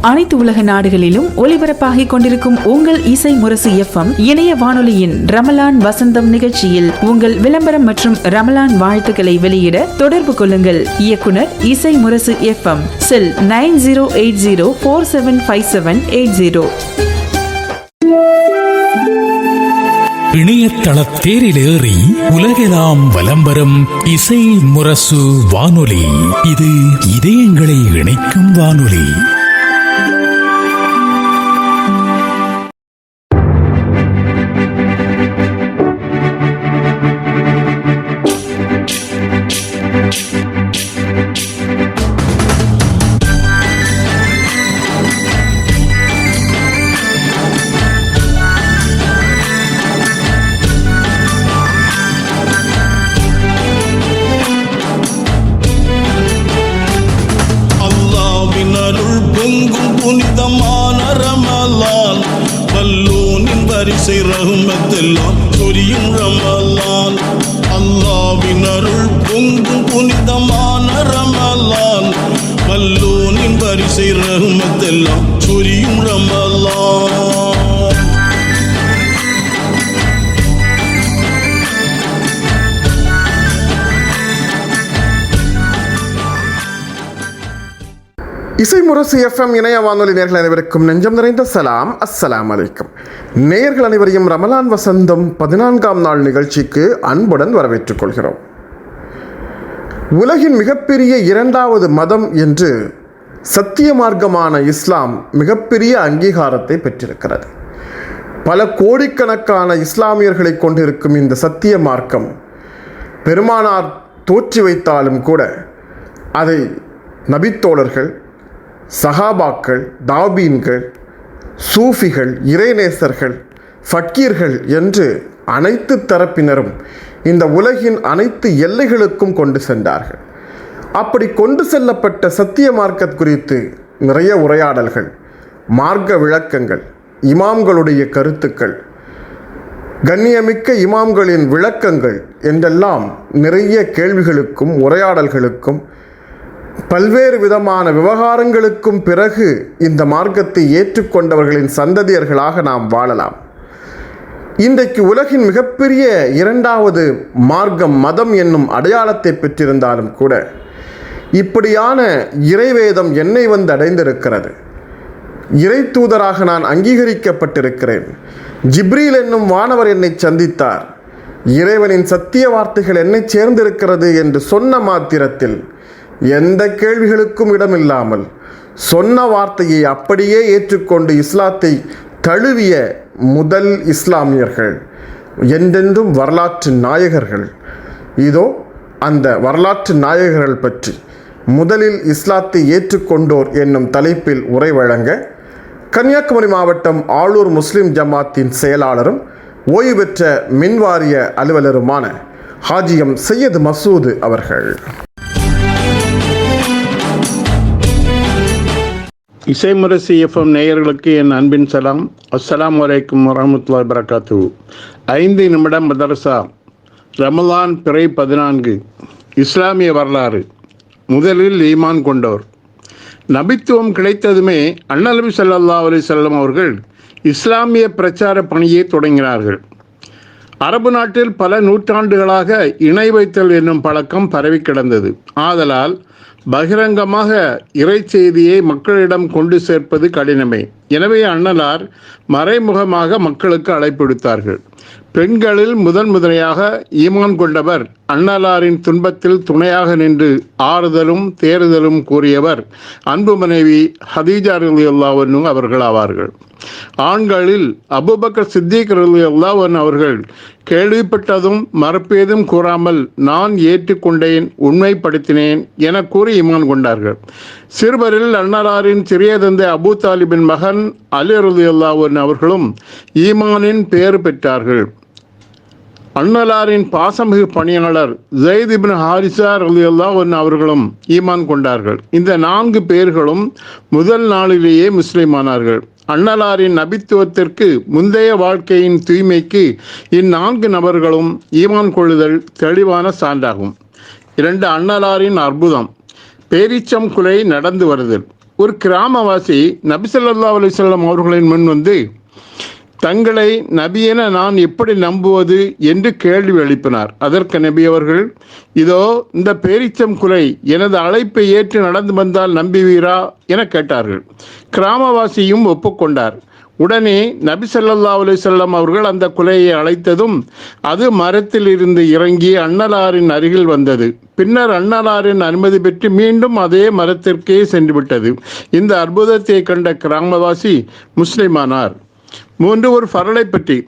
அனைத்து உலக நாடுகளிலும் ஒலிபரப்பாகிக் கொண்டிருக்கும் உங்கள் இசை முரசு FM இணைய வானொலியின் ரமலான் வசந்தம் நிகழ்ச்சியில் உங்கள் விளம்பரம் மற்றும் ரமலான் வாழ்த்துக்களை வெளியிட தொடர்பு கொள்ளுங்கள். இயக்குனர் இசை முரசு FM, செல் 9080475780. இணையதள தேரிலேறி உலகெல்லாம் வலம்பெறும் இசை முரசு வானொலி. இது இதயங்களை இணைக்கும் வானொலி. புனிதமான ரமலான், வல்லோனின் வரிசை ரஹ்மத்தெல்லாம் சொரியும் ரமலான். அல்லாஹ்வின் அருள் பொங்கும் புனிதமான ரமலான், வல்லோனின் வரிசை ரஹ்மத்தெல்லாம் சொரியும் ரமலான். இசை முரசு FM இணைய வானொலி நேயர்கள் அனைவருக்கும் நெஞ்சம் நிறைந்த சலாம். அஸ்ஸலாமு அலைக்கும். நேயர்கள் அனைவரையும் ரமலான் வசந்தம் 14ஆம் நாள் நிகழ்ச்சிக்கு அன்புடன் வரவேற்றுக் கொள்கிறோம். உலகின் மிகப்பெரிய 2வது மதம் என்று சத்திய மார்க்கமான இஸ்லாம் மிகப்பெரிய அங்கீகாரத்தை பெற்றிருக்கிறது. பல கோடிக்கணக்கான இஸ்லாமியர்களை கொண்டிருக்கும் இந்த சத்திய மார்க்கம் பெருமானார் தோற்றி வைத்தாலும் கூட அதை நபித்தோழர்கள், சஹாபாக்கள், தாபீன்கள், சூஃபிகள், இறைநேசர்கள், ஃபக்கீர்கள் என்று அனைத்து தரப்பினரும் இந்த உலகின் அனைத்து எல்லைகளுக்கும் கொண்டு சென்றார்கள். அப்படி கொண்டு செல்லப்பட்ட சத்திய மார்க்கத் குறித்து நிறைய உரையாடல்கள், மார்க்க விளக்கங்கள், இமாம்களுடைய கருத்துக்கள், கண்ணியமிக்க இமாம்களின் விளக்கங்கள் என்றெல்லாம் நிறைய கேள்விகளுக்கும் உரையாடல்களுக்கும் பல்வேறு விதமான விவகாரங்களுக்கும் பிறகு இந்த மார்க்கத்தை ஏற்றுக்கொண்டவர்களின் சந்ததியர்களாக நாம் வாழலாம். இன்றைக்கு உலகின் மிகப்பெரிய 2வது மார்க்கம் மதம் என்னும் அடையாளத்தை பெற்றிருந்தாலும் கூட இப்படியான இறைவேதம் என்னை வந்து அடைந்திருக்கிறது. இறை தூதராக நான் அங்கீகரிக்கப்பட்டிருக்கிறேன். ஜிப்ரீல் என்னும் வானவர் என்னை சந்தித்தார். இறைவனின் சத்திய வார்த்தைகள் என்னை சேர்ந்திருக்கிறது என்று சொன்ன மாத்திரத்தில் எந்த கேள்விகளுக்கும் இடமில்லாமல் சொன்ன வார்த்தையை அப்படியே ஏற்றுக்கொண்டு இஸ்லாத்தை தழுவிய முதல் இஸ்லாமியர்கள், என்றென்றும் வரலாற்று நாயகர்கள். இதோ அந்த வரலாற்று நாயகர்கள் பற்றி முதலில் இஸ்லாத்தை ஏற்றுக்கொண்டோர் என்னும் தலைப்பில் உரை வழங்க கன்னியாகுமரி மாவட்டம் ஆளூர் முஸ்லிம் ஜமாத்தின் செயலாளரும் ஓய்வு பெற்ற மின்வாரிய அலுவலருமான ஹாஜியம் சையது மசூது அவர்கள். இசை முரசு FM நேயர்களுக்கு என் அன்பின் சலாம். அஸ்ஸலாமு அலைக்கும் வரஹ்மத்துல்லாஹி வபரகாத்துஹு. 5 நிமிடம் மதரசா. ரமலான் பிறை 14. இஸ்லாமிய வரலாறு. முதலில் ஈமான் கொண்டோர். நபித்துவம் கிடைத்ததுமே அண்ணல் நபி ஸல்லல்லாஹு அலைஹி வஸல்லம் அவர்கள் இஸ்லாமிய பிரச்சார பணியை தொடங்கினார்கள். அரபு நாட்டில் பல நூற்றாண்டுகளாக இணை வைத்தல் என்னும் பழக்கம் பரவி கிடந்தது. ஆதலால் பகிரங்கமாக இறை செய்தியை மக்களிடம் கொண்டு சேர்ப்பது கடினமே. எனவே அண்ணலார் மறைமுகமாக மக்களுக்கு அழைப்பிடுத்தார்கள். பெண்களில் முதன்முறையாக ஈமான் கொண்டவர் அண்ணலாரின் துன்பத்தில் துணையாக நின்று ஆறுதலும் தேறுதலும் கூறியவர் அன்பு மனைவி ஹதீஜா ரலியல்லாஹு அன்ஹா அவர்கள் ஆவார்கள். ஆண்களில் அபூபக்கர் சித்திக் ரலியல்லாஹு அன்ஹு அவர்கள் கேள்விப்பட்டதும் மறுப்பேதும் கூறாமல் நான் ஏற்றுக்கொண்டேன், உண்மைப்படுத்தினேன் என கூறி ஈமான் கொண்டார்கள். சிறுவரில் அண்ணலாரின் சிறிய தந்தை அபூ தாலிபின் மகன் அலி ரலியல்லாஹு அன்ஹு அவர்களும் ஈமானின் பெயர் பெற்றார்கள். அண்ணலாரின் பாசமிகு பணியாளர் ஸைத் இப்னு ஹாரிஸா ரலியல்லாஹு அன்ஹு அவர்களும் ஈமான் கொண்டார்கள். இந்த 4 பேர்களும் முதல் நாளிலேயே முஸ்லிமானார்கள். அண்ணலாரின் நபித்துவத்திற்கு முந்தைய வாழ்க்கையின் தூய்மைக்கு இந்நான்கு நபர்களும் ஈமான் கொள்ளுதல் தெளிவான சான்றாகும். 2. அண்ணலாரின் அற்புதம். பேரீச்சம் குலை நடந்து வருதல். ஒரு கிராமவாசி நபி ஸல்லல்லாஹு அலைஹி வஸல்லம் அவர்களின் முன் வந்து தங்களை நபியென நான் எப்படி நம்புவது என்று கேள்வி எழுப்பினார். அதற்கு நபி அவர்கள், இதோ இந்த பேரிச்சம் குலை எனது அழைப்பை ஏற்று நடந்து வந்தால் நம்புவீரா என கேட்டார்கள். கிராமவாசியும் ஒப்புக்கொண்டார். உடனே நபி ஸல்லல்லாஹு அலைஹி வஸல்லம் அவர்கள் அந்த குலையை அழைத்ததும் அது மரத்தில் இருந்து இறங்கி அண்ணலாரின் அருகில் வந்தது. பின்னர் அண்ணலாரின் அனுமதி பெற்று மீண்டும் அதே மரத்திற்கே சென்று விட்டது. இந்த அற்புதத்தை கண்ட கிராமவாசி முஸ்லிமானார். 3 ஒரு ஃபர்லை பற்றி.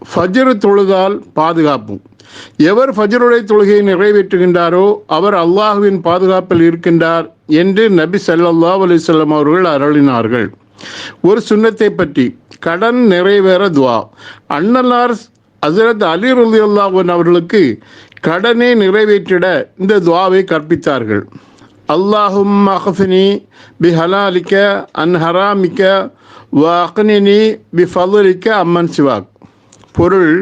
ஃபஜ்ர் தொழுதால் பாதுகாப்பு. எவர் ஃபஜ்ருடைய தொழுகையை நிறைவேற்றுகின்றாரோ அவர் அல்லாஹ்வின் பாதுகாப்பில் இருக்கின்றார் என்று நபி ஸல்லல்லாஹு அலைஹி வஸல்லம் அவர்கள் அருளினார்கள். ஒரு சுன்னத்தை பற்றி. கடன் நிறைவேற துவா. அண்ணலார் ஹஸரத் அலி ரலியல்லாஹு அன்ஹு அவர்களுக்கு கடனை நிறைவேற்றிட இந்த துவாவை கற்பித்தார்கள். அல்லாஹும்ம அக்ஃபினி பிஹலாலிக அன் ஹராமிக வ அக்னினி பிஃபضலிக அம்மன் சிவாக். பொருள்,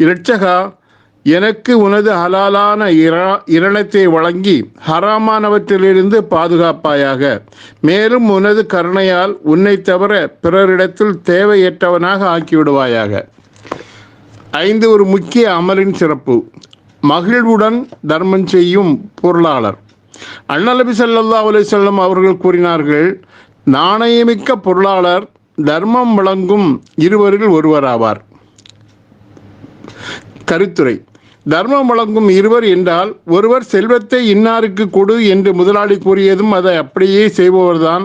இரட்சகா, எனக்கு உனது ஹலாலான இரணத்தை வழங்கி ஹராமானவற்றிலிருந்து பாதுகாப்பாயாக. மேலும் உனது கருணையால் உன்னை தவிர பிறரிடத்தில் தேவையற்றவனாக ஆக்கிவிடுவாயாக. 5 ஒரு முக்கிய அமலின் சிறப்பு. மகிழ்வுடன் தர்மம் செய்யும் பொருளாளர். அண்ணல் நபி ஸல்லல்லாஹு அலைஹி வஸல்லம் அவர்கள் கூறினார்கள், நாணயமிக்க பொருளாளர் தர்மம் வழங்கும் இருவரில் ஒருவராவார். கருத்துரை. தர்மம் வழங்கும் இருவர் என்றால், ஒருவர் செல்வத்தை இன்னாருக்கு கொடு என்று முதலாளி கூறியதும் அதை அப்படியே செய்பவர்தான்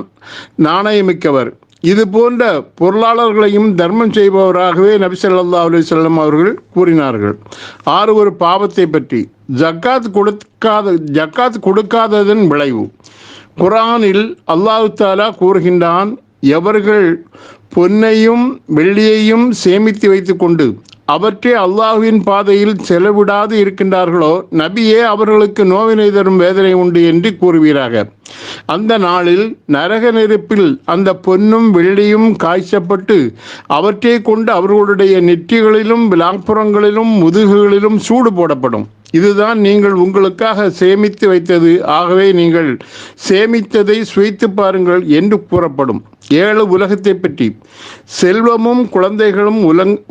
நாணயமிக்கவர். இது போன்ற பொருளாளர்களையும் தர்மம் செய்பவராகவே நபி ஸல்லல்லாஹு அலைஹி வஸல்லம் அவர்கள் கூறினார்கள். 6 ஒரு பாவத்தை பற்றி. ஜக்காத் கொடுக்காததன் விளைவு. குர்ஆனில் அல்லாஹ் தஆலா கூறுகின்றான், எவர்கள் பொன்னையும் வெள்ளியையும் சேமித்து வைத்துக்கொண்டு அவற்றை அல்லாஹ்வின் பாதையில் செலவிடாது இருக்கின்றார்களோ, நபியே அவர்களுக்கு நோவினை தரும் வேதனை உண்டு என்று கூறுவீராக. அந்த நாளில் நரக நெருப்பில் அந்த பொன்னும் வெள்ளியும் காய்ச்சப்பட்டு அவற்றை கொண்டு அவர்களுடைய நெற்றிகளிலும் விலாப்புறங்களிலும் முதுகுகளிலும் சூடு போடப்படும். இதுதான் நீங்கள் உங்களுக்காக சேமித்து வைத்தது, ஆகவே நீங்கள் சேமித்ததை சுவைத்து பாருங்கள் என்று கூறப்படும். 7 உலகத்தை பற்றி. செல்வமும் குழந்தைகளும்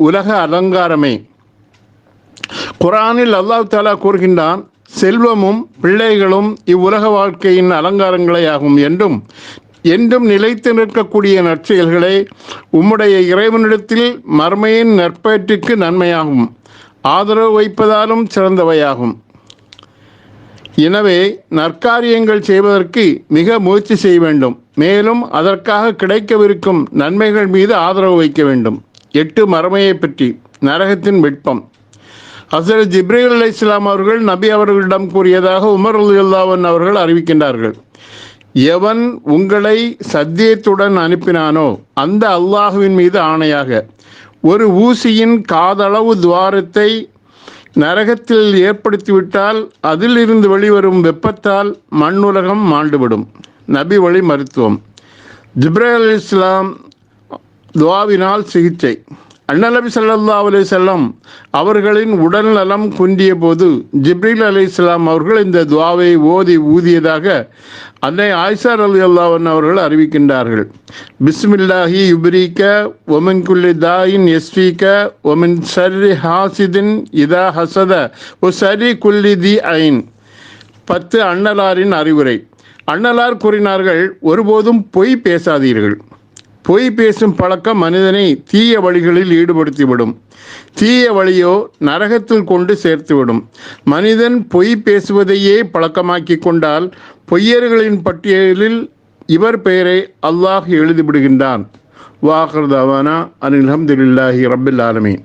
உலக அலங்காரமே. குர்ஆனில் அல்லாஹ் தஆலா கூறுகின்றான், செல்வமும் பிள்ளைகளும் இவ்வுலக வாழ்க்கையின் அலங்காரங்களே ஆகும் என்றும் நிலைத்து நிற்கக்கூடிய நற்செயல்களே உம்முடைய இறைவனிடத்தில் மர்மையின் நற்பேற்றுக்கு நன்மையாகும், ஆதரவு வைப்பதாலும் சிறந்தவையாகும். எனவே நற்காரியங்கள் செய்வதற்கு மிக முயற்சி செய்ய வேண்டும். மேலும் அதற்காக கிடைக்கவிருக்கும் நன்மைகள் மீது ஆதரவு வைக்க வேண்டும். 8 மறுமையை பற்றி. நரகத்தின் வெட்பம். ஹஸரத் ஜிப்ரீல் அலைஹிஸ்ஸலாம் அவர்கள் நபி அவர்களிடம் கூறியதாக உமர் ரலியல்லாஹு அன்ஹு அவர்கள் அறிவிக்கின்றார்கள், எவன் உங்களை சத்தியத்துடன் அனுப்பினானோ அந்த அல்லாஹுவின் மீது ஆணையாக ஒரு ஊசியின் காதளவு துவாரத்தை நரகத்தில் ஏற்படுத்திவிட்டால் அதிலிருந்து வெளிவரும் வெப்பத்தால் மண்ணுலகம் மாண்டுவிடும். நபி வழி மருத்துவம். ஜிப்ரீல் அலைஹிஸ்ஸலாம் துவாவினால் சிகிச்சை. அண்ணல் நபி ஸல்லல்லாஹு அலைஹி வஸல்லம் அவர்களின் உடல் நலம் குன்றிய போது ஜிப்ரீல் அலைஹிஸ்ஸலாம் அவர்கள் இந்த துவாவை ஊதியதாக அன்னை ஆயிஷா ரலியல்லாஹு அன்ஹா அவர்கள் அறிவிக்கின்றார்கள். பிஸ்மில்லாஹி யுப்ரீக வமின் குல்லி தாயின் யஸ்ஃபீக வமின் ஷர்ரி ஹாசிதின் இதா ஹசத வ ஷர்ரி குல்லி தி ஐன். 10 அண்ணலாரின் அறிவுரை. அண்ணலார் கூறினார்கள், ஒருபோதும் பொய் பேசாதீர்கள். பொய் பேசும் பழக்கம் மனிதனை தீய வழிகளில் ஈடுபடுத்திவிடும். தீய வழியோ நரகத்தில் கொண்டு சேர்த்துவிடும். மனிதன் பொய் பேசுவதையே பழக்கமாக்கி கொண்டால் பொய்யர்களின் பட்டியலில் இவர் பெயரை அல்லாஹ் எழுதிவிடுகின்றான். வாஹிர் தவானா அனில் ஹம்துலில்லாஹி ரப்பில் ஆலமீன்.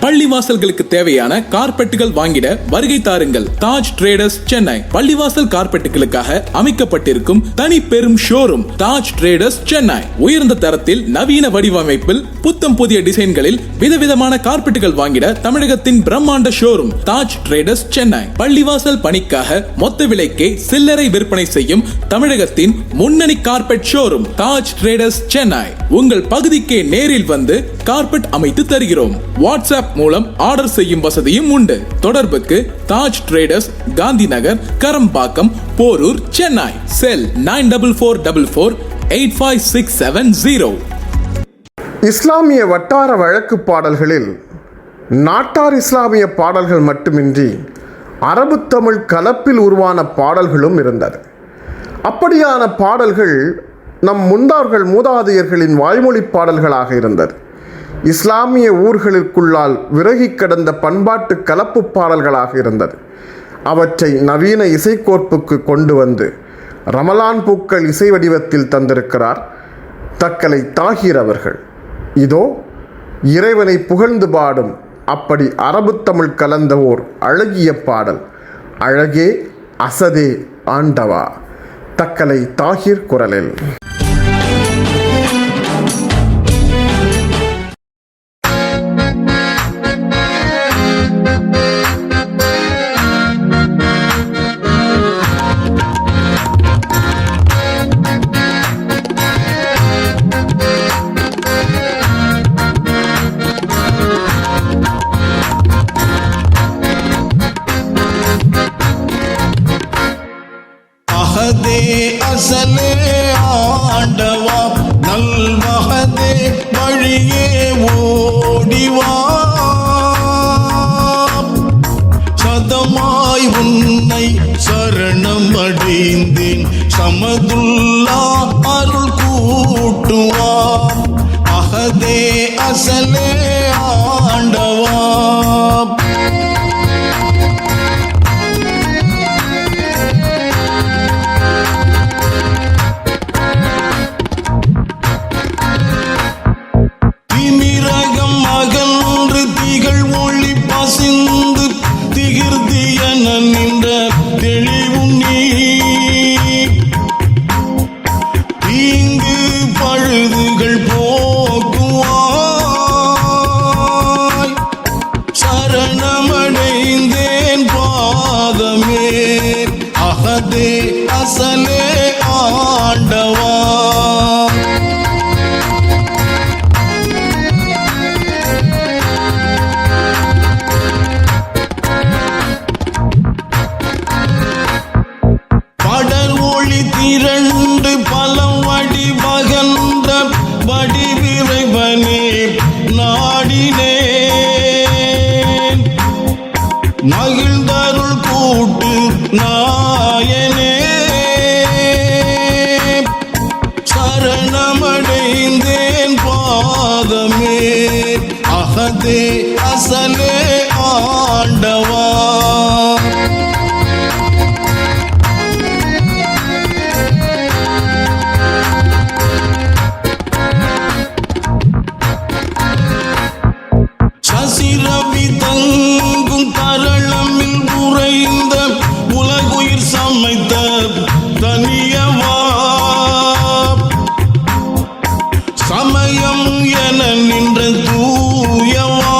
பள்ளிவாசல்களுக்கு தேவையான கார்பெட்டுகள் வாங்கிட வருகை தாருங்கள் தாஜ் ட்ரேடர்ஸ் சென்னை. பள்ளிவாசல் கார்பெட்டுகளுக்காக அமைக்கப்பட்டிருக்கும் தனி பெரும் ஷோரூம் தாஜ் ட்ரேடர்ஸ் சென்னை. உயர்ந்த தரத்தில் நவீன வடிவமைப்பில் புத்தம் புதிய டிசைன்களில் விதவிதமான கார்பெட்டுகள் வாங்கிட தமிழகத்தின் பிரம்மாண்ட ஷோரூம் தாஜ் ட்ரேடர்ஸ் சென்னை. பள்ளிவாசல் பணிக்காக மொத்த விலைக்கே சில்லறை விற்பனை செய்யும் தமிழகத்தின் முன்னணி carpet showroom Taj traders Chennai. உங்கள் பகுதிக்கே நேரில் வந்து கார்பெட் அமைத்து தருகிறோம். வாட்ஸ்அப் ஆப் மூலம் ஆர்டர் செய்யும் வசதியும் உண்டு. தொடர்புக்கு தாஜ் ட்ரேடர்ஸ், காந்தி நகர், கரம்பாக்கம், போரூர், சென்னை. செல் 9444856770. இஸ்லாமிய வட்டார வழக்கு பாடல்களில் நாட்டார் இஸ்லாமிய பாடல்கள் மட்டுமின்றி அரபு தமிழ் கலப்பில் உருவான பாடல்களும் இருந்தது. அப்படியான பாடல்கள் நம் முன்னோர்கள் மூதாதையர்களின் வாய்மொழி பாடல்களாக இருந்தது. இஸ்லாமிய ஊர்களுக்குள்ளால் விலகி கிடந்த பண்பாட்டு கலப்பு பாடல்களாக இருந்தது. அவற்றை நவீன இசைக்கோர்ப்புக்கு கொண்டு வந்து ரமலான் பூக்கள் இசை வடிவத்தில் தந்திருக்கிறார் தக்கலை தாஹிர் அவர்கள். இதோ இறைவனை புகழ்ந்து பாடும் அப்படி அரபு தமிழ் கலந்த ஓர் அழகிய பாடல், அழகே அசதே ஆண்டவா, தக்கலை தாஹிர் குரலில். அஹதே அசலே ஆண்டவா, நல்வஹதே வழியே ஓடிவா, சதமாய் உன்னை சரணம் அடைந்தேன், சமதுல்லா அருள் கூட்டுவா. அஹதே அசலே ஆண்டவா. சிந்து திகிர்தியன நின்ற தெளிவும் நீ, தீங்கு பழுதுகள் போக்குவாய், சரணமடைந்தேன் பாதமே, அஹதே அசலே ஆண்டவா. இரண்டு பலம் வடி வகன்ற வடிவிரைவனே நாடினேன், மகிழ்ந்தருள் கூட்டு நாயனே, சரணமடைந்தேன் பாதமே, அஹதே அசலே ஆண்டவா. ரவி தங்கும் தரளமில் உறைந்த உலகுயிர் சமைத்த தனியவா, சமயம் என நின்ற தூயவா,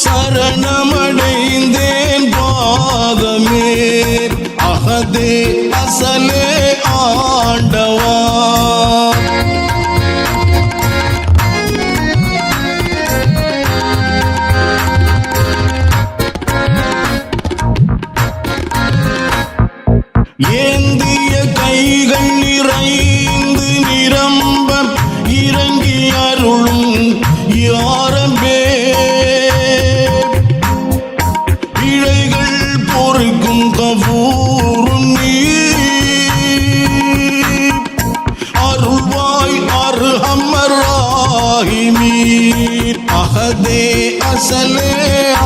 சரணமடைந்தேன் பாதமே, அஹதே அசலே ஆண்டவா. ஏந்திய கைகள் நிறைந்து நிரம்ப இறங்கி அருளும் யாரம்பே, பிழைகள் பொறுக்கும் கபூரும் நீ, அருள்வாய் அர்ஹமர் ராஹிமீன், அஹதே அசலே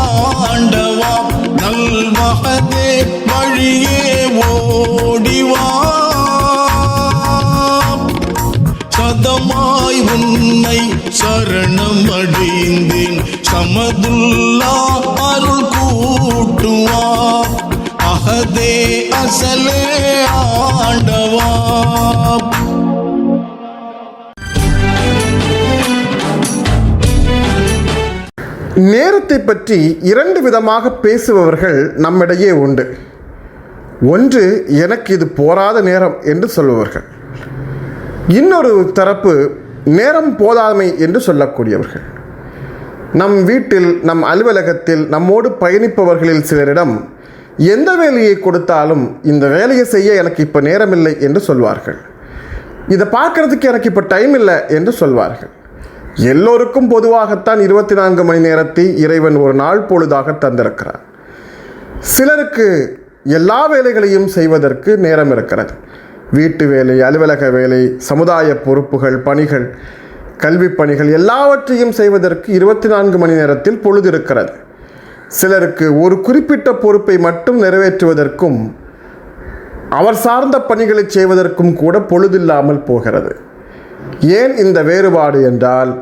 ஆண்டவா, நல்வஹதே வழியே ஓடிவா, சதமாய் உன்னை சரணம் அடைந்தேன், சமதுல்லா அருள் கூட்டுவா, அஹதே அசலே ஆண்டவா. நேரத்தை பற்றி இரண்டு விதமாக பேசுபவர்கள் நம்மிடையே உண்டு. ஒன்று, எனக்கு இது போராத நேரம் என்று சொல்பவர்கள். இன்னொரு தரப்பு, நேரம் போதாமை என்று சொல்லக்கூடியவர்கள். நம் வீட்டில், நம் அலுவலகத்தில் நம்மோடு பயணிப்பவர்களில் சிலரிடம் எந்த வேலையை கொடுத்தாலும் இந்த வேலையை செய்ய எனக்கு இப்போ நேரமில்லை என்று சொல்வார்கள். இதை பார்க்கறதுக்கு எனக்கு இப்போ டைம் இல்லை என்று சொல்வார்கள். எல்லோருக்கும் பொதுவாகத்தான் 24 மணி நேரத்தை இறைவன் ஒரு நாள் பொழுதாக தந்திருக்கிறார். சிலருக்கு எல்லா வேலைகளையும் செய்வதற்கு நேரம் இருக்கிறது. வீட்டு வேலை, அலுவலக வேலை, சமுதாய பொறுப்புகள், பணிகள், கல்வி பணிகள் எல்லாவற்றையும் செய்வதற்கு 24 மணி நேரத்தில் பொழுது இருக்கிறது. சிலருக்கு ஒரு குறிப்பிட்ட பொறுப்பை மட்டும் நிறைவேற்றுவதற்கும் அவர் சார்ந்த பணிகளை செய்வதற்கும் கூட பொழுதில்லாமல் போகிறது. ஏன் இந்த வேறுபாடு என்றால்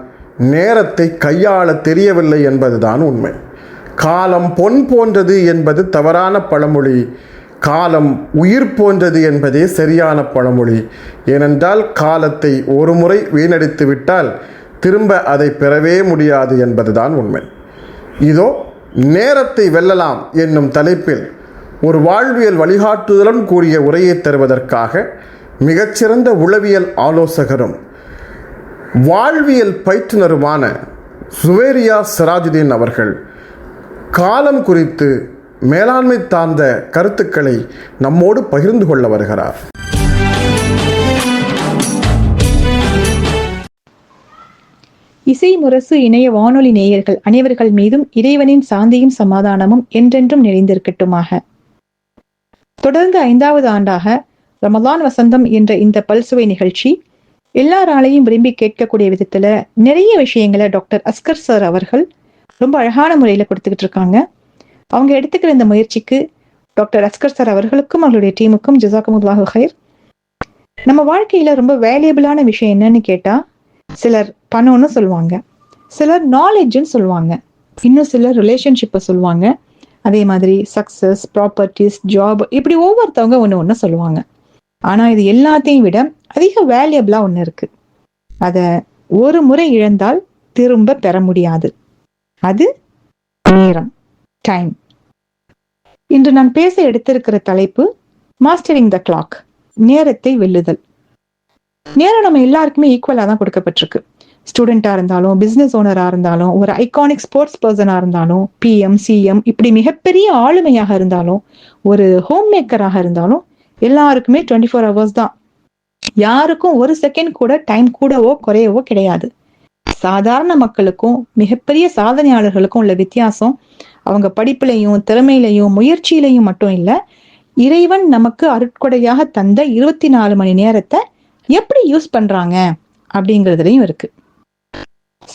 நேரத்தை கையாள தெரியவில்லை என்பதுதான் உண்மை. காலம் பொன் போன்றது என்பது தவறான பழமொழி. காலம் உயிர் போன்றது என்பதே சரியான பழமொழி. ஏனென்றால் காலத்தை ஒரு முறை வீணடித்து விட்டால் திரும்ப அதை பெறவே முடியாது என்பதுதான் உண்மை. இதோ நேரத்தை வெல்லலாம் என்னும் தலைப்பில் ஒரு வாழ்வியல் வழிகாட்டுதலுடன் கூடிய உரையை தருவதற்காக மிகச்சிறந்த உளவியல் ஆலோசகரும் வாழ்வியல் பயிற்றுனருமான சுவேரியா சிராஜுதீன் அவர்கள் காலம் குறித்து மேலாண்மை சார்ந்த கருத்துக்களை நம்மோடு பகிர்ந்து கொள்ள வருகிறார். இசை முரசு இணைய வானொலி நேயர்கள் அனைவர்கள் மீதும் இறைவனின் சாந்தியும் சமாதானமும் என்றென்றும் நிறைந்திருக்கட்டுமாக. தொடர்ந்து 5வது ஆண்டாக ரமலான் வசந்தம் என்ற இந்த பல்சுவை நிகழ்ச்சி எல்லாராலையும் விரும்பி கேட்கக்கூடிய விதத்துல நிறைய விஷயங்களை டாக்டர் அஸ்கர் சார் அவர்கள் ரொம்ப அழகான முறையில கொடுத்துக்கிட்டு இருக்காங்க. அவங்க எடுத்துக்கிற இந்த முயற்சிக்கு டாக்டர் அஸ்கர் சார் அவர்களுக்கும் அவங்களுடைய டீமுக்கும் ஜஸாக்குமுல்லாஹு ஹைர். நம்ம வாழ்க்கையில ரொம்ப வேல்யூபிளான விஷயம் என்னன்னு கேட்டா, சிலர் பணம்னு சொல்லுவாங்க, சிலர் நாலேஜ்ன்னு சொல்லுவாங்க, இன்னும் சிலர் ரிலேஷன்ஷிப்பை சொல்லுவாங்க, அதே மாதிரி சக்சஸ், ப்ராப்பர்ட்டிஸ், ஜாப், இப்படி ஒவ்வொருத்தவங்க ஒன்று சொல்லுவாங்க. ஆனா இது எல்லாத்தையும் விட அதிக வேல்யூபிளா ஒன்று இருக்கு. அதை ஒரு முறை இழந்தால் திரும்ப பெற முடியாது. அது நேரம், டைம். இன்று நான் பேச எடுத்திருக்கிற தலைப்பு மாஸ்டரிங் த கிளாக், நேரத்தை வெல்லுதல். நேரம் நம்ம எல்லாருக்குமே ஈக்குவலா தான் கொடுக்கப்பட்டிருக்கு. ஸ்டூடெண்டா இருந்தாலும், பிசினஸ் ஓனரா இருந்தாலும், ஒரு ஐகானிக் ஸ்போர்ட்ஸ் பர்சனா இருந்தாலும், பிஎம், சிஎம், இப்படி மிகப்பெரிய ஆளுமையாக இருந்தாலும், ஒரு ஹோம் மேக்கராக இருந்தாலும், எல்லாருக்குமே 24 hours தான். யாருக்கும் ஒரு செகண்ட் கூட டைம் கூடவோ குறையவோ கிடையாது. சாதாரண மக்களுக்கும் மிகப்பெரிய சாதனையாளர்களுக்கும் உள்ள வித்தியாசம் அவங்க படிப்புலையும், திறமையிலையும், முயற்சியிலையும் மட்டும் இல்ல, இறைவன் நமக்கு அருட்கொடையாக தந்த 24 மணி நேரத்தை எப்படி யூஸ் பண்றாங்க அப்படிங்கிறதுலையும் இருக்கு.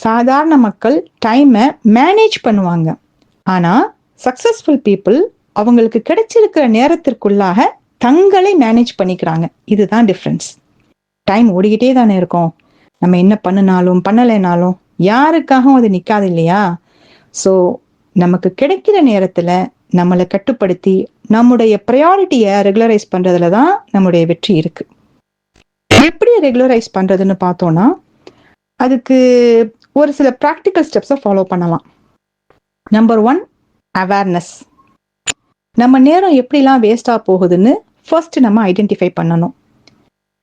சாதாரண மக்கள் டைமை மேனேஜ் பண்ணுவாங்க. ஆனா சக்சஸ்ஃபுல் பீப்புள் அவங்களுக்கு கிடைச்சிருக்கிற நேரத்திற்குள்ளாக தங்களை மேனேஜ் பண்ணிக்கிறாங்க. இதுதான் டிஃப்ரென்ஸ். டைம் ஓடிக்கிட்டே தானே இருக்கும். நம்ம என்ன பண்ணினாலும் பண்ணலைனாலும் யாருக்காகவும் அது நிற்காது இல்லையா? ஸோ நமக்கு கிடைக்கிற நேரத்துல நம்மளை கட்டுப்படுத்தி நம்முடைய ப்ரையாரிட்டியை ரெகுலரைஸ் பண்றதுல தான் நம்முடைய வெற்றி இருக்கு. எப்படி ரெகுலரைஸ் பண்றதுன்னு பார்த்தோம்னா, அதுக்கு ஒரு சில ப்ராக்டிக்கல் ஸ்டெப்ஸை ஃபாலோ பண்ணலாம். Number 1, awareness. நம்ம நேரம் எப்படிலாம் வேஸ்டா போகுதுன்னு ஃபர்ஸ்ட் நம்ம ஐடென்டிஃபை பண்ணணும்.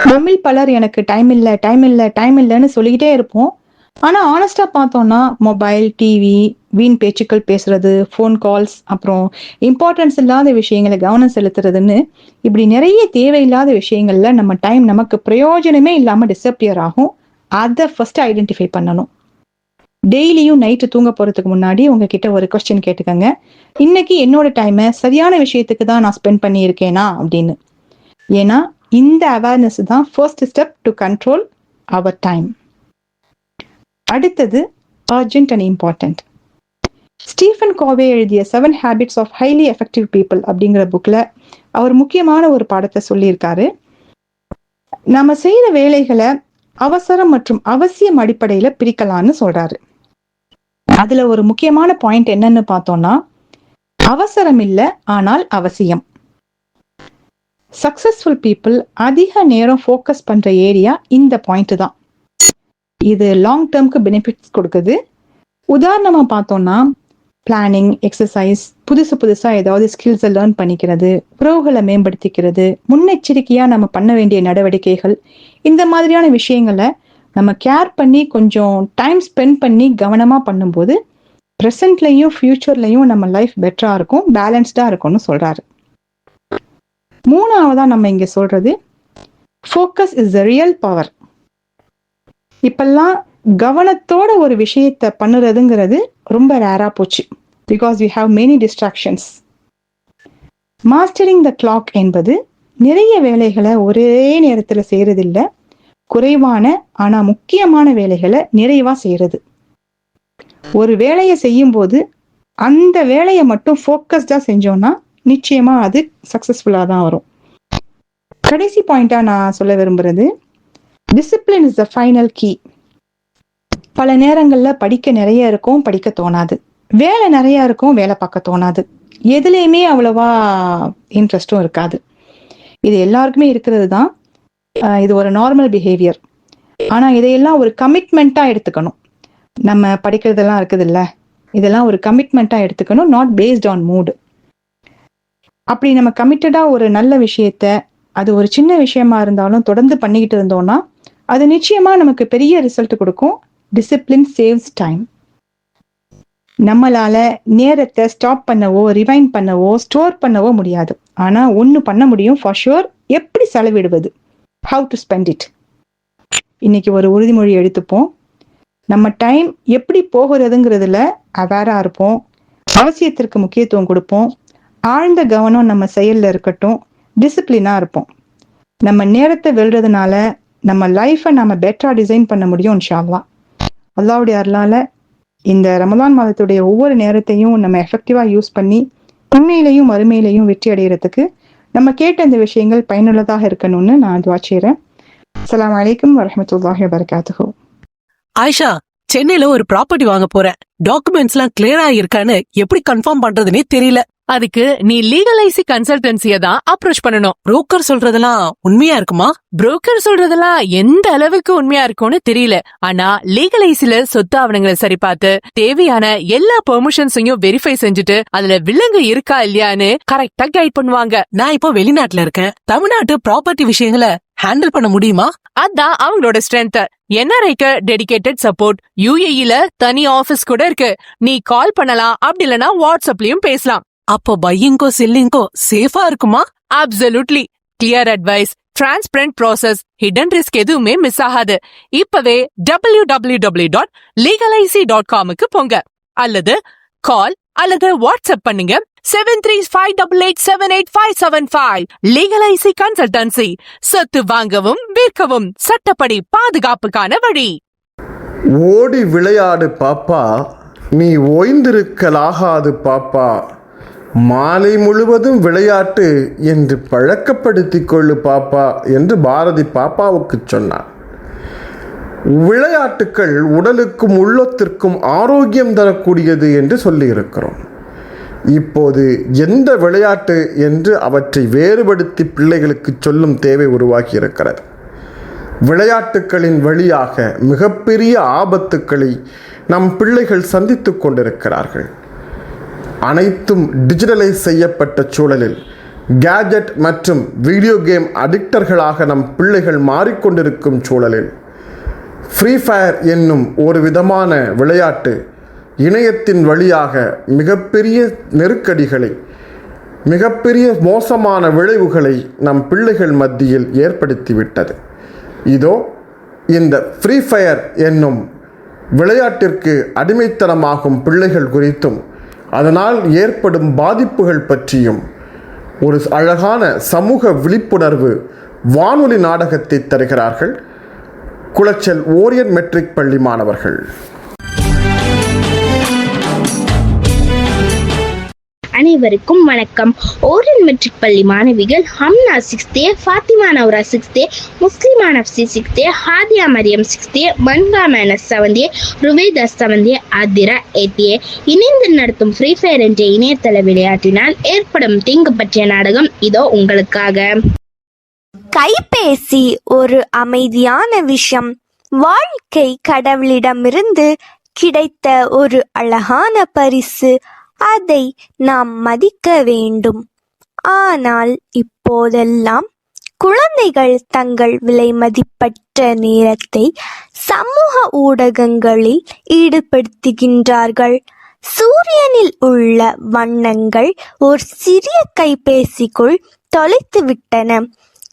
நம்மில் பலர் எனக்கு டைம் இல்லை டைம் இல்லை டைம் இல்லைன்னு சொல்லிக்கிட்டே இருப்போம். ஆனா ஆனஸ்டா பார்த்தோம்னா மொபைல், டிவி, வீண் பேச்சுக்கள் பேசுறது, ஃபோன் கால்ஸ், அப்புறம் இம்பார்ட்டன்ஸ் இல்லாத விஷயங்களை கவனம் செலுத்துறதுன்னு இப்படி நிறைய தேவையில்லாத விஷயங்கள்ல நம்ம டைம் நமக்கு பிரயோஜனமே இல்லாம டிஸப்பியர் ஆகும். அதை ஃபர்ஸ்ட் ஐடென்டிஃபை பண்ணணும். டெய்லியும் நைட்டு தூங்க போறதுக்கு முன்னாடி உங்ககிட்ட ஒரு கொஸ்டின் கேட்டுக்கங்க. இன்னைக்கு என்னோட டைமை சரியான விஷயத்துக்கு தான் நான் ஸ்பெண்ட் பண்ணியிருக்கேனா அப்படின்னு. ஏன்னா இந்த அவேர்னஸ் தான் first step to control our time. அடுத்தது urgent and important. Stephen Covey எழுதிய 7 Habits of Highly Effective People அப்படிங்கிற புக்ல அவர் முக்கியமான ஒரு பாடத்தை சொல்லியிருக்காரு. நம்ம செய்யற வேலைகளை அவசரம் மற்றும் அவசியம் அடிப்படையில பிரிக்கலாம்னு சொல்றாரு. அதுல ஒரு முக்கியமான பாயிண்ட் என்னன்னு பார்த்தோம்னா, அவசரம் இல்லை ஆனால் அவசியம். சக்சஸ்ஃபுல் பீப்புள் அதிக நேரம் ஃபோக்கஸ் பண்ற ஏரியா இந்த பாயிண்ட் தான். இது லாங் டேர்ம்க்கு பெனிஃபிட்ஸ் கொடுக்குது. உதாரணமா பார்த்தோம்னா, பிளானிங், எக்ஸசைஸ், புதுசா ஏதாவது ஸ்கில்ஸை லேர்ன் பண்ணிக்கிறது, உறவுகளை மேம்படுத்திக்கிறது, முன்னெச்சரிக்கையா நம்ம பண்ண வேண்டிய நடவடிக்கைகள், இந்த மாதிரியான விஷயங்களை நம்ம கேர் பண்ணி கொஞ்சம் டைம் ஸ்பெண்ட் பண்ணி கவனமாக பண்ணும்போது ப்ரெசன்ட்லையும் ஃபியூச்சர்லையும் நம்ம லைஃப் பெட்டராக இருக்கும், பேலன்ஸ்டாக இருக்கும்னு சொல்கிறாரு. மூணாவதா நம்ம இங்கே சொல்றது focus is the real power. இப்பெல்லாம் கவனத்தோட ஒரு விஷயத்தை பண்ணுறதுங்கிறது ரொம்ப ரேராக போச்சு. Because we have many distractions. Mastering the clock என்பது நிறைய வேலைகளை ஒரே நேரத்தில் செய்யறதில்ல, குறைவான ஆனால் முக்கியமான வேலைகளை நிறைவாக செய்யறது. ஒரு வேலையை செய்யும் போது அந்த வேலையை மட்டும் ஃபோக்கஸ்டாக செஞ்சோம்னா நிச்சயமா அது சக்சஸ்ஃபுல்லாக தான் வரும். கடைசி பாயிண்டா நான் சொல்ல விரும்புறது, discipline is the final key. பல நேரங்களில் படிக்க நிறைய இருக்கும், படிக்க தோணாது. வேலை நிறைய இருக்கும், வேலை பார்க்க தோணாது. எதுலேயுமே அவ்வளவா இன்ட்ரெஸ்டும் இருக்காது. இது எல்லாருக்குமே இருக்கிறது தான். இது ஒரு நார்மல் பிஹேவியர். ஆனால் இதையெல்லாம் ஒரு கமிட்மெண்ட்டாக எடுத்துக்கணும். நம்ம படிக்கிறதெல்லாம் இருக்குது இல்லை, இதெல்லாம் ஒரு கமிட்மெண்ட்டாக எடுத்துக்கணும், நாட் பேஸ்ட் ஆன் மூடு. அப்படி நம்ம கமிட்டடாக ஒரு நல்ல விஷயத்த, அது ஒரு சின்ன விஷயமா இருந்தாலும் தொடர்ந்து பண்ணிக்கிட்டு இருந்தோம்னா அது நிச்சயமா நமக்கு பெரிய ரிசல்ட் கொடுக்கும். Discipline saves time. நம்மளால நேரத்தை ஸ்டாப் பண்ணவோ, ரிவைண்ட் பண்ணவோ, ஸ்டோர் பண்ணவோ முடியாது. ஆனா ஒன்று பண்ண முடியும் ஃபார் ஷுர், எப்படி செலவிடுவது, ஹவு டு ஸ்பெண்ட் இட். இன்னைக்கு ஒரு உறுதிமொழி எடுத்துப்போம். நம்ம டைம் எப்படி போகிறதுங்கிறதுல அவேரா இருப்போம், அவசியத்திற்கு முக்கியத்துவம் கொடுப்போம், ஆழ்ந்த கவனம் நம்ம செயல்ல இருக்கட்டும், டிசிப்ளினா இருப்போம். நம்ம நேரத்தை வெல்றதுனால நம்ம லைஃபை நம்ம பெட்டரா டிசைன் பண்ண முடியும் இன்ஷா அல்லாஹ். அல்லாஹ்வுடைய அருளால இந்த ரமலான் மாதத்துடைய ஒவ்வொரு நேரத்தையும் நம்ம எஃபெக்டிவா யூஸ் பண்ணி உண்மையிலையும் மறுமையிலையும் வெற்றி அடைகிறதுக்கு நம்ம கேட்ட இந்த விஷயங்கள் பயனுள்ளதாக இருக்கணும்னு நான் துஆ செய்றேன். அஸ்ஸலாமு அலைக்கும் வரஹ்மத்துல்லாஹி வபரகாத்துஹு. ஆயிஷா, சென்னையில ஒரு ப்ராப்பர்ட்டி வாங்க போறேன். டாக்குமெண்ட்ஸ் எல்லாம் கிளியரா இருக்கான்னு எப்படி கன்ஃபார்ம் பண்றதுனே தெரியல. அதுக்கு நீ லீகலைசி கன்சல்டன்சிய தான் அப்ரோச் பண்ணணும். புரோக்கர் சொல்றதெல்லாம் உண்மையா இருக்குமா? புரோக்கர் சொல்றதெல்லாம் எந்த அளவுக்கு உண்மையா இருக்கும்னு தெரியல. ஆனா லீகலைசில சொத்து ஆவணங்களை சரி பார்த்து தேவையான எல்லா பெர்மிஷன்ஸையும் வெரிஃபை செஞ்சுட்டு அதுல வில்லங்கு இருக்கா இல்லையான்னு கரெக்டா கைட் பண்ணுவாங்க. நான் இப்போ வெளிநாட்டுல இருக்கேன். தமிழ்நாட்டு ப்ராப்பர்ட்டி விஷயங்களை ஹேண்டில் பண்ண முடியுமா? அதான் அவங்களோட ஸ்ட்ரென்த். என்ஆர்ஐக்கு டெடிகேட்டட் சப்போர்ட், யுஏஇல தனி ஆபீஸ் கூட இருக்கு. நீ கால் பண்ணலாம், அப்படி இல்லனா வாட்ஸ்அப்லயும் பேசலாம். அப்போ பையிங்கோ செல்லிங்கோ சேஃபா இருக்குமா? Absolutely. Clear advice, transparent process, hidden risk எதுவுமே மிஸ் ஆகாது. இப்பவே www.legalicy.com போங்க அல்லது கால் அல்லது வாட்ஸ்அப் பண்ணுங்க 7358878575. லீகலைசி கன்சல்டன்சி, சொத்து வாங்கவும் விற்கவும் சட்டப்படி பாதுகாப்புக்கான வழி. ஓடி விளையாடு பாப்பா, நீ ஓய்ந்திருக்கலாகாது பாப்பா, மாலை முழுவதும் விளையாட்டு என்று பழக்கப்படுத்திக் கொள்ளு பாப்பா என்று பாரதி பாப்பாவுக்கு சொன்னார். விளையாட்டுக்கள் உடலுக்கும் உள்ளத்திற்கும் ஆரோக்கியம் தரக்கூடியது என்று சொல்லியிருக்கிறோம். இப்போது எந்த விளையாட்டு என்று அவற்றை வேறுபடுத்தி பிள்ளைகளுக்கு சொல்லும் தேவை உருவாகி இருக்கிறது. விளையாட்டுக்களின் வழியாக மிகப்பெரிய ஆபத்துக்களை நம் பிள்ளைகள் சந்தித்து கொண்டிருக்கிறார்கள். அனைத்தும் டிஜிட்டலைஸ் செய்யப்பட்ட சூழலில் கேஜெட் மற்றும் வீடியோ கேம் அடிக்டர்களாக நம் பிள்ளைகள் மாறிக்கொண்டிருக்கும் சூழலில் ஃப்ரீ ஃபயர் என்னும் ஒரு விதமான விளையாட்டு இணையத்தின் வழியாக மிகப்பெரிய நெருக்கடிகளை, மிகப்பெரிய மோசமான விளைவுகளை நம் பிள்ளைகள் மத்தியில் ஏற்படுத்திவிட்டது. இதோ இந்த ஃப்ரீ ஃபயர் என்னும் விளையாட்டிற்கு அடிமைத்தனமாகும் பிள்ளைகள் குறித்தும் அதனால் ஏற்படும் பாதிப்புகள் பற்றியும் ஒரு அழகான சமூக விழிப்புணர்வு வானொலி நாடகத்தை தருகிறார்கள் குளச்சல் ஓரியன்ட் மெட்ரிக் பள்ளி மாணவர்கள். அனைவருக்கும் வணக்கம். ஓரியன்ட் மெட்ரிக் பள்ளி மாணவிகள் Hamna 6th A, Fathima நௌரா 6th A, Muslima Nafsi 6th A, Hadiya Mariyam 6th A, மன்கா மேனஸ் 7th A, Ruveda 7th A, Aathira 8th A இணைந்து நடத்தும் ஃப்ரீ ஃபயர் என்ற இணையதள விளையாட்டினால் ஏற்படும் தீங்கு பற்றிய நாடகம் இதோ உங்களுக்காக. கைபேசி ஒரு அமைதியான விஷயம். வாழ்க்கை கடவுளிடமிருந்து கிடைத்த ஒரு அழகான பரிசு. அதை நாம் மதிக்க வேண்டும். ஆனால் இப்போதெல்லாம் குழந்தைகள் தங்கள் விலைமதிப்பற்ற நேரத்தை சமூக ஊடகங்களில் ஈடுபடுத்துகின்றார்கள். சூரியனில் உள்ள வண்ணங்கள் ஒரு சிறிய கைபேசிக்குள் தொலைத்துவிட்டன.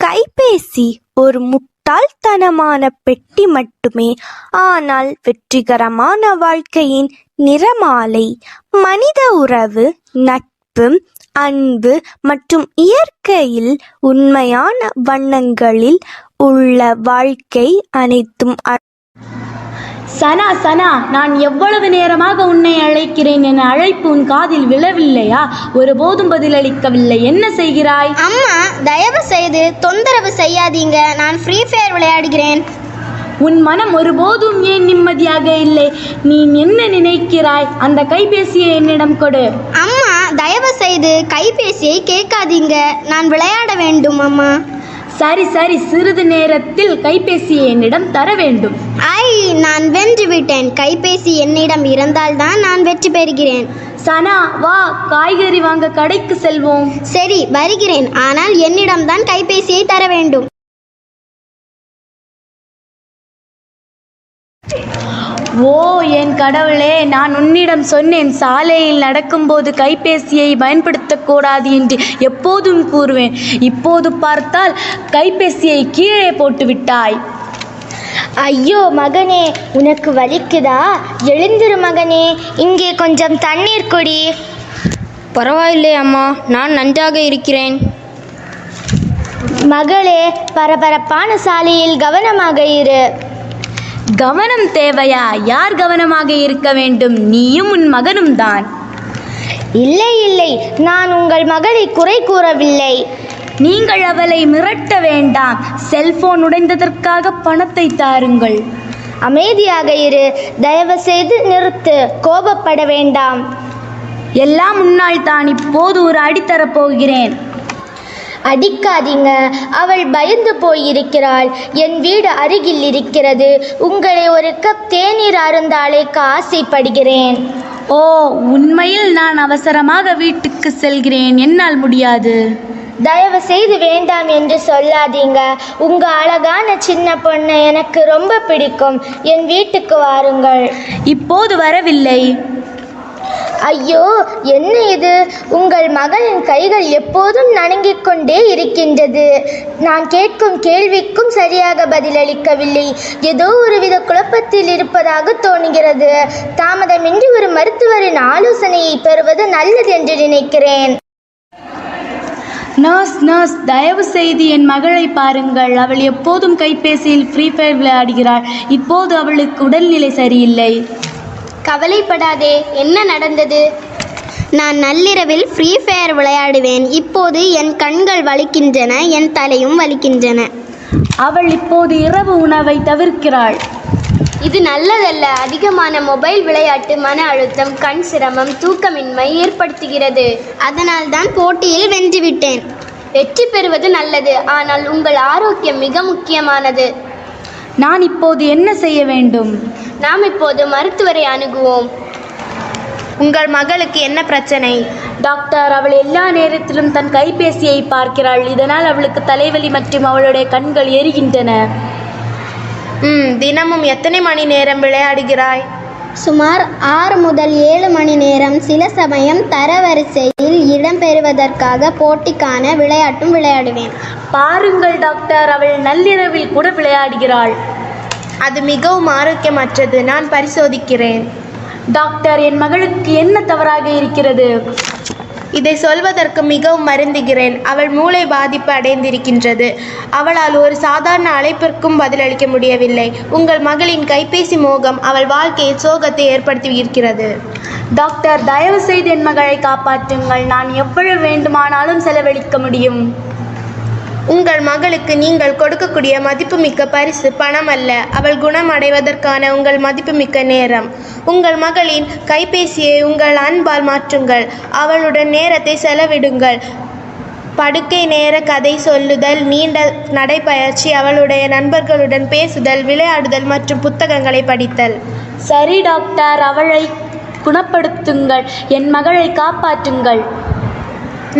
கைபேசி ஒரு முட்டாள்தனமான பெட்டி மட்டுமே, ஆனால் வெற்றிகரமான வாழ்க்கையின் நிறமாலை. மனித உறவு, நட்பு, அன்பு மற்றும் இயற்கையில் உண்மையான வண்ணங்களில் உள்ள வாழ்க்கை அனைத்தும். சனா சனா, நான் எவ்வளவு நேரமாக உன்னை அழைக்கிறேன். என் அழைப்பு உன் காதில் விழவில்லையா? ஒருபோதும் பதிலளிக்கவில்லை. என்ன செய்கிறாய்? அம்மா, தயவு செய்து தொந்தரவு செய்யாதீங்க. நான் ஃப்ரீ ஃபயர் விளையாடுகிறேன். உன் மனம் ஒருபோதும் ஏன் நிம்மதியாக இல்லை? நீ என்ன நினைக்கிறாய்? அந்த கைபேசியை என்னிடம் கொடு. அம்மா, தயவு செய்து கைபேசியை கேட்காதீங்க. நான் விளையாட வேண்டும் அம்மா. சரி சரி, சிறிது நேரத்தில் கைபேசியை என்னிடம் தர வேண்டும். நான் வென்று விட்டேன். கைபேசி என்னிடம் இருந்தால்தான் நான் வெற்றி பெறுகிறேன். சனா, வா, காய்கறி வாங்க கடைக்கு செல்வோம். சரி, வருகிறேன். ஆனால் என்னிடம்தான் கைபேசியை தர வேண்டும். ஓ என் கடவுளே, நான் உன்னிடம் சொன்னேன், சாலையில் நடக்கும்போது கைபேசியை பயன்படுத்தக்கூடாது என்று எப்போதும் கூறுவேன். இப்போது பார்த்தால் கைபேசியை கீழே போட்டு விட்டாய். ஐயோ மகனே, உனக்கு வலிக்குதா? எழுந்திரு மகனே, இங்கே கொஞ்சம் தண்ணீர் குடி. பரவாயில்லை அம்மா, நான் நன்றாக இருக்கிறேன். மகளே, பரபரப்பான சாலையில் கவனமாக இரு. கவனம் தேவையா? யார் கவனமாக இருக்க வேண்டும்? நீயும் உன் மகனும் தான். இல்லை இல்லை, நான் உங்கள் மகளை குறை கூறவில்லை. நீங்கள் அவளை மிரட்ட வேண்டாம். செல்போன் உடைந்ததற்காக பணத்தை தாருங்கள். அமைதியாக இரு. தயவு செய்து நிறுத்து. கோபப்பட வேண்டாம். எல்லாம் முன்னால் தான். இப்போது ஒரு அடி தரப்போகிறேன். அடிக்காதீங்க. அவள் பயந்து போயிருக்கிறாள். என் வீடு அருகில் இருக்கிறது. உங்களை ஒரு கப் தேநீர் அருந்த அழைக்க ஆசைப்படுகிறேன். ஓ, உண்மையில் நான் அவசரமாக வீட்டுக்கு செல்கிறேன். என்னால் முடியாது. தயவு செய்து வேண்டாம் என்று சொல்லாதீங்க. உங்க அழகான சின்ன பொண்ணு எனக்கு ரொம்ப பிடிக்கும். என் வீட்டுக்கு வாருங்கள். இப்போது வரவில்லை. ஐயோ, என்ன இது? உங்கள் மகளின் கைகள் எப்போதும் நடுங்கிக் கொண்டே இருக்கின்றது. நான் கேட்கும் கேள்விக்கும் சரியாக பதிலளிக்கவில்லை. ஏதோ ஒருவித குழப்பத்தில் இருப்பதாக தோணுகிறது. தாமதமின்றி ஒரு மருத்துவரின் ஆலோசனையை பெறுவது நல்லது என்று நினைக்கிறேன். நர்ஸ், தயவு செய்து என் மகளை பாருங்கள். அவள் எப்போதும் கைபேசியில் ஃப்ரீ ஃபயர் விளையாடுகிறாள். இப்போது அவளுக்கு உடல்நிலை சரியில்லை. கவலைப்படாதே. என்ன நடந்தது? நான் நள்ளிரவில் ஃப்ரீ ஃபயர் விளையாடுவேன். இப்போது என் கண்கள் வலிக்கின்றன, என் தலையும் வலிக்கின்றன. அவள் இப்போது இரவு உணவை தவிர்க்கிறாள். இது நல்லதல்ல. அதிகமான மொபைல் விளையாட்டு மன அழுத்தம், கண் சிரமம், தூக்கமின்மை ஏற்படுத்துகிறது. அதனால் தான் போட்டியில் வென்றுவிட்டேன். வெற்றி பெறுவது நல்லது, ஆனால் உங்கள் ஆரோக்கியம் மிக முக்கியமானது. நான் இப்போது என்ன செய்ய வேண்டும்? நாம் இப்போது மருத்துவரை அணுகுவோம். உங்கள் மகளுக்கு என்ன பிரச்சனை? டாக்டர், அவள் எல்லா நேரத்திலும் தன் கைபேசியை பார்க்கிறாள். இதனால் அவளுக்கு தலைவலி மற்றும் அவளுடைய கண்கள் எரிகின்றன. தினமும் எத்தனை மணி நேரம் விளையாடுகிறாய்? சுமார் 6 முதல் 7 மணி நேரம். சில சமயம் தரவரிசையில் இடம்பெறுவதற்காக போட்டிக்கான விளையாட்டும் விளையாடுவேன். பாருங்கள் டாக்டர், அவள் நள்ளிரவில் கூட விளையாடுகிறாள். அது மிகவும் ஆரோக்கியமற்றது. நான் பரிசோதிக்கிறேன். டாக்டர், என் மகளுக்கு என்ன தவறாக இருக்கிறது? இதை சொல்வதற்கு மிகவும் வருந்துகிறேன். அவள் மூளை பாதிப்பு அடைந்திருக்கின்றது. அவளால் ஒரு சாதாரண அழைப்பிற்கும் பதிலளிக்க முடியவில்லை. உங்கள் மகளின் கைபேசி மோகம் அவள் வாழ்க்கையில் சோகத்தை ஏற்படுத்தி இருக்கிறது. டாக்டர், தயவு செய்து என் மகளை காப்பாற்றுங்கள். நான் எவ்வளவு வேண்டுமானாலும் செலவழிக்க முடியும். உங்கள் மகளுக்கு நீங்கள் கொடுக்கக்கூடிய மதிப்புமிக்க பரிசு பணம் அல்ல, அவள் குணம் அடைவதற்கான உங்கள் மதிப்புமிக்க நேரம். உங்கள் மகளின் கைபேசியை உங்கள் அன்பால் மாற்றுங்கள். அவளுடன் நேரத்தை செலவிடுங்கள். படுக்கை நேர கதை சொல்லுதல், நீண்ட நடைப்பயிற்சி, அவளுடைய நண்பர்களுடன் பேசுதல், விளையாடுதல் மற்றும் புத்தகங்களை படித்தல். சரி டாக்டர், அவளை குணப்படுத்துங்கள். என் மகளை காப்பாற்றுங்கள்.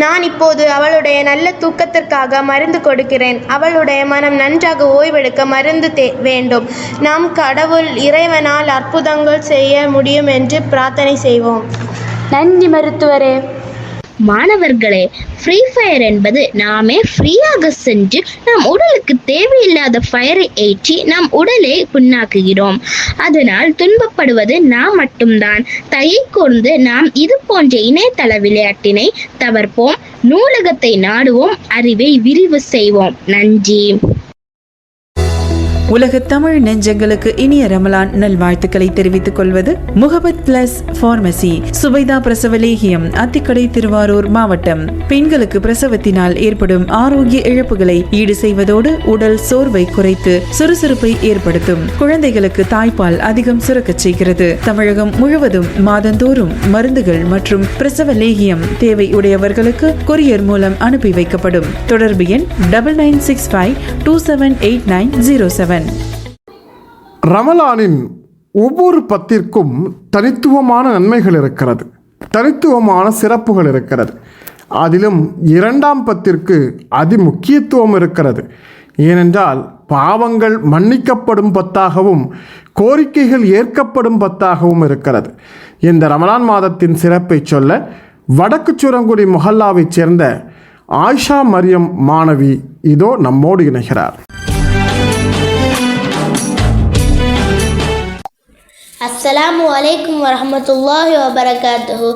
நான் இப்போது அவளுடைய நல்ல தூக்கத்திற்காக மருந்து கொடுக்கிறேன். அவளுடைய மனம் நன்றாக ஓய்வெடுக்க மருந்து வேண்டும். நாம் கடவுள் இறைவனால் அற்புதங்கள் செய்ய முடியும் என்று பிரார்த்தனை செய்வோம். நன்றி மருத்துவரே. மாணவர்களே, ஃப்ரீ ஃபயர் என்பது நாமே ஃப்ரீயாக சென்று நம் உடலுக்கு தேவையில்லாத ஃபயரை ஏற்றி நம் உடலை புண்ணாக்குகிறோம். அதனால் துன்பப்படுவது நாம் மட்டும்தான். தயை கூர்ந்து நாம் இது போன்ற இணையதள விளையாட்டினை தவிர்ப்போம். நூலகத்தை நாடுவோம், அறிவை விரிவு செய்வோம். நன்றி. உலக தமிழ் நெஞ்சங்களுக்கு இனிய ரமலான் நல்வாழ்த்துக்களை தெரிவித்துக் கொள்வது முகபத் பிளஸ் பார்மசி, சுபைதா பிரசவ லேகியம், அத்திக்கடை, திருவாரூர் மாவட்டம். பெண்களுக்கு பிரசவத்தினால் ஏற்படும் ஆரோக்கிய இழப்புகளை ஈடு செய்வதோடு உடல் சோர்வை குறைத்து சுறுசுறுப்பை ஏற்படுத்தும். குழந்தைகளுக்கு தாய்ப்பால் அதிகம் சுரக்கச் செய்கிறது. தமிழகம் முழுவதும் மாதந்தோறும் மருந்துகள் மற்றும் பிரசவ லேகியம் தேவை உடையவர்களுக்கு கொரியர் மூலம் அனுப்பி வைக்கப்படும். தொடர்பு எண் 9965278907. ரமலானின் ஒவ்வொரு பத்திற்கும் தனித்துவமான நன்மைகள் இருக்கிறது, தனித்துவமான சிறப்புகள் இருக்கிறது. அதிலும் 2ஆம் பத்திற்கு அதிமுக்கியத்துவம் இருக்கிறது. ஏனென்றால் பாவங்கள் மன்னிக்கப்படும் பத்தாகவும் கோரிக்கைகள் ஏற்கப்படும் பத்தாகவும் இருக்கிறது. இந்த ரமலான் மாதத்தின் சிறப்பை சொல்ல வடக்கு சுரங்குடி மொஹல்லாவைச் சேர்ந்த ஆயிஷா மரியம் மாணவி இதோ நம்மோடு இணைகிறார். அஸ்ஸலாமு அலைக்கும் வரஹ்மத்துல்லாஹி வபரகாத்துஹு.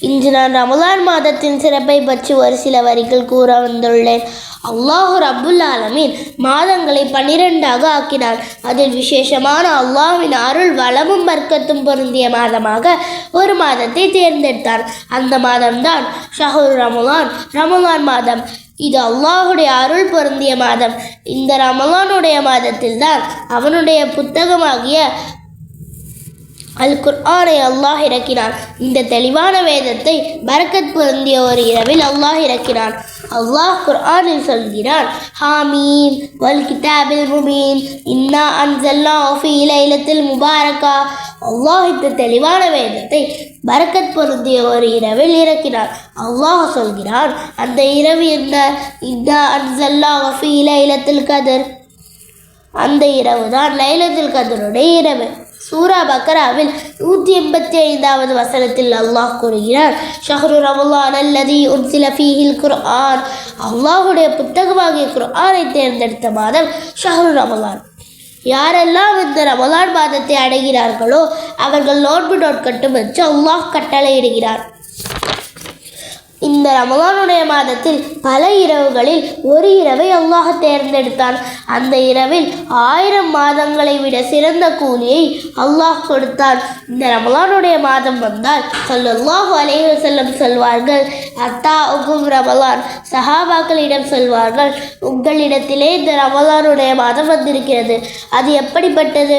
இன்று நான் ரமலான் மாதத்தின் சிறப்பை பற்றி ஒரு சில வரிகள் கூற வந்துள்ளேன். அல்லாஹு ரப்புல் ஆலமீன் மாதங்களை 12ஆக ஆக்கினான். அதில் விசேஷமான அல்லாஹ்வின் அருள் வளமும் பர்க்கத்தும் பொருந்திய மாதமாக ஒரு மாதத்தை தேர்ந்தெடுத்தான். அந்த மாதம்தான் ஷஹ்ரு ரமலான், ரமலான் மாதம். இது அல்லாஹுடைய அருள் பொருந்திய மாதம். இந்த ரமலானுடைய மாதத்தில் தான் அவனுடைய புத்தகமாகிய அல் குர்ஆனை அல்லாஹ் இறக்கினான். இந்த தெளிவான வேதத்தை பரக்கத் பொருந்திய ஒரு இரவில் அல்லாஹ் இறக்கினான். அல்லாஹ் குர்ஆனில் சொல்கிறான், ஹாமீம் வல் கிதாபில் முபீன் இன்னா அன்ஸல்னாஹு ஃபீ லைலத்தில் முபாரகா. அல்லாஹ் இந்த தெளிவான வேதத்தை பரக்கத் பொருந்திய ஒரு இரவில் இறக்கினான். அல்லாஹ் சொல்கிறான், அந்த இரவு என்ன? இன்னா அன்ஸல்னாஹு ஃபீ லைலத்தில் கத்ர். அந்த இரவு தான் லைலத்துல் கத்ருடைய இரவு. சூரா பக்ராவில் 185வது வசனத்தில் அல்லாஹ் கூறுகிறார், ஷஹ்ரு ரமலான் அல்லதி உன்சில ஃபீஹில் குர்ஆன். அல்லாஹுடைய புத்தகமாகிய குர்ஆனை தேர்ந்தெடுத்த மாதம் ஷஹ்ரு ரமலான். யாரெல்லாம் இந்த ரமலான் மாதத்தை அடைகிறார்களோ அவர்கள் நோன்பு நோட்கட்டும் என்று அல்லாஹ் கட்டளையிடுகிறார். இந்த ரமலானுடைய மாதத்தில் பல இரவுகளில் ஒரு இரவை அல்லாஹ் தேர்ந்தெடுத்தான். அந்த இரவில் 1000 மாதங்களை விட சிறந்த கூலியை அல்லாஹ் கொடுத்தான். இந்த ரமலானுடைய மாதம் வந்தால் ஸல்லல்லாஹு அலைஹி வஸல்லம் சொல்வார்கள், அத்தாஉக்கும் ரமலான். சஹாபாக்களிடம் சொல்வார்கள், உங்களிடத்திலே இந்த ரமலானுடைய மாதம் வந்திருக்கிறது. அது எப்படிப்பட்டது?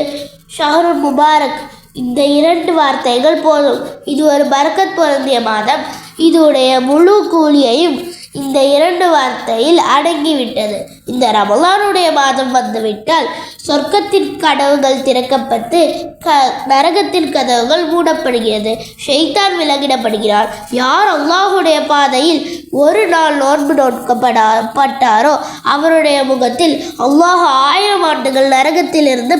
ஷஹ்ருல் முபாரக். இந்த 2 வார்த்தைகள் போதும். இது ஒரு பரக்கத் பொருந்திய மாதம். இதோடைய முழு கூலியையும் இந்த 2 வார்த்தையில் அடங்கிவிட்டது. இந்த ரமலானுடைய மாதம் வந்துவிட்டால் சொர்க்கத்தின் கதவுகள் திறக்கப்பட்டு நரகத்தின் கதவுகள் மூடப்படுகிறது. ஷைத்தான் விலகிடப்படுகிறார். யார் அல்லாஹுடைய பாதையில் ஒரு நாள் நோன்பு நோட்கப்பட்டாரோ அவருடைய முகத்தில் அல்லாஹ் 1000 ஆண்டுகள் நரகத்திலிருந்து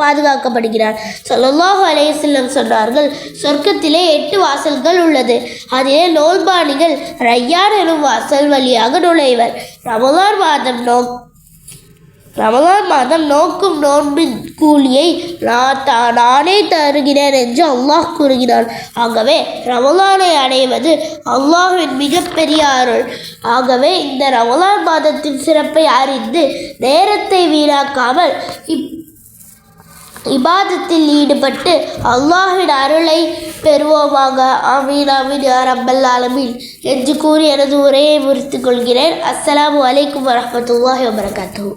பாதுகாக்கப்படுகிறார். ஸல்லல்லாஹு அலைஹி வஸல்லம் சொன்னார்கள், சொர்க்கத்திலே 8 வாசல்கள் உள்ளது. அதிலே நோன்பாளிகள் ரய்யான் எனும் வாசல் வழியாக நுழைவர். ரமலான் மாதம் நோக்கும் நோன்பின் கூலியை நானே தருகிறேன் என்று அல்லாஹ் கூறுகிறான். ஆகவே ரமலானை அடைவது அல்லாஹ்வின் மிகப்பெரிய அருள். ஆகவே இந்த ரமலான் மாதத்தின் சிறப்பை அறிந்து நேரத்தை வீணாக்காமல் இபாதத்தில் ஈடுபட்டு அல்லாஹ்வின் அருளை பெறுவோமாக. ஆமீன் ஆமீன் யா ரப்பல் ஆலமீன் என்று கூறி எனது உரையை முடித்துக் கொள்கிறேன். அஸ்ஸலாமு அலைக்கும் வரஹ்மத்துல்லாஹி வபரகாத்துஹு.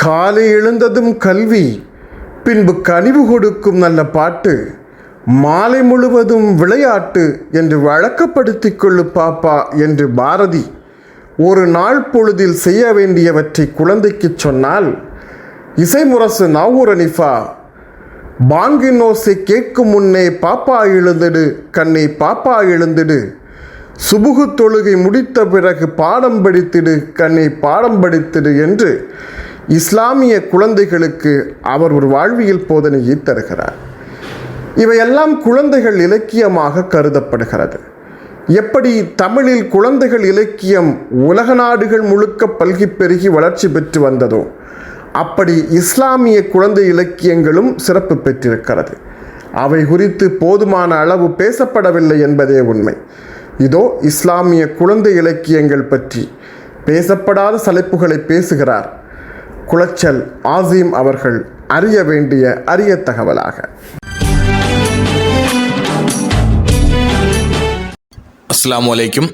காலை எழுந்ததும் கல்வி, பின்பு கனிவு கொடுக்கும் நல்ல பாட்டு, மாலை முழுவதும் விளையாட்டு என்று வழக்கப்படுத்திக் கொள்ளு பாப்பா என்று பாரதி ஒரு நாள் பொழுதில் செய்ய வேண்டியவற்றை குழந்தைக்கு சொன்னால், இசைமுரசு நாவூர் அனிஃபா பாங்கின் ஓசை கேட்கும் முன்னே பாப்பா எழுந்திடு, கண்ணை பாப்பா எழுந்திடு. சுபுகு தொழுகை முடித்த பிறகு பாடம் படித்திடு, கண்ணை பாடம் படித்திடு என்று இஸ்லாமிய குழந்தைகளுக்கு அவர் ஒரு வாழ்வியல் போதனையை தருகிறார். இவையெல்லாம் குழந்தைகள் இலக்கியமாக கருதப்படுகிறது. எப்படி தமிழில் குழந்தைகள் இலக்கியம் உலக நாடுகள் முழுக்க பல்கி பெருகி வளர்ச்சி பெற்று வந்ததோ, அப்படி இஸ்லாமிய குழந்தை இலக்கியங்களும் சிறப்பு பெற்றிருக்கிறது. அவை குறித்து போதுமான அளவு பேசப்படவில்லை என்பதே உண்மை. இதோ இஸ்லாமிய குழந்தை இலக்கியங்கள் பற்றி பேசப்படாத தலைப்புகளை பேசுகிறார் குளச்சல் ஆசிம் அவர்கள். அறிய வேண்டிய அரிய தகவலாக. அஸ்ஸலாமு அலைக்கும்.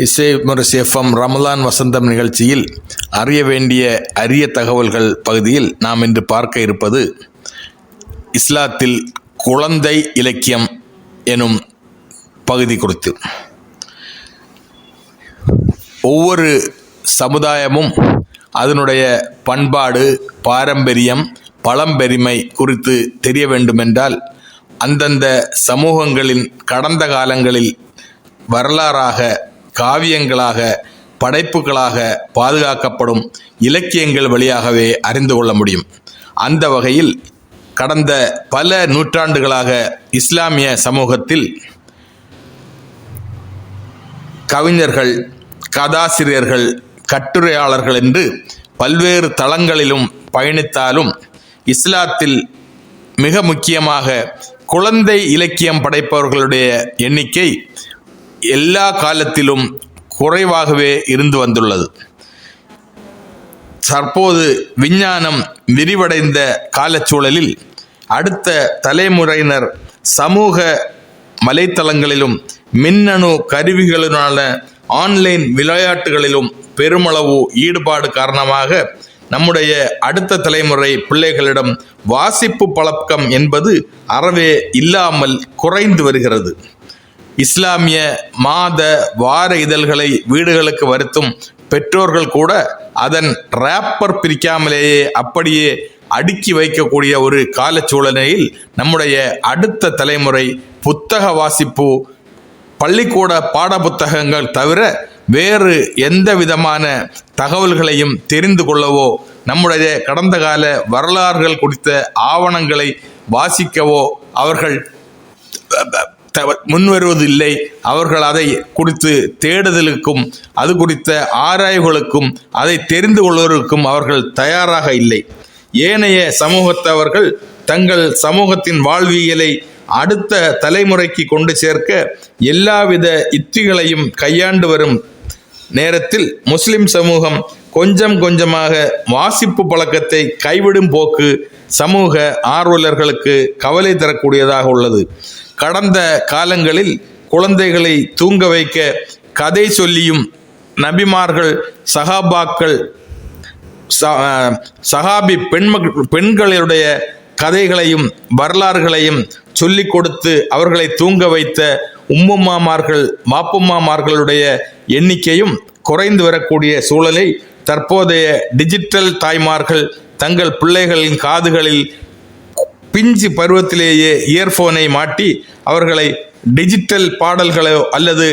இசை முரசு எஃப்எம் ரமலான் வசந்தம் நிகழ்ச்சியில் அறிய வேண்டிய அரிய தகவல்கள் பகுதியில் நாம் இன்று பார்க்க இருப்பது இஸ்லாத்தில் குழந்தை இலக்கியம் எனும் பகுதி குறித்து. ஒவ்வொரு சமுதாயமும் அதனுடைய பண்பாடு, பாரம்பரியம், பழம்பெருமை குறித்து தெரிய வேண்டுமென்றால் அந்தந்த சமூகங்களின் கடந்த காலங்களில் வரலாறாக, காவியங்களாக, படைப்புகளாக பாதுகாக்கப்படும் இலக்கியங்கள் வழியாகவே அறிந்து கொள்ள முடியும். அந்த வகையில் கடந்த பல நூற்றாண்டுகளாக இஸ்லாமிய சமூகத்தில் கவிஞர்கள், கதாசிரியர்கள், கட்டுரையாளர்கள் என்று பல்வேறு தளங்களிலும் பயணித்தாலும் இஸ்லாத்தில் மிக முக்கியமாக குழந்தை இலக்கியம் படைப்பவர்களுடைய எண்ணிக்கை எல்லா காலத்திலும் குறைவாகவே இருந்து வந்துள்ளது. தற்போது விஞ்ஞானம் விரிவடைந்த காலச்சூழலில் அடுத்த தலைமுறையினர் சமூக வலைத்தளங்களிலும் மின்னணு கருவிகளினால ஆன்லைன் விளையாட்டுகளிலும் பெருமளவு ஈடுபாடு காரணமாக நம்முடைய அடுத்த தலைமுறை பிள்ளைகளிடம் வாசிப்பு பழக்கம் என்பது அறவே இல்லாமல் குறைந்து வருகிறது. இஸ்லாமிய மாத வார இதழ்களை வீடுகளுக்கு வருத்தும் பெற்றோர்கள் கூட அதன் ரேப்பர் பிரிக்காமலேயே அப்படியே அடுக்கி வைக்கக்கூடிய ஒரு காலச்சூழலில் நம்முடைய அடுத்த தலைமுறை புத்தக வாசிப்பு, பள்ளிக்கூட பாட புத்தகங்கள் தவிர வேறு எந்த விதமான தகவல்களையும் தெரிந்து கொள்ளவோ, நம்முடைய கடந்த கால வரலாறுகள் குறித்த ஆவணங்களை வாசிக்கவோ அவர்கள் முன்வருவதில்லை. அவர்கள் அதை குறித்து தேடுதலுக்கும் அது குறித்த ஆராய்வுகளுக்கும் அதை தெரிந்து கொள்வதற்கும் அவர்கள் தயாராக இல்லை. ஏனைய சமூகத்தவர்கள் தங்கள் சமூகத்தின் வாழ்வியலை அடுத்த தலைமுறைக்கு கொண்டு சேர்க்க எல்லாவித யுக்திகளையும் கையாண்டு வரும் நேரத்தில் முஸ்லிம் சமூகம் கொஞ்சம் கொஞ்சமாக வாசிப்பு பழக்கத்தை கைவிடும் போக்கு சமூக ஆர்வலர்களுக்கு கவலை தரக்கூடியதாக உள்ளது. கடந்த காலங்களில் குழந்தைகளை தூங்க வைக்க கதை சொல்லியும் நபிமார்கள், சஹாபாக்கள், சஹாபி பெண்களுடைய கதைகளையும் வரலாறுகளையும் சொல்லிக் கொடுத்து அவர்களை தூங்க வைத்த உம்முமாமார்கள், மாப்புமாமார்களுடைய எண்ணிக்கையும் குறைந்து வரக்கூடிய சூழலை தற்போதைய டிஜிட்டல் தாய்மார்கள் தங்கள் பிள்ளைகளின் காதுகளில் பிஞ்சு பருவத்திலேயே இயர்போனை மாட்டி அவர்களை டிஜிட்டல் பாடல்களையோ அல்லது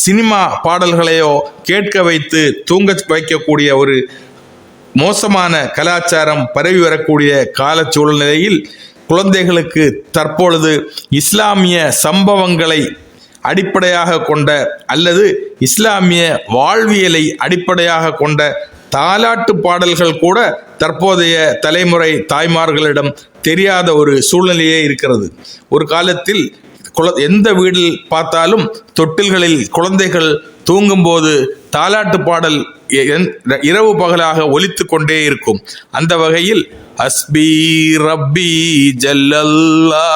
சினிமா பாடல்களையோ கேட்க வைத்து தூங்க வைக்கக்கூடிய ஒரு மோசமான கலாச்சாரம் பரவி வரக்கூடிய கால சூழ்நிலையில் குழந்தைகளுக்கு தற்பொழுது இஸ்லாமிய சம்பவங்களை அடிப்படையாக கொண்ட அல்லது இஸ்லாமிய வாழ்வியலை அடிப்படையாக கொண்ட தாலாட்டு பாடல்கள் கூட தற்போதைய தலைமுறை தாய்மார்களிடம் தெரியாத ஒரு சூழ்நிலையே இருக்கிறது. ஒரு காலத்தில் எந்த வீட்டில் பார்த்தாலும் தொட்டில்களில் குழந்தைகள் தூங்கும்போது தாலாட்டு பாடல் இரவு பகலாக ஒலித்து கொண்டே இருக்கும். அந்த வகையில் அஸ்பி ரப்பி ஜல்லல்லா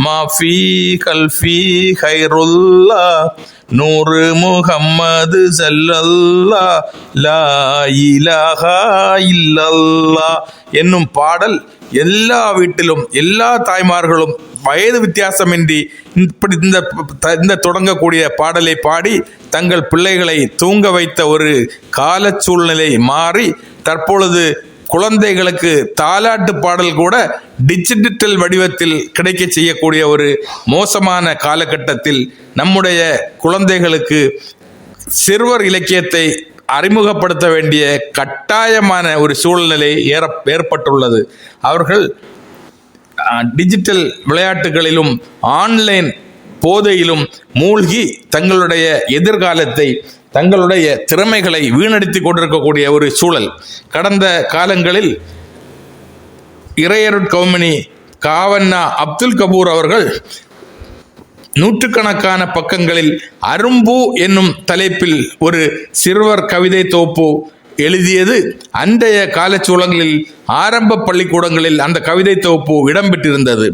மாஃபி கல்ஃபி ஹைருல்லா நூறு முஹம்மது ஸல்லல்லா லா இலாஹா இல்லல்லா என்னும் பாடல் எல்லா வீட்டிலும் எல்லா தாய்மார்களும் வயது வித்தியாசமின்றி இப்படி இந்த தொடங்கக்கூடிய பாடலை பாடி தங்கள் பிள்ளைகளை தூங்க வைத்த ஒரு கால சூழ்நிலை மாறி தற்பொழுது குழந்தைகளுக்கு தாலாட்டு பாடல் கூட டிஜிட்டல் வடிவத்தில் கிடைக்க செய்யக்கூடிய ஒரு மோசமான காலகட்டத்தில் நம்முடைய குழந்தைகளுக்கு சிறுவர் இலக்கியத்தை அறிமுகப்படுத்த வேண்டிய கட்டாயமான ஒரு சூழ்நிலை ஏற்பட்டுள்ளது. அவர்கள் டிஜிட்டல் விளையாட்டுகளிலும் ஆன்லைன் போதையிலும் மூழ்கி தங்களுடைய எதிர்காலத்தை, தங்களுடைய திறமைகளை வீணடித்து கொண்டிருக்கக்கூடிய ஒரு சூழல். கடந்த காலங்களில் இறையருட் கவுமணி காவண்ணா அப்துல் கபூர் அவர்கள் நூற்றுக்கணக்கான பக்கங்களில் அரும்பு என்னும் தலைப்பில் ஒரு சிறுவர் கவிதை தொகுப்பு எழுதியது அன்றைய காலச்சூழலில் ஆரம்ப பள்ளிக்கூடங்களில் அந்த கவிதை தொகுப்பு இடம்பெற்றிருந்தது.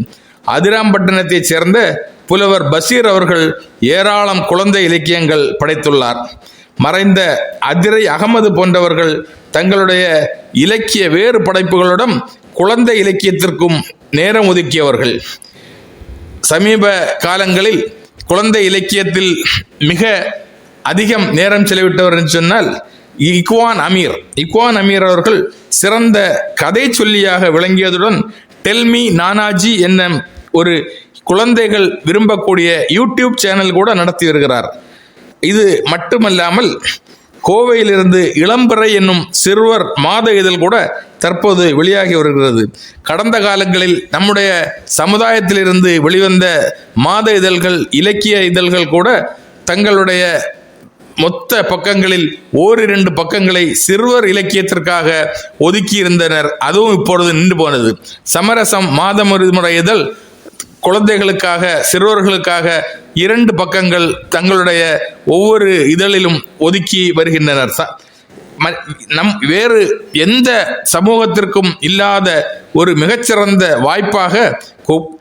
அதிராம்பட்டினத்தைச் சேர்ந்த புலவர் பஷீர் அவர்கள் ஏராளம் குழந்தை இலக்கியங்கள் படைத்துள்ளார். மறைந்த அதிரை அகமது போன்றவர்கள் தங்களுடைய இலக்கிய வேறு படைப்புகளுடன் குழந்தை இலக்கியத்திற்கும் நேரம் ஒதுக்கியவர்கள். சமீப காலங்களில் குழந்தை இலக்கியத்தில் மிக அதிகம் நேரம் செலவிட்டவர் என்று சொன்னால் இக்வான் அமீர் அவர்கள் சிறந்த கதை சொல்லியாக விளங்கியதுடன் டெல்மி நானாஜி என்ன ஒரு குழந்தைகள் விரும்பக்கூடிய யூடியூப் சேனல் கூட நடத்தி வருகிறார். இது மட்டுமல்லாமல் கோவையிலிருந்து இளம்பிறை என்னும் சிறுவர் மாத இதழ் கூட தற்போது வெளியாகி வருகிறது. கடந்த காலங்களில் நம்முடைய சமுதாயத்திலிருந்து வெளிவந்த மாத இதழ்கள், இலக்கிய இதழ்கள் கூட தங்களுடைய மொத்த பக்கங்களில் ஓரிரண்டு பக்கங்களை சிறுவர் இலக்கியத்திற்காக ஒதுக்கி இருந்தனர். அதுவும் இப்பொழுது நின்று போனது. சமரசம் மாதம் ஒரு முறை இதழ் குழந்தைகளுக்காக, சிறுவர்களுக்காக 2 பக்கங்கள் தங்களுடைய ஒவ்வொரு இதழிலும் ஒதுக்கி வருகின்றனர். வேறு எந்த சமூகத்திற்கும் இல்லாத ஒரு மிகச்சிறந்த வாய்ப்பாக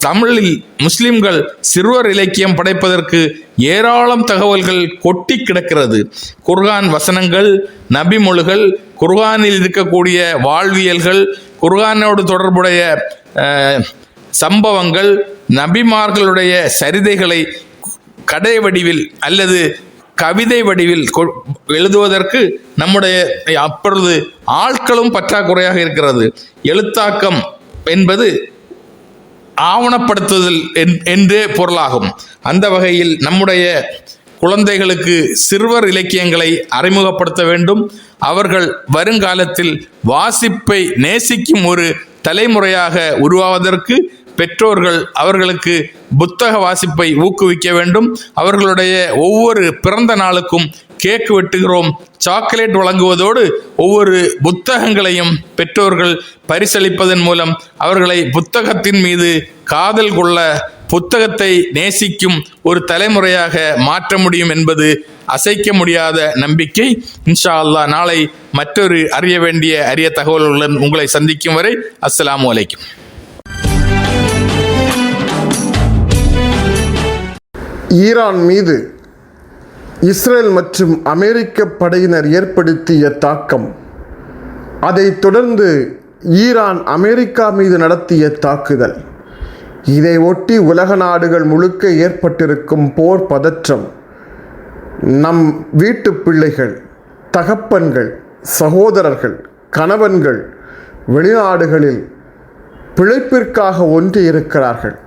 தமிழில் முஸ்லிம்கள் சிறுவர் இலக்கியம் படைப்பதற்கு ஏராளம் தகவல்கள் கொட்டி கிடக்கிறது. குர்ஆன் வசனங்கள், நபிமொழிகள், குர்ஆனில் இருக்கக்கூடிய வாழ்வியல்கள், குர்ஆனோடு தொடர்புடைய சம்பவங்கள், நபிமார்களுடைய சரிதைகளை கடை வடிவில் அல்லது கவிதை வடிவில் எழுதுவதற்கு நம்முடைய அப்பொழுது ஆட்களும் பற்றாக்குறையாக இருக்கிறது. எழுத்தாக்கம் என்பது ஆவணப்படுத்துதல் என்றே பொருளாகும். அந்த வகையில் நம்முடைய குழந்தைகளுக்கு சிறுவர் இலக்கியங்களை அறிமுகப்படுத்த வேண்டும். அவர்கள் வருங்காலத்தில் வாசிப்பை நேசிக்கும் ஒரு தலைமுறையாக உருவாவதற்கு பெற்றோர்கள் அவர்களுக்கு புத்தக வாசிப்பை ஊக்குவிக்க வேண்டும். அவர்களுடைய ஒவ்வொரு பிறந்த நாளுக்கும் கேக் வெட்டுகிறோம், சாக்லேட் வழங்குவதோடு ஒவ்வொரு புத்தகங்களையும் பெற்றோர்கள் பரிசளிப்பதன் மூலம் அவர்களை புத்தகத்தின் மீது காதல் கொள்ள, புத்தகத்தை நேசிக்கும் ஒரு தலைமுறையாக மாற்ற முடியும் என்பது அசைக்க முடியாத நம்பிக்கை. இன்ஷா அல்லாஹ் நாளை மற்றொரு அறிய வேண்டிய அரிய தகவல்களுடன் உங்களை சந்திக்கும் வரை அஸ்ஸலாமு அலைக்கும். ஈரான் மீது இஸ்ரேல் மற்றும் அமெரிக்க படையினர் ஏற்படுத்திய தாக்கம், அதைத் தொடர்ந்து ஈரான் அமெரிக்கா மீது நடத்திய தாக்குதல், இதை ஒட்டி உலக நாடுகள் முழுக்க ஏற்பட்டிருக்கும் போர் பதற்றம், நம் வீட்டு பிள்ளைகள், தகப்பன்கள், சகோதரர்கள், கணவன்கள் வெளிநாடுகளில் பிழைப்பிற்காக ஒன்றி இருக்கிறார்கள்.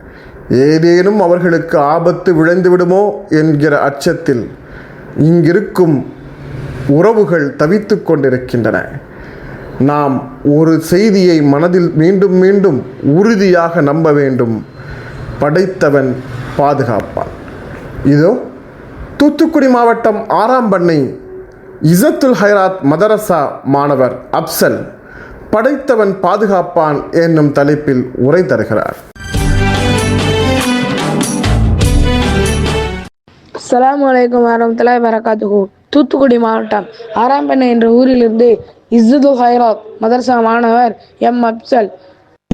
ஏதேனும் அவர்களுக்கு ஆபத்து விளைந்துவிடுமோ என்கிற அச்சத்தில் இங்கிருக்கும் உறவுகள் தவித்து கொண்டிருக்கின்றன. நாம் ஒரு செய்தியை மனதில் மீண்டும் மீண்டும் உறுதியாக நம்ப வேண்டும்: படைத்தவன் பாதுகாப்பான். இதோ தூத்துக்குடி மாவட்டம் ஆறாம்பண்ணை இசத்துல் ஹைராத் மதரசா மாணவர் அப்சல் படைத்தவன் பாதுகாப்பான் என்னும் தலைப்பில் உரை தருகிறார். அஸ்ஸலாமு அலைக்கும் வரஹ்மத்துல்லாஹி வபரகாத்துஹு. தூத்துக்குடி மாவட்டம் ஆறாம்பண்ணை என்ற ஊரிலிருந்து இஸ்ஸத்துல் ஹைராத் மதரசா மாணவர் எம் அப்சல்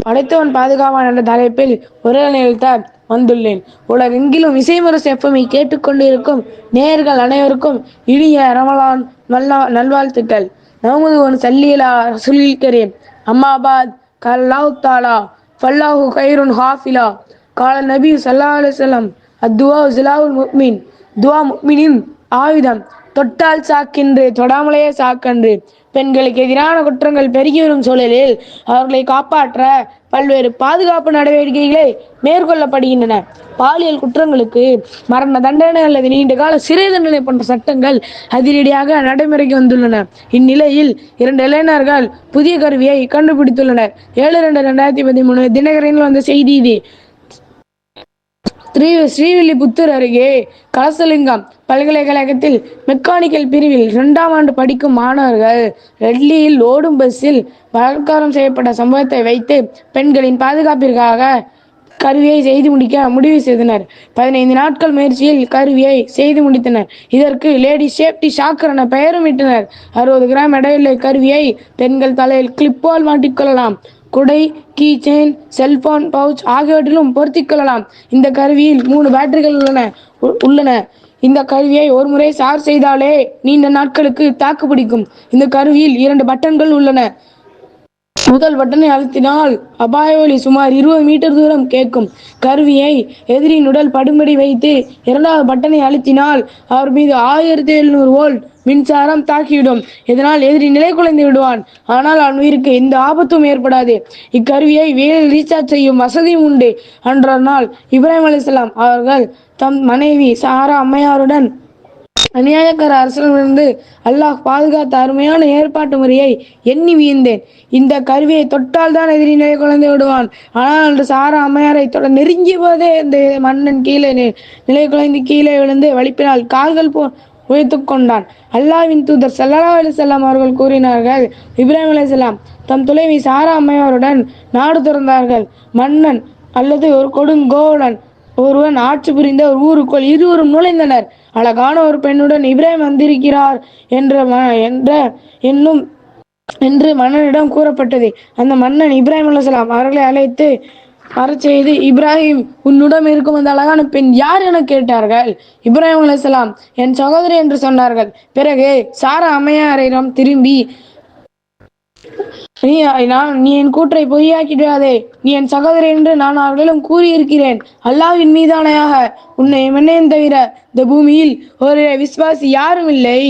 படைத்தவன் பாதுகாப்பான் என்ற தலைப்பில் உரை நிகழ்த்த வந்துள்ளேன். உலகெங்கிலும் இசைமுரசு எஃப்எம்ஐ கேட்டுக்கொண்டிருக்கும் நேயர்கள் அனைவருக்கும் இனிய ரமலான் நல்வாழ்த்துக்கள். நமது சல்லிலா ரசூலில் கரீம். அம்மாபாத் கல்லாஹு தஆலா ஃபல்லாஹு கைருன் ஹாஃபிலா கால நபி ஸல்லல்லாஹு அலைஹி வஸல்லம் அத்துவா ஸிலாவுல் முஃமின், துவா முஃமினின் ஆயுதம். தொட்டால் சாக்கின்று, தொடாமலேயே சாக்கன்று. பெண்களுக்கு எதிரான குற்றங்கள் பெருகி வரும் சூழலில் அவர்களை காப்பாற்ற பல்வேறு பாதுகாப்பு நடவடிக்கைகளை மேற்கொள்ளப்படுகின்றன. பாலியல் குற்றங்களுக்கு மரண தண்டனை அல்லது நீண்ட கால சிறை தண்டனை போன்ற சட்டங்கள் அதிரடியாக நடைமுறைக்கு வந்துள்ளன. இந்நிலையில் 2 இளைஞர்கள் புதிய கருவியை கண்டுபிடித்துள்ளனர். 7/2/2013 தினகரனில் வந்த செய்தி இது. ஸ்ரீவில்லிபுத்தூர் அருகே கலசலிங்கம் பல்கலைக்கழகத்தில் மெக்கானிக்கல் பிரிவில் 2ஆம் ஆண்டு படிக்கும் மாணவர்கள் டெல்லியில் ஓடும் பஸ்ஸில் பலாத்காரம் செய்யப்பட்ட சம்பவத்தை வைத்து பெண்களின் பாதுகாப்பிற்காக கருவியை செய்து முடிக்க முடிவு செய்தனர். 15 நாட்கள் முயற்சியில் கருவியை செய்து முடித்தனர். இதற்கு லேடி சேஃப்டி ஷாக்கர் என பெயரும் இட்டனர். 60 கிராம் எடையுள்ள கருவியை பெண்கள் தலையில் கிளிப்பால் மாட்டிக்கொள்ளலாம். குடை, கீ செயின், செல்போன் பவுச் ஆகியவற்றிலும் பொருத்திக் கொள்ளலாம். இந்த கருவியில் 3 பேட்டரிகள் உள்ளன. இந்த கருவியை ஒரு முறை சார்ஜ் செய்தாலே நீண்ட நாட்களுக்கு தாக்கு பிடிக்கும். இந்த கருவியில் 2 பட்டன்கள் உள்ளன. முதல் பட்டனை அழுத்தினால் அபாய ஒலி சுமார் 20 மீட்டர் தூரம் கேட்கும். கருவியை எதிரின் உடல் படும்படி வைத்து 2வது பட்டனை அழுத்தினால் அவர் மீது 1700 வோல்ட் மின்சாரம் தாக்கிவிடும். இதனால் எதிரி நிலை குலைந்து விடுவான். ஆனால் அவன் உயிருக்கு எந்த ஆபத்தும் ஏற்படாது. இக்கருவியை வேலையில் ரீசார்ஜ் செய்யும் வசதியும் உண்டு. அன்றைய நாள் இப்ராஹிம் அலைஹிஸ்ஸலாம் அவர்கள் தம் மனைவி சாரா அம்மையாருடன் அநியாயக்கார அரசிடமிருந்து அல்லாஹ் பாதுகாத்த அருமையான ஏற்பாட்டு முறையை எண்ணி வியந்தேன். இந்த கருவியை தொட்டால் தான் எதிரி நிலை குலைந்து விடுவான். ஆனால் அன்று சாரா அம்மையாரை தொட நெருங்கிய போதே இந்த மன்னன் கீழே நிலை குலைந்து கீழே விழுந்து வலிப்பினால் கால்கள் உழைத்துக் கொண்டான். அல்லாஹ்வின் தூதர் ஸல்லல்லாஹு அலைஹி வஸல்லம் அவர்கள் கூறினார்கள், இப்ராஹிம் அலைஹிஸ்ஸலாம் தம் துணைவி சாரா அம்மையாருடன் நாடு துறந்தார்கள். மன்னன் அல்லது ஒரு கொடுங்கோடன் ஒருவன் ஆட்சி புரிந்த ஒரு ஊருக்குள் இருவரும் நுழைந்தனர். அழகான ஒரு பெண்ணுடன் இப்ராஹிம் வந்திருக்கிறார் என்று மன்னனிடம் கூறப்பட்டது. அந்த மன்னன் இப்ராஹிம் அலைஹிஸ்ஸலாம் அவர்களை அழைத்து செய்து, இப்ராஹிம், உன்னுடன் இருக்கும் அந்த அழகான பெண் யார் என கேட்டார்கள். இப்ராஹிம் அலைஹிஸ்ஸலாம் என் சகோதரி என்று சொன்னார்கள். பிறகு சாரா அம்மையாரிடம் திரும்பி, நீ என் கூற்றை பொய்யாக்கிடாதே. நீ என் சகோதரி என்று நான் அவர்களிடம் கூறியிருக்கிறேன். அல்லாஹ்வின் மீதானையாக உன்னை என்னையும் தவிர இந்த பூமியில் ஒரு விசுவாசி யாரும் இல்லை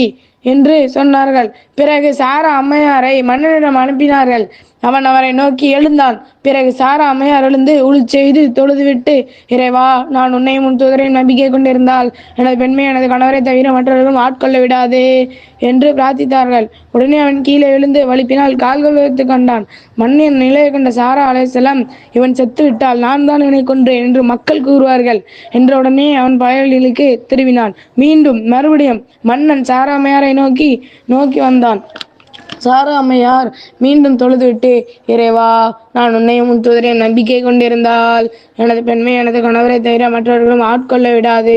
என்று சொன்னார்கள். பிறகு சாரா அம்மையாரை மன்னனிடம் அனுப்பினார்கள். அவன் அவரை நோக்கி எழுந்தான். பிறகு சாரா அம்மையார் எழுந்து உளுச் செய்து தொழுதுவிட்டு, இறைவா, நான் உன்னையும் உன் தூதரையும் நம்பிக்கை கொண்டிருந்தால் எனது பெண்மை எனது கணவரை தவிர மற்றவர்களும் ஆட்கொள்ள விடாதே என்று பிரார்த்தித்தார்கள். உடனே அவன் கீழே விழுந்து வலிப்பினால் கால்கள் வைத்து கண்டான். மண்ணின் நிலையை கண்ட சாரா அலைஹிஸ்ஸலாம், இவன் செத்து விட்டால் நான் தான் இவனை கொன்றேன் என்று மக்கள் கூறுவார்கள் என்ற உடனே அவன் பழையவழிகளுக்கு திரும்பினான். மறுபடியும் மன்னன் சாரா அம்மையாரை நோக்கி வந்தான். சாரா அம்மையார் மீண்டும் தொழுதுவிட்டு, இறைவா, நான் உன்னையும் உன் தூதரையும் நம்பிக்கை கொண்டிருந்தால் எனது பெண்மை எனது கணவரை தவிர மற்றவர்களும் ஆட்கொள்ள விடாது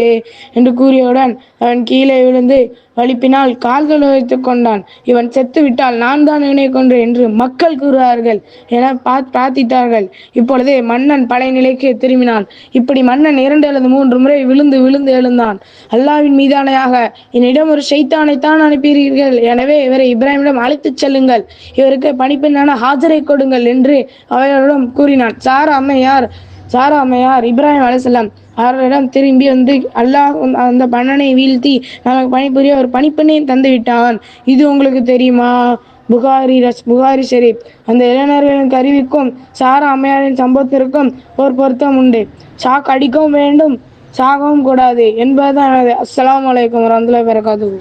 என்று கூறியவுடன் அவன் கீழே விழுந்து வலிப்பினால் கால்கள் வைத்து கொண்டான். இவன் செத்து விட்டால் நான் தான் இவனை கொன்றேன் என்று மக்கள் கூறுவார்கள் என பிரார்த்தித்தார்கள். இப்பொழுது மன்னன் பழைய நிலைக்கு திரும்பினான். இப்படி மன்னன் 2 அல்லது 3 முறை விழுந்து எழுந்தான். அல்லாஹ்வின் மீதானையாக என்னிடம் ஒரு ஷைத்தானைத்தான் அனுப்பியிருக்கிறீர்கள். எனவே இவரை இப்ராஹிமிடம் அழைத்துச் செல்லுங்கள். இவருக்கு பணிப்பெண்ணான ஹாஜரை கொடுங்கள் என்று அவர்களிடம் கூறினான். சாரா அம்மையார் இப்ராஹிம் அலைஹிஸ்ஸலாம் அவர்களிடம் திரும்பி வந்து, அல்லாஹ் அந்த மன்னனை வீழ்த்தி நமக்கு பணிபுரிய ஒரு பணிப்பெண்ணையும் தந்து விட்டான். இது உங்களுக்கு தெரியுமா? புகாரி ஷெரீப். அந்த இளைஞர்களின் கருவிக்கும் சாரா அம்மையாரின் சம்பவத்திற்கும் ஒரு பொருத்தம் உண்டு. ஷாக் அடிக்கவும் வேண்டும், சாகவும் கூடாது என்பதுதான். அஸ்ஸலாமு அலைக்கும் வரஹ்மத்துல்லாஹி வபரகாத்துஹு.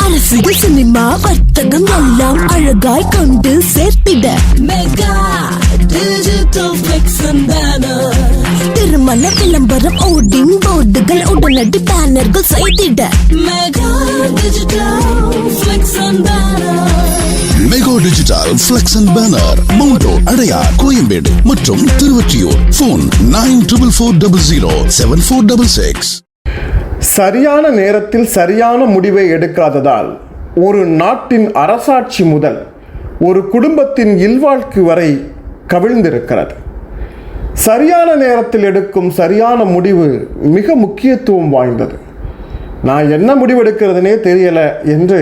அரசியல், சினிமா, வர்த்தகம் எல்லாம் அழகாய் கொண்டு சேர்த்திட mega digital flex and banner. திருமண விளம்பரம், ஓர்டிங் போர்டுகள், உடனடி பேனர்கள் செய்திட mega digital flex and banner. Mega digital flex and banner, mount road, Adyar, Koyambedu மற்றும் திருவொற்றியூர். போன் 9400074466. சரியான நேரத்தில் சரியான முடிவை எடுக்காததால் ஒரு நாட்டின் அரசாட்சி முதல் ஒரு குடும்பத்தின் இல்வாழ்க்கை வரை கவிழ்ந்திருக்கிறது. சரியான நேரத்தில் எடுக்கும் சரியான முடிவு மிக முக்கியத்துவம் வாய்ந்தது. நான் என்ன முடிவெடுக்கிறதுனே தெரியலை என்று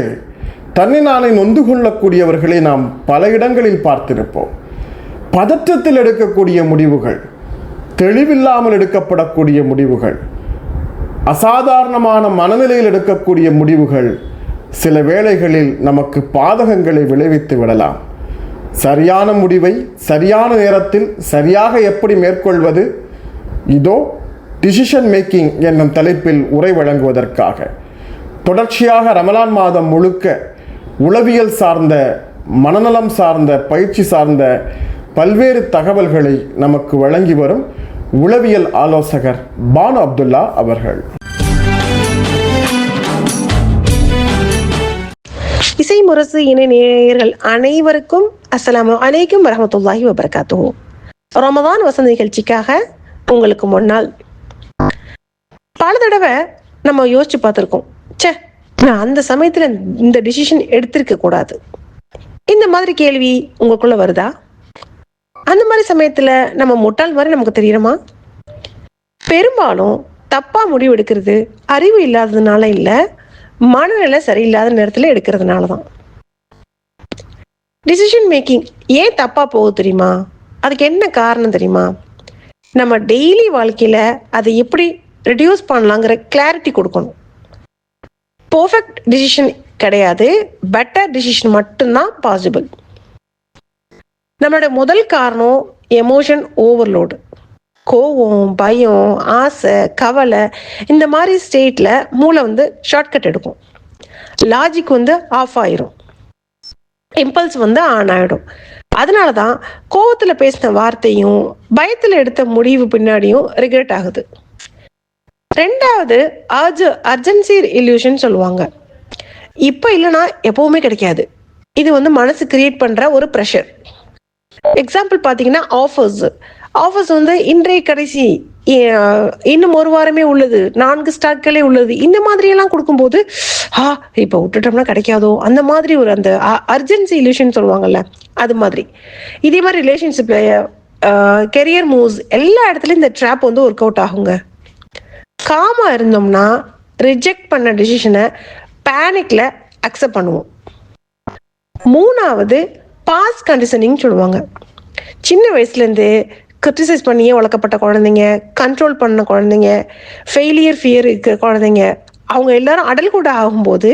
தன்னினாலே நொந்து கொள்ளக்கூடியவர்களை நாம் பல இடங்களில் பார்த்திருப்போம். பதற்றத்தில் எடுக்கக்கூடிய முடிவுகள், தெளிவில்லாமல் எடுக்கப்படக்கூடிய முடிவுகள், அசாதாரணமான மனநிலையில் எடுக்கக்கூடிய முடிவுகள் சில வேளைகளில் நமக்கு பாதகங்களை விளைவித்து விடலாம். சரியான முடிவை சரியான நேரத்தில் சரியாக எப்படி மேற்கொள்வது, இதோ டிசிஷன் மேக்கிங் என்னும் தலைப்பில் உரை வழங்குவதற்காக தொடர்ச்சியாக ரமலான் மாதம் முழுக்க உளவியல் சார்ந்த, மனநலம் சார்ந்த, பயிற்சி சார்ந்த பல்வேறு தகவல்களை நமக்கு வழங்கி வரும் உளவியல் ஆலோசகர் பானு அப்துல்லா அவர்கள். இசை முரசு இணை நேயர்கள் அனைவருக்கும் அஸ்ஸலாமு அலைக்கும் வரஹ்மத்துல்லாஹி வபரகாத்துஹு. ரமதான் வசந்த நிகழ்ச்சிக்காக உங்களுக்கு முன்னால் பல தடவை நம்ம யோசிச்சு பார்த்துருக்கோம், நான் அந்த சமயத்துல இந்த டிசிஷன் எடுத்திருக்க கூடாது. இந்த மாதிரி கேள்வி உங்களுக்குள்ள வருதா? அந்த மாதிரி சமயத்துல நம்ம முட்டாள் மாதிரி நமக்கு தெரியுமா? பெரும்பாலும் தப்பா முடிவு எடுக்கிறது அறிவு இல்லாததுனால இல்ல, மனநிலை சரியில்லாத நேரத்துல எடுக்கிறதுனால தான். டிசிஷன் மேக்கிங் ஏன் தப்பா போகுது தெரியுமா? அதுக்கு என்ன காரணம் தெரியுமா? நம்ம டெய்லி வாழ்க்கையில அதை எப்படி ரெடியூஸ் பண்ணலாங்கிற கிளாரிட்டி கொடுக்கணும். பர்ஃபெக்ட் டிசிஷன் கிடையாது, பெட்டர் டிசிஷன் மட்டும்தான் பாசிபிள். நம்மளோட முதல் காரணம் எமோஷன் ஓவர்லோடு. கோவம், பயம், ஆசை, கவலை இந்த மாதிரி ஸ்டேட்ல மூளை ஷார்ட்கட் எடுக்கும். லாஜிக் ஆஃப் ஆயிரும், இம்பல்ஸ் ஆன் ஆயிடும். அதனாலதான் கோவத்துல பேசின வார்த்தையும் பயத்துல எடுத்த முடிவு பின்னாடியும் ரிக்ரெட் ஆகுது. ரெண்டாவது அர்ஜென்சி இல்யூஷன் சொல்லுவாங்க. இப்ப இல்லைன்னா எப்பவுமே கிடைக்காது. இது மனசு கிரியேட் பண்ற ஒரு ப்ரெஷர். எக்ஸாம்பிள் பாத்தீங்கன்னா ஆஃபர்ஸ் இன்றைய கடைசி, இன்னும் ஒரு வாரமே உள்ளது, 4 ஸ்டாக்களே உள்ளது, இந்த மாதிரி எல்லாம் கொடுக்கும்போது இப்ப விட்டுட்டோம்னா கிடைக்காதோ, அந்த மாதிரி ஒரு அந்த அர்ஜென்சி இல்யூஷன் சொல்லுவாங்கல்ல, அது மாதிரி. இதே மாதிரி ரிலேஷன்ஷிப்ல, கெரியர் மூவ்ஸ் எல்லா இடத்துலயும் இந்த ட்ராப் ஒர்க் அவுட் ஆகுங்க. காமா இருந்தோம்னா ரிஜெக்ட் பண்ண டிசிஷனை பேனிக்ல அக்செப்ட் பண்ணுவோம். மூணாவது பாஸ் கண்டிஷனிங் சொல்லுவாங்க. சின்ன வயசுலேருந்து கிரிட்டிசைஸ் பண்ணியே வளர்க்கப்பட்ட குழந்தைங்க, கண்ட்ரோல் பண்ண குழந்தைங்க, ஃபெயிலியர் ஃபியர் இருக்கிற குழந்தைங்க, அவங்க எல்லாரும் அடல்ஹுட் ஆகும்போது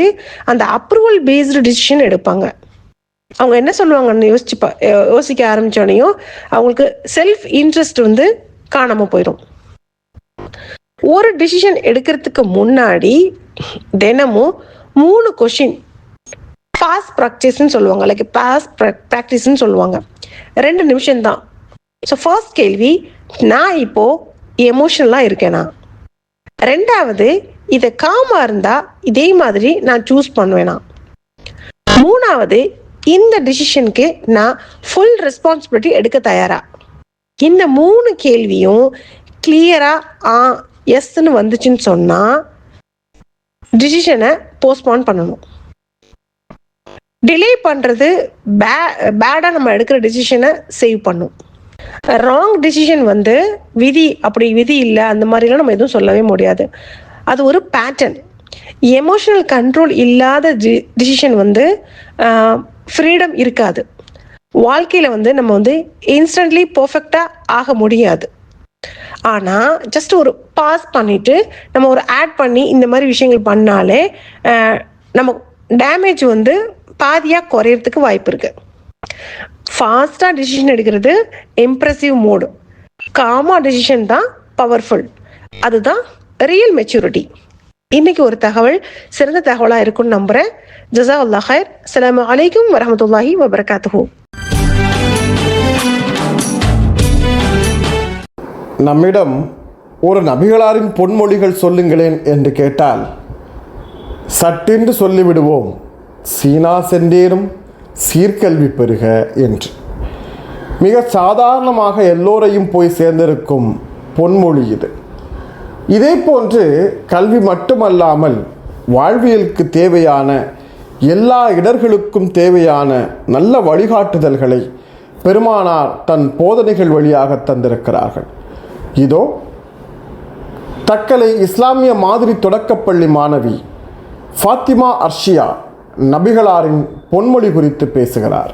அந்த அப்ரூவல் பேஸ்டு டிசிஷன் எடுப்பாங்க. அவங்க என்ன சொல்லுவாங்கன்னு யோசிக்க ஆரம்பிச்சோடனையும் அவங்களுக்கு செல்ஃப் இன்ட்ரெஸ்ட் காணாம போயிடும். ஒரு டிசிஷன் எடுக்கிறதுக்கு முன்னாடி தினமும் 3 கொஸ்டின் பாஸ் ப்ராக்டிஸ்ன்னு சொல்லுவாங்க, லைக் பாஸ் ப்ராக்டிஸ்ன்னு சொல்லுவாங்க. 2 நிமிஷம் தான். ஸோ ஃபர்ஸ்ட் கேள்வி, நான் இப்போ எமோஷனலாக இருக்கேனா? ரெண்டாவது, இதை காமா இருந்தா இதே மாதிரி நான் சூஸ் பண்ணுவேனா? மூணாவது, இந்த டிசிஷனுக்கு நான் ஃபுல் ரெஸ்பான்சிபிலிட்டி எடுக்க தயாரா? இந்த 3 கேள்வியும் கிளியரா எஸ்ன்னு வந்துச்சுன்னு சொன்னா டிசிஷனை போஸ்ட்போன் பண்ணணும். டிலே பண்றது பேடா நம்ம எடுக்கிற டிசிஷனை சேவ் பண்ணும். ராங் டிசிஷன் விதி, அப்படி விதி இல்லை அந்த மாதிரிலாம் நம்ம எதுவும் சொல்லவே முடியாது. அது ஒரு பேட்டர்ன். எமோஷனல் கண்ட்ரோல் இல்லாத டிசிஷன் ஃப்ரீடம் இருக்காது. வாழ்க்கையில நம்ம இன்ஸ்டன்ட்லி பர்ஃபெக்டா ஆக முடியாது. ஆனா ஜஸ்ட் ஒரு பாஸ் பண்ணிட்டு நம்ம ஒரு ஆட் பண்ணி இந்த மாதிரி விஷயங்கள் பண்ணாலே நம்ம டேமேஜ் பாதியா குறையறதுக்கு வாய்ப்பு இருக்கு. ஃபாஸ்டா டிசிஷன் எடுக்கிறது இம்ப்ரெசிவ் மோடு, காமா டிசிஷன் தான் பவர்ஃபுல். அதுதான் ரியல் மெச்சூரிட்டி. இன்னைக்கு ஒரு தகவல் சிறந்த தகவலா இருக்கும்னு நம்புறேன். ஜஸாக்கல்லாஹ் ஹைர். அஸ்ஸலாமு அலைக்கும் வரஹ்மத்துல்லாஹி வபரகாத்துஹு. நம்மிடம் ஒரு நபிகளாரின் பொன்மொழிகள் சொல்லுங்களேன் என்று கேட்டால் சட்டென்று சொல்லிவிடுவோம், சீனா சென்றேனும் சீர்கல்வி பெறுக என்று. மிக சாதாரணமாக எல்லோரையும் போய் சேர்ந்திருக்கும் பொன்மொழி இது. இதே போன்று கல்வி மட்டுமல்லாமல் வாழ்வியலுக்கு தேவையான எல்லா இடர்களுக்கும் தேவையான நல்ல வழிகாட்டுதல்களை பெருமானார் தன் போதனைகள் வழியாக தந்திருக்கிறார்கள். இதோ தக்கலை இஸ்லாமிய மாதிரி தொடக்கப்பள்ளி மாணவி ஃபாத்திமா அர்ஷியா நபிகளாரின் பொன்மொழி குறித்து பேசுகிறார்.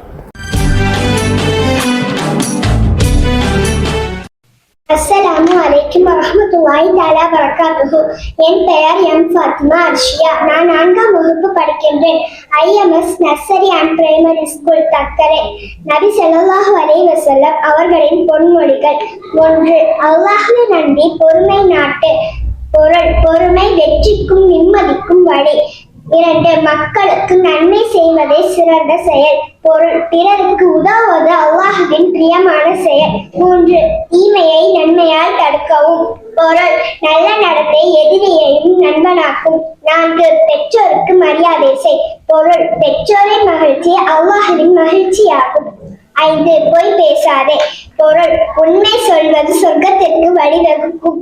அஸ்ஸலாமு அலைக்கும் வரஹ்மத்துல்லாஹி தஆலா பரக்காத்துஹு. என் பெயர் எம் ஃபாத்திமா அர்ஷியா. நான் 4ஆம் வகுப்பு படிக்கின்றேன். IMS nursery and primary school Thakkarai. நபி ஸல்லல்லாஹு அலைஹி வஸல்லம் அவர்களின் பொன்மொழிகள். 1. அல்லாஹ்வை நன்றி பொறுமை நாட்டு. பொருள் பொறுமை வெற்றிக்கும் நிம்மதிக்கும் வழி. 2. மக்களுக்கு நன்மை செய்வதே சிறந்த செயல். பொருள் பிறருக்கு உதவுவது அல்லாஹ்வின் பிரியமான செயல். 3. தீமையை நன்மையால் தடுக்கவும். பொருள் நல்ல நடத்தை எதிரியையும் நண்பனாக்கும். 4. பெற்றோருக்கு மரியாதை செய். பொருள் பெற்றோரின் மகிழ்ச்சி அல்லாஹ்வின் மகிழ்ச்சியாகும். 5. பொய் பேசாதே. பொருள் உண்மை சொல்வது சொர்க்கத்திற்கு வழிவகுக்கும்.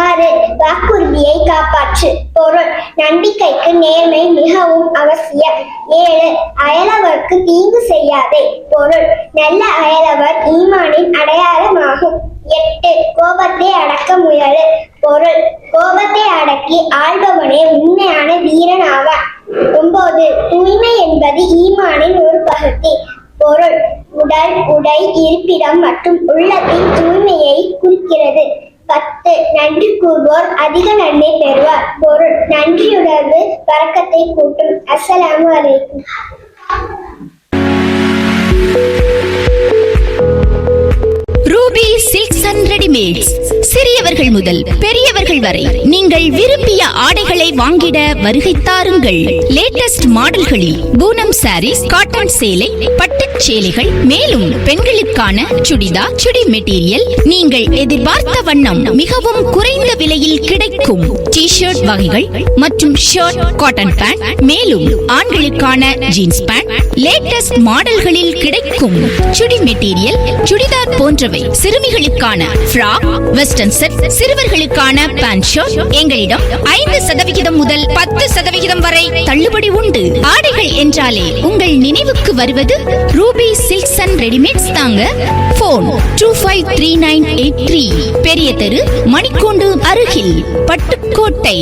6. வாக்குறுதியை காப்பாற்று. பொருள் நம்பிக்கைக்கு நேர்மை மிகவும் அவசியம். 7. அயலவருக்கு தீங்கு செய்யாதே. பொருள் நல்ல அயலவர் ஈமானின் அடையாளமாகும். 8. கோபத்தை அடக்க முயலு. பொருள் கோபத்தை அடக்கி ஆள்பவனே உண்மையான வீரன் ஆவான். 9. தூய்மை என்பது ஈமானின் ஒரு பகுதி. பொருள் உடல் உடை இருப்பிடம் மற்றும் உள்ளத்தின் தூய்மையை குறிக்கிறது. 10. நன்றி கூறுவோர் அதிக நன்மை பெறுவார். பொருள் நன்றியுணர்வு பரக்கத்தை கூட்டும். அஸ்ஸலாமு அலைக்கும். Ruby silks and readymades. சிறியவர்கள் முதல் பெரியவர்கள் வரை நீங்கள் விரும்பிய ஆடைகளை வாங்கிட வருகை தாருங்கள். லேட்டஸ்ட் மாடல்களில் பூனம் சாரீஸ், காட்டன் சேலை, பட்டுச் சேலைகள், மேலும் பெண்களுக்கான சுடிதா, சுடி மெட்டீரியல் நீங்கள் எதிர்பார்த்த வண்ணம் மிகவும் குறைந்த விலையில் கிடைக்கும். டி ஷர்ட் வகைகள் மற்றும் ஷர்ட், காட்டன் பேண்ட், மேலும் ஆண்களுக்கான ஜீன்ஸ் பேண்ட் லேட்டஸ்ட் மாடல்களில் கிடைக்கும். சுடி மெட்டீரியல், சுடிதார் போன்றவை, சிறுமிகளுக்கான ஃப்ராக், வெஸ்டர்ன் செட், சிறுவர்களுக்கான பேண்ட் ஷர்ட் எங்களிடம் 5% முதல் 10% வரை தள்ளுபடி உண்டு. ஆடைகள் என்றாலே உங்கள் நினைவுக்கு வருவது ரூபி சில்க்ஸ் அண்ட் ரெடிமேட்ஸ் தாங்க. போன் 253983, பெரிய தெரு, மணிக்கூண்டு அருகில், பட்டுக்கோட்டை.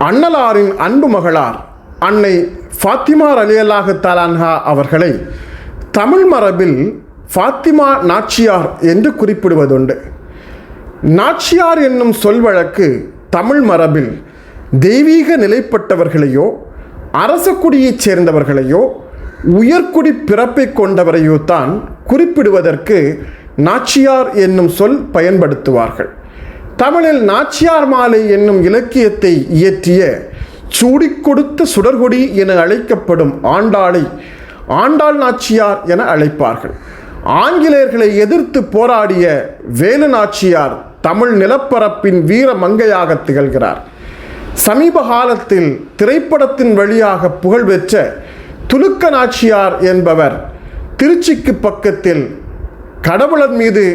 அன்னலாரின் அன்பு மகளார் அன்னை ஃபாத்திமா ரலியல்லாஹு தஆலா அன்ஹா அவர்களை தமிழ் மரபில் ஃபாத்திமா நாச்சியார் என்று குறிப்பிடுவதுண்டு. நாச்சியார் என்னும் சொல் வழக்கு தமிழ் மரபில் தெய்வீக நிலைப்பட்டவர்களையோ, அரச குடியைச் சேர்ந்தவர்களையோ, உயர்குடி பிறப்பை கொண்டவரையோ தான் குறிப்பிடுவதற்கு நாச்சியார் என்னும் சொல் பயன்படுத்துவார்கள். தமிழில் நாச்சியார் மாலை என்னும் இலக்கியத்தை இயற்றிய சூடிக் கொடுத்த சுடர்கொடி என அழைக்கப்படும் ஆண்டாளை ஆண்டாள் நாச்சியார் என அழைப்பார்கள். ஆங்கிலேயர்களை எதிர்த்து போராடிய வேலு நாச்சியார் தமிழ் நிலப்பரப்பின் வீர மங்கையாக திகழ்கிறார். சமீப காலத்தில் திரைப்படத்தின் வழியாக புகழ்பெற்ற துலுக்க நாச்சியார் என்பவர் திருச்சிக்கு பக்கத்தில் கடவுளர் மீது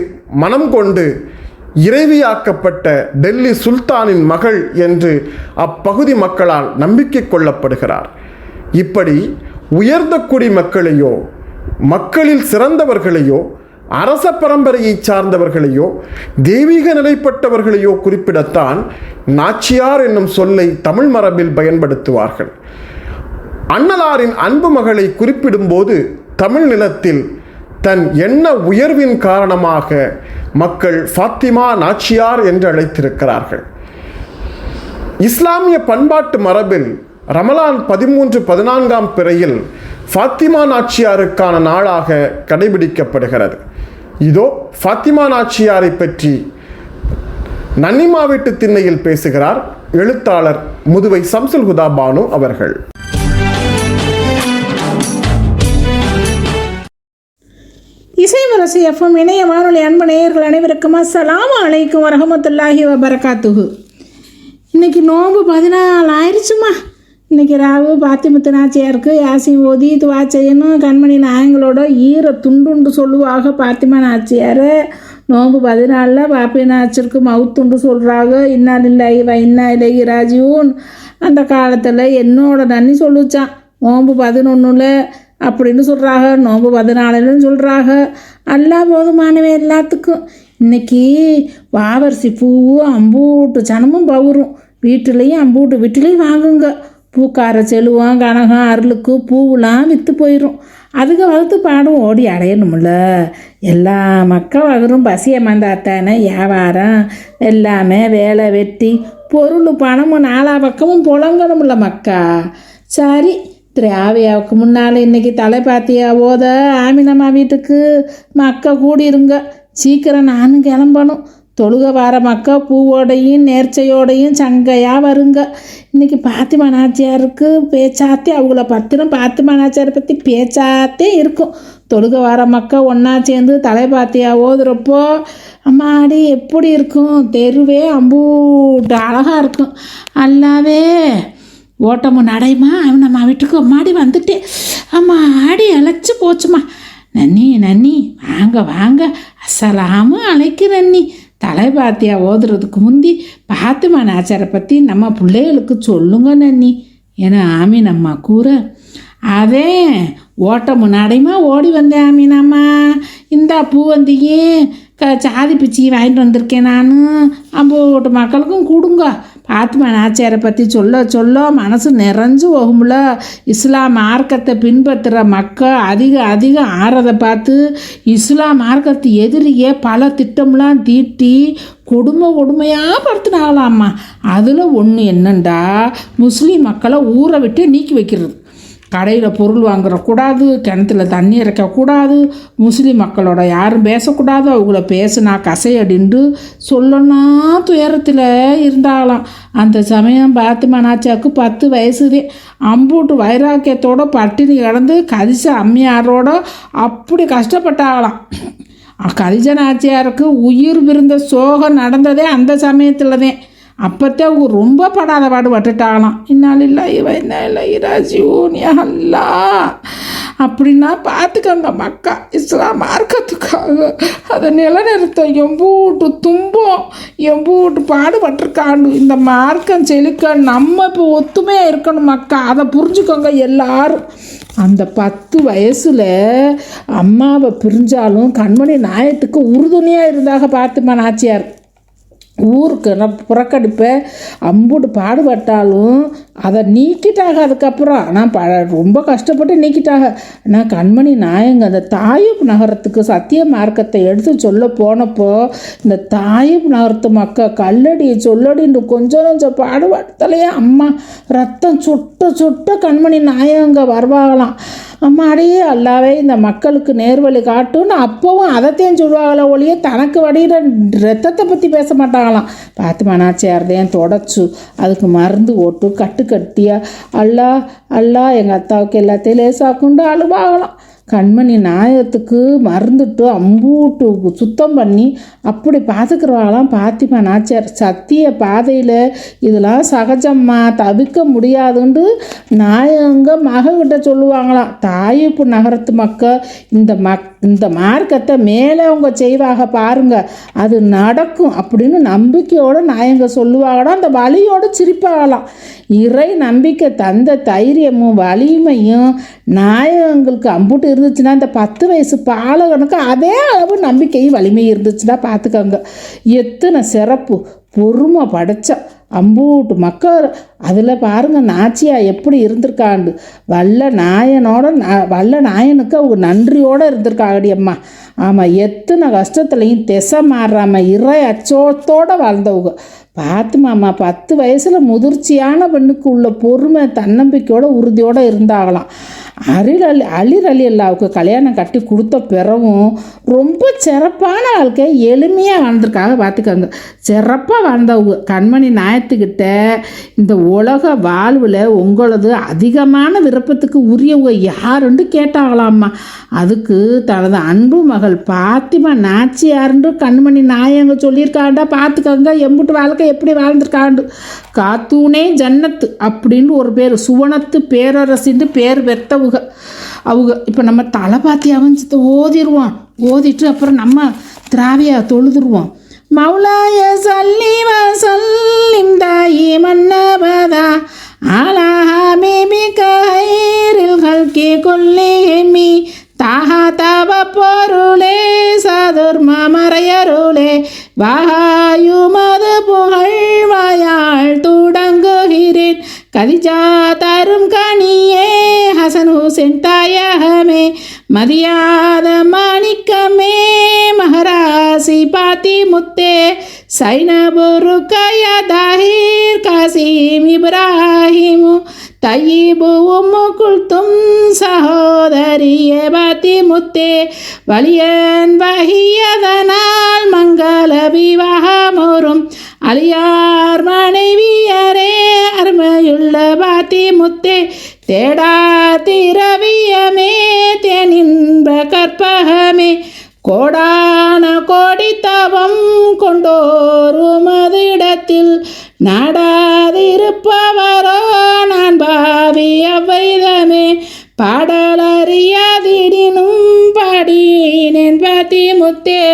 மனம் கொண்டு இறைவியாக்கப்பட்ட டெல்லி சுல்தானின் மகள் என்று அப்பகுதி மக்களால் நம்பிக்கை கொள்ளப்படுகிறார். இப்படி உயர்ந்த குடி மக்களையோ, மக்களில் சிறந்தவர்களையோ, அரச பரம்பரையை சார்ந்தவர்களையோ, தெய்வீக நிலைப்பட்டவர்களையோ குறிப்பிடத்தான் நாச்சியார் என்னும் சொல்லை தமிழ் மரபில் பயன்படுத்துவார்கள். அன்னலாரின் அன்பு மகளை குறிப்பிடும்போது தமிழ் நிலத்தில் தன் எண்ண உயர்வின் காரணமாக மக்கள் ஃபாத்திமா நாச்சியார் என்று அழைத்திருக்கிறார்கள். இஸ்லாமிய பண்பாட்டு மரபில் ரமலான் 13-14 பிறையில் ஃபாத்திமா நாச்சியாருக்கான நாளாக கடைபிடிக்கப்படுகிறது. இதோ ஃபாத்திமா நாச்சியாரை பற்றி நன்னிமா வீட்டு திண்ணையில் பேசுகிறார் எழுத்தாளர் முதுவை சம்சுல் ஹுதா பானு அவர்கள். இசைமுரசு எஃப்எம் இணைய வானொலி அன்பு நேயர்கள் அனைவருக்கும் அஸ்ஸலாமு அலைக்கும் வரஹ்மத்துல்லாஹி வபரகாத்துஹு. இன்னைக்கு நோன்பு 14 ஆயிடுச்சுமா. இன்றைக்கி ராவு பாத்திமுத்து நாச்சியாருக்கு யாசின் ஓதி துவா செய்யணும். கண்மணி நாயங்களோட ஈர துண்டுண்டு சொல்லுவாங்க. பாத்திமா நாச்சியார் நோன்பு 14 பாப்பி நாச்சிற்கு மவுத்துண்டு சொல்கிறாங்க. இன்னா லில்லாஹி வ இன்னா இலைஹி ராஜிஊன். அந்த காலத்தில் என்னோட நன்னி சொல்லிச்சான். நோன்பு 11 அப்படின்னு சொல்கிறாங்க, நோன்பு 14 சொல்கிறாங்க. எல்லாம் போதுமானவே எல்லாத்துக்கும். இன்றைக்கி வாவரிசி பூவும் அம்பூட்டு சனமும் பவுரும் வீட்டிலையும் அம்பூட்டு வீட்டிலையும் வாங்குங்க. பூக்கார செலுவம் கனகம் அருளுக்கு பூவெலாம் விற்று போயிடும். அதுக்கு வகுத்து பாடும் ஓடி அடையணும்ல. எல்லா மக்கள் வகரும் பசியை மந்தாத்தானே வியாபாரம் எல்லாமே வேலை வெட்டி பொருள் பணமும் நாலா பக்கமும் புழங்கணும்ல மக்கா. சரி, திராவியாவுக்கு முன்னால் இன்றைக்கி தலைப்பாத்தியா ஓத ஆமினம்மா வீட்டுக்கு மக்கள் கூடிருங்க. சீக்கிரம் நானும் கிளம்பணும். தொழுக வார மக்கள் பூவோடையும் நேர்ச்சையோடையும் சங்கையாக வருங்க. இன்றைக்கி பாத்திமா நாச்சியாருக்கு பேச்சாத்தே அவங்கள பற்றின பாத்திமா நாச்சியாரை பற்றி பேச்சாத்தே இருக்கும். தொழுக வார மக்கள் ஒன்றா சேர்ந்து தலைப்பாத்தியா ஓதுறப்போ அம்மாடி எப்படி இருக்கும், தெருவே அம்பூட்டு அழகாக இருக்கும். அல்லாவே ஓட்டமும் நடைமா நம்ம வீட்டுக்கு அம்மாடி வந்துட்டேன். அம்மா ஆடி அழைச்சி போச்சுமா. நன்னி நன்னி வாங்க வாங்க, அஸ்ஸலாமு அலைக்கும் நன்னி. தலைபாத்தியா ஓதுறதுக்கு முந்தி பாத்திமா நாச்சாரை பற்றி நம்ம பிள்ளைகளுக்கு சொல்லுங்க நன்னி என ஆமீனம்மா கூற, அதே ஓட்ட முன்னாடியுமா ஓடி வந்தேன் ஆமீனம்மா. இந்தா பூவந்தியே சாதி பிச்சி வாங்கிட்டு வந்திருக்கேன் நான், அம்போட்டு மக்களுக்கும் கொடுங்க. பாத்திமா நாச்சியாரை பற்றி சொல்ல சொல்ல மனசு நிறைஞ்சு போகும்ல. இஸ்லாம் மார்க்கத்தை பின்பற்றுற மக்கள் அதிகம் ஆறதை பார்த்து இஸ்லாம் மார்க்கத்து எதிரியே பல திட்டம்லாம் தீட்டி கொடுமையாக படுத்தினாங்களாம்மா. அதில் ஒன்று என்னண்டா, முஸ்லீம் மக்களை ஊரை விட்டு நீக்கி வைக்கிறது. கடையில் பொருள் வாங்குறக்கூடாது, கிணத்துல தண்ணி இறக்கக்கூடாது, முஸ்லீம் மக்களோட யாரும் பேசக்கூடாது, அவங்கள பேசுனா கசையடின்று சொல்லனா துயரத்தில் இருந்தாகலாம். அந்த சமயம் பாத்திமா நாச்சியாவுக்கு 10 வயசுதே. அம்பூட்டு வைராக்கியத்தோட பட்டினி கிடந்து கதிசா அம்மையாரோட அப்படி கஷ்டப்பட்டாகலாம். கதிஜா நாச்சியாருக்கு உயிர் விருந்த சோகம் நடந்ததே அந்த சமயத்தில் தான். அப்போத்தே அவங்க ரொம்ப படாத பாடு பட்டுட்டாங்களாம். இன்னாலில்லா இவ என்ன ராஜீவன் அல்லா அப்படின்னா பார்த்துக்கங்க மக்கா. இஸ்லாம் மார்க்கத்துக்காக அதை நிலநிறுத்த எம்பூட்டு துன்பம் எம்பூட்டு பாடுபட்டிருக்காண்டு. இந்த மார்க்கம் செழிக்க நம்ம இப்போ ஒத்துமையாக இருக்கணும் மக்கா, அதை புரிஞ்சுக்கோங்க எல்லாரும். அந்த 10 வயசில் அம்மாவை பிரிஞ்சாலும் கண்மணி நாயத்துக்கு உறுதுணையாக இருந்தாங்க பாத்திமா நாச்சியார். ஊருக்கு புறக்கணிப்பை அம்புட்டு பாடுபட்டாலும் அதை நீக்கிட்டாங்க அதுக்கப்புறம். ஆனால் ரொம்ப கஷ்டப்பட்டு நீக்கிட்டாங்க. ஆனால் கண்மணி நாயங்க அந்த தாயூப் நகரத்துக்கு சத்திய மார்க்கத்தை எடுத்து சொல்ல போனப்போ இந்த தாயூப் நகரத்து மக்கள் கல்லடி சொல்லடின்னு கொஞ்சம் பாடுபட்டலையே அம்மா ரத்தம் சொட்ட கண்மணி நாயங்க வருவாங்களாம். அம்மா அடையே அல்லாவே இந்த மக்களுக்கு நேர்வழி காட்டுன்னு அப்போவும் அதைத்தையும் சொல்லுவாங்களே ஒழிய தனக்கு வடிகிற ரத்தத்தை பற்றி பேச மாட்டாங்களாம். பாத்திமா நாச்சியார்தையும் தொடச்சு அதுக்கு மருந்து ஓட்டு கட்டியா அல்லா எங்கள் அத்தாவுக்கு எல்லாத்தையும் லேசாக்குண்டு அழுவாகலாம். கண்மணி நாயத்துக்கு மருந்துட்டு அம்பூட்டு சுத்தம் பண்ணி அப்படி பார்த்துக்கிறவாங்களாம் பாத்திமா நாச்சியார். சத்திய பாதையில் இதெல்லாம் சகஜம்மா, தவிர்க்க முடியாதுன்னு நாயங்க மகக்கிட்ட சொல்லுவாங்களாம். தாயூப்பு நகரத்து மக்கள் இந்த மார்க்கத்தை மேலே அவங்க செய்வாங்க பாருங்க, அது நடக்கும் அப்படின்னு நம்பிக்கையோடு நாயங்க சொல்லுவாங்களாம். அந்த வலியோடு சிரிப்பாகலாம். இறை நம்பிக்கை தந்த தைரியமும் வலிமையும் நாயகங்களுக்கு அம்புட்டு இருந்துச்சுன்னா இந்த 10 வயசு பாலகனுக்கு அதே அளவு நம்பிக்கையும் வலிமையும் இருந்துச்சுன்னா பார்த்துக்கோங்க. எத்தனை சிறப்பு பொறுமை படைச்ச அம்பூட்டு மக்கள். அதில் பாருங்கள் நாச்சியா எப்படி இருந்திருக்காண்டு. வல்ல நாயனுக்கு அவங்க நன்றியோடு இருந்திருக்காங்கடி அம்மா. ஆமாம், எத்தனை கஷ்டத்துலையும் திசை மாறாமல் இறை அச்சோத்தோடு வாழ்ந்தவங்க. பாத்துமாம்மா 10 வயசில் முதிர்ச்சியான பெண்ணுக்கு உள்ள பொறுமை தன்னம்பிக்கையோட உறுதியோடு இருந்தாகலாம். அலிர் அலி அல்லாவுக்கு கல்யாணம் கட்டி கொடுத்த பிறவும் ரொம்ப சிறப்பான வாழ்க்கை எளிமையாக வாழ்ந்திருக்காங்க பார்த்துக்கோங்க. சிறப்பாக வாழ்ந்தவங்க. கண்மணி நாயத்துக்கிட்ட இந்த உலக வாழ்வில் உங்களது அதிகமான விருப்பத்துக்கு உரியவங்க யாருன்னு கேட்டாங்களாம்மா. அதுக்கு தனது அன்பு மகள் பாத்திமா நாச்சியாருன்னு கண்மணி நாயங்க சொல்லியிருக்காண்டா பார்த்துக்கோங்க. எம்புட்டு வாழ்க்கை எப்படி வாழ்ந்திருக்காண்டு. காத்தூனே ஜன்னத்து அப்படின்னு ஒரு பேர், சுவனத்து பேரரசின்னு பேர் பெற்றவங்க அவங்க. இப்போ நம்ம தலைப்பாத்தி அவஞ்சத்தை ஓதிடுவோம். ஓதிட்டு அப்புறம் நம்ம திராவியா தொழுதுருவோம். மௌலாய சல்லி வஸல்லிம் தாயிமன் அபதா அலா ஹபீபிக கைரில் கல்கி குல்லிஹிமி தாஹா தவ பொருளே சதுர்ம மறையருளே வாயுமது புகழ்வாயால் தொடங்குகிறேன் கதிஜா தரும் கனியே ஹசன் ஹுசேன் தாயகமே மதியாத மாணிக்கமே மகராசி பாத்தி முத்தே சைனபு ருக்கையா தாஹிர் காசிம் இப்ராஹிமு தய்யிபு உம்மு குல்தும் சகோதரியே பாத்தி முத்தே வலியன் வகியதனால் மங்கள விவாகமுறும் அலியார் மனைவியரே அருமையுள்ள பாத்தி முத்தே தேடா திரவியமே தேனின்ப கற்பகமே கோடான கோடித்தவம் கொண்டோருமதிடத்தில் நாடாதிருப்பவரோ நான் பாவி அவ்வைதமே பாடலறியாதிடினும் பாடினேன் பாத்தி முத்தே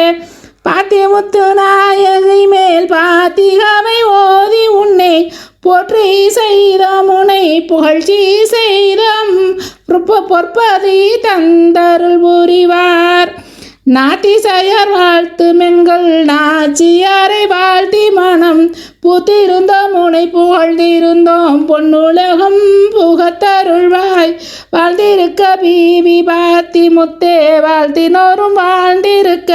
பாத்தி முத்து நாயகி மேல் பாத்திகமை ஓதி உன்னை போற்றி செய்த முனை புகழ்ச்சி செய்தம் பொற்பதி தந்தருள் புரிவார் நாட்டிசையர் வாழ்த்து மென்கள் நாச்சியாரை வாழ்த்தி மனம் பூத்திருந்த முனை புகழ்ந்திருந்தோம் பொன்னுலகம் புகத்தருள்வாய் வாழ்ந்திருக்க பீபி பாத்தி முத்தே வாழ்த்தினோரும் வாழ்ந்திருக்க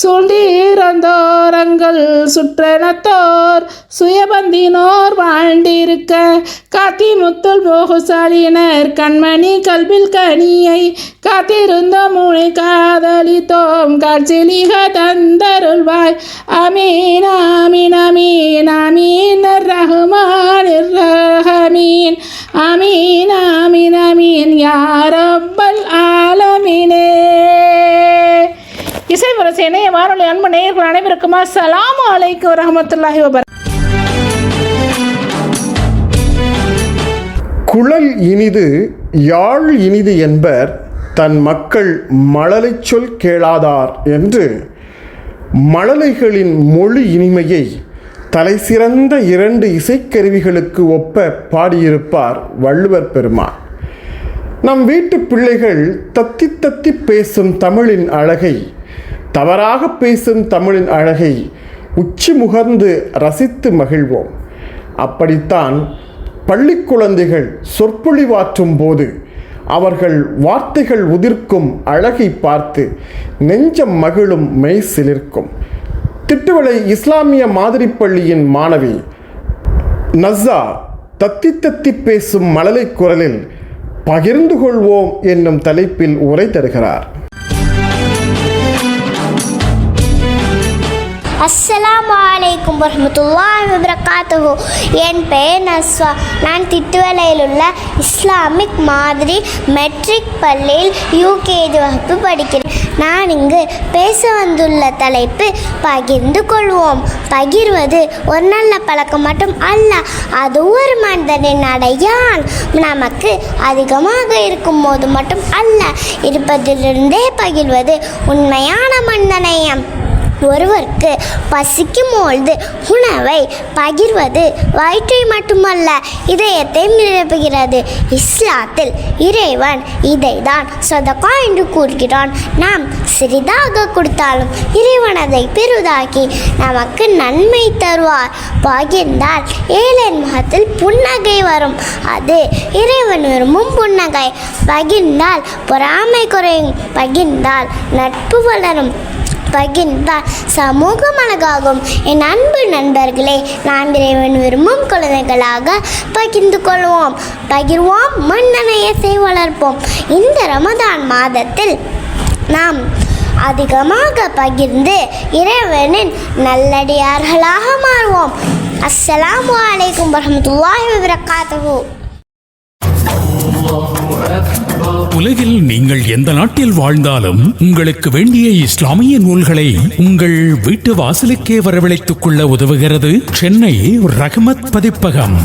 சூழ்ந்திருந்தோரங்கள் சுற்றனத்தோர் சுயபந்தினோர் வாழ்ந்திருக்க காத்தி முத்துல் மோகுசாலினர் கண்மணி கல்பில் கனியை காத்திருந்த முனை காதலித்தோம் காட்சிலிக தந்தருள்வாய் அமீன் ஆமீன் அமீன் ஆமீன் ரஹ்மான் ரஹீம் ஆமீன் ஆமீன் ஆமீன் யா ரப்பல் ஆலமீனே. இசை முரசு இணைய வானொலி அன்பு நேயர்கள் அனைவருக்கும் அஸ்ஸலாமு அலைக்கும் வரஹ்மத்துல்லாஹி குழல் இனிது யாழ் இனிது என்பர் தன் மக்கள் மழலை சொல் கேளாதார் என்று மழலைகளின் மொழி இனிமையை தலை சிறந்த 2 இசைக்கருவிகளுக்கு ஒப்ப பாடியிருப்பார் வள்ளுவர் பெருமான். நம் வீட்டு பிள்ளைகள் தத்தி தத்தி பேசும் தமிழின் அழகை, தவறாக பேசும் தமிழின் அழகை உச்சி முகர்ந்து ரசித்து மகிழ்வோம். அப்படித்தான் பள்ளி குழந்தைகள் சொற்பொழிவாற்றும் போது அவர்கள் வார்த்தைகள் உதிர்க்கும் அழகை பார்த்து நெஞ்சம் மகிழும் மெய் சிலிர்க்கும். திட்டுவளை இஸ்லாமிய மாதிரி பள்ளியின் மாணவி நஸ்ஸா தத்தி தத்தி பேசும் மழலை குரலில் பகிர்ந்து கொள்வோம் என்னும் தலைப்பில் உரை தருகிறார். அஸ்ஸலாமு அலைக்கும் வரஹ்மத்துல்லாஹி வபரகாத்துஹு. என் பெயர் நஸ்வா. நான் திட்டுவளையில் உள்ள இஸ்லாமிக் மாதிரி மெட்ரிக் பள்ளியில் யூகேஜி வகுப்பு படிக்கிறேன். நான் இங்கு பேச வந்துள்ள தலைப்பு பகிர்ந்து கொள்வோம். பகிர்வது ஒரு நல்ல பழக்கம் மட்டும் அல்ல, அது ஒரு மனிதனின் அடையாளம். நமக்கு அதிகமாக இருக்கும் போது மட்டும் அல்ல, இருப்பதிலிருந்தே பகிர்வது உண்மையான மனிதநேயம். ஒருவருக்கு பசிக்கும் பொழுது உணவை பகிர்வது வயிற்றை மட்டுமல்ல, இதயத்தை நிரப்புகிறது. இஸ்லாத்தில் இறைவன் இதைதான் சதகா என்று கூறுகிறான். நாம் சிறிதாக கொடுத்தாலும் இறைவன் அதை பெரிதாக்கி நமக்கு நன்மை தருவார். பகிர்ந்தால் ஏழை முகத்தில் புன்னகை வரும், அது இறைவன் விரும்பும் புன்னகை. பகிர்ந்தால் பொறாமை குறையும், பகிர்ந்தால் நட்பு வளரும், பகிர்ந்தால் சமூகம் அழகாகும். என் அன்பு நண்பர்களே, நாம் இறைவன் விரும்பும் குழந்தைகளாக பகிர்ந்து கொள்வோம். பகிர்வோம், மண்ணனையத்தை வளர்ப்போம். இந்த ரமதான் மாதத்தில் நாம் அதிகமாக பகிர்ந்து இறைவனின் நல்லடியார்களாக மாறுவோம். அஸ்ஸலாமு அலைக்கும் வரஹ்மத்துல்லாஹி வபரகாத்துஹு. உலகில் நீங்கள் எந்த நாட்டில் வாழ்ந்தாலும் உங்களுக்கு வேண்டிய இஸ்லாமிய நூல்களை உங்கள் வீட்டு வாசலுக்கே வரவழைத்துக் கொள்ள உதவுகிறது சென்னை ரஹ்மத் பதிப்பகம்.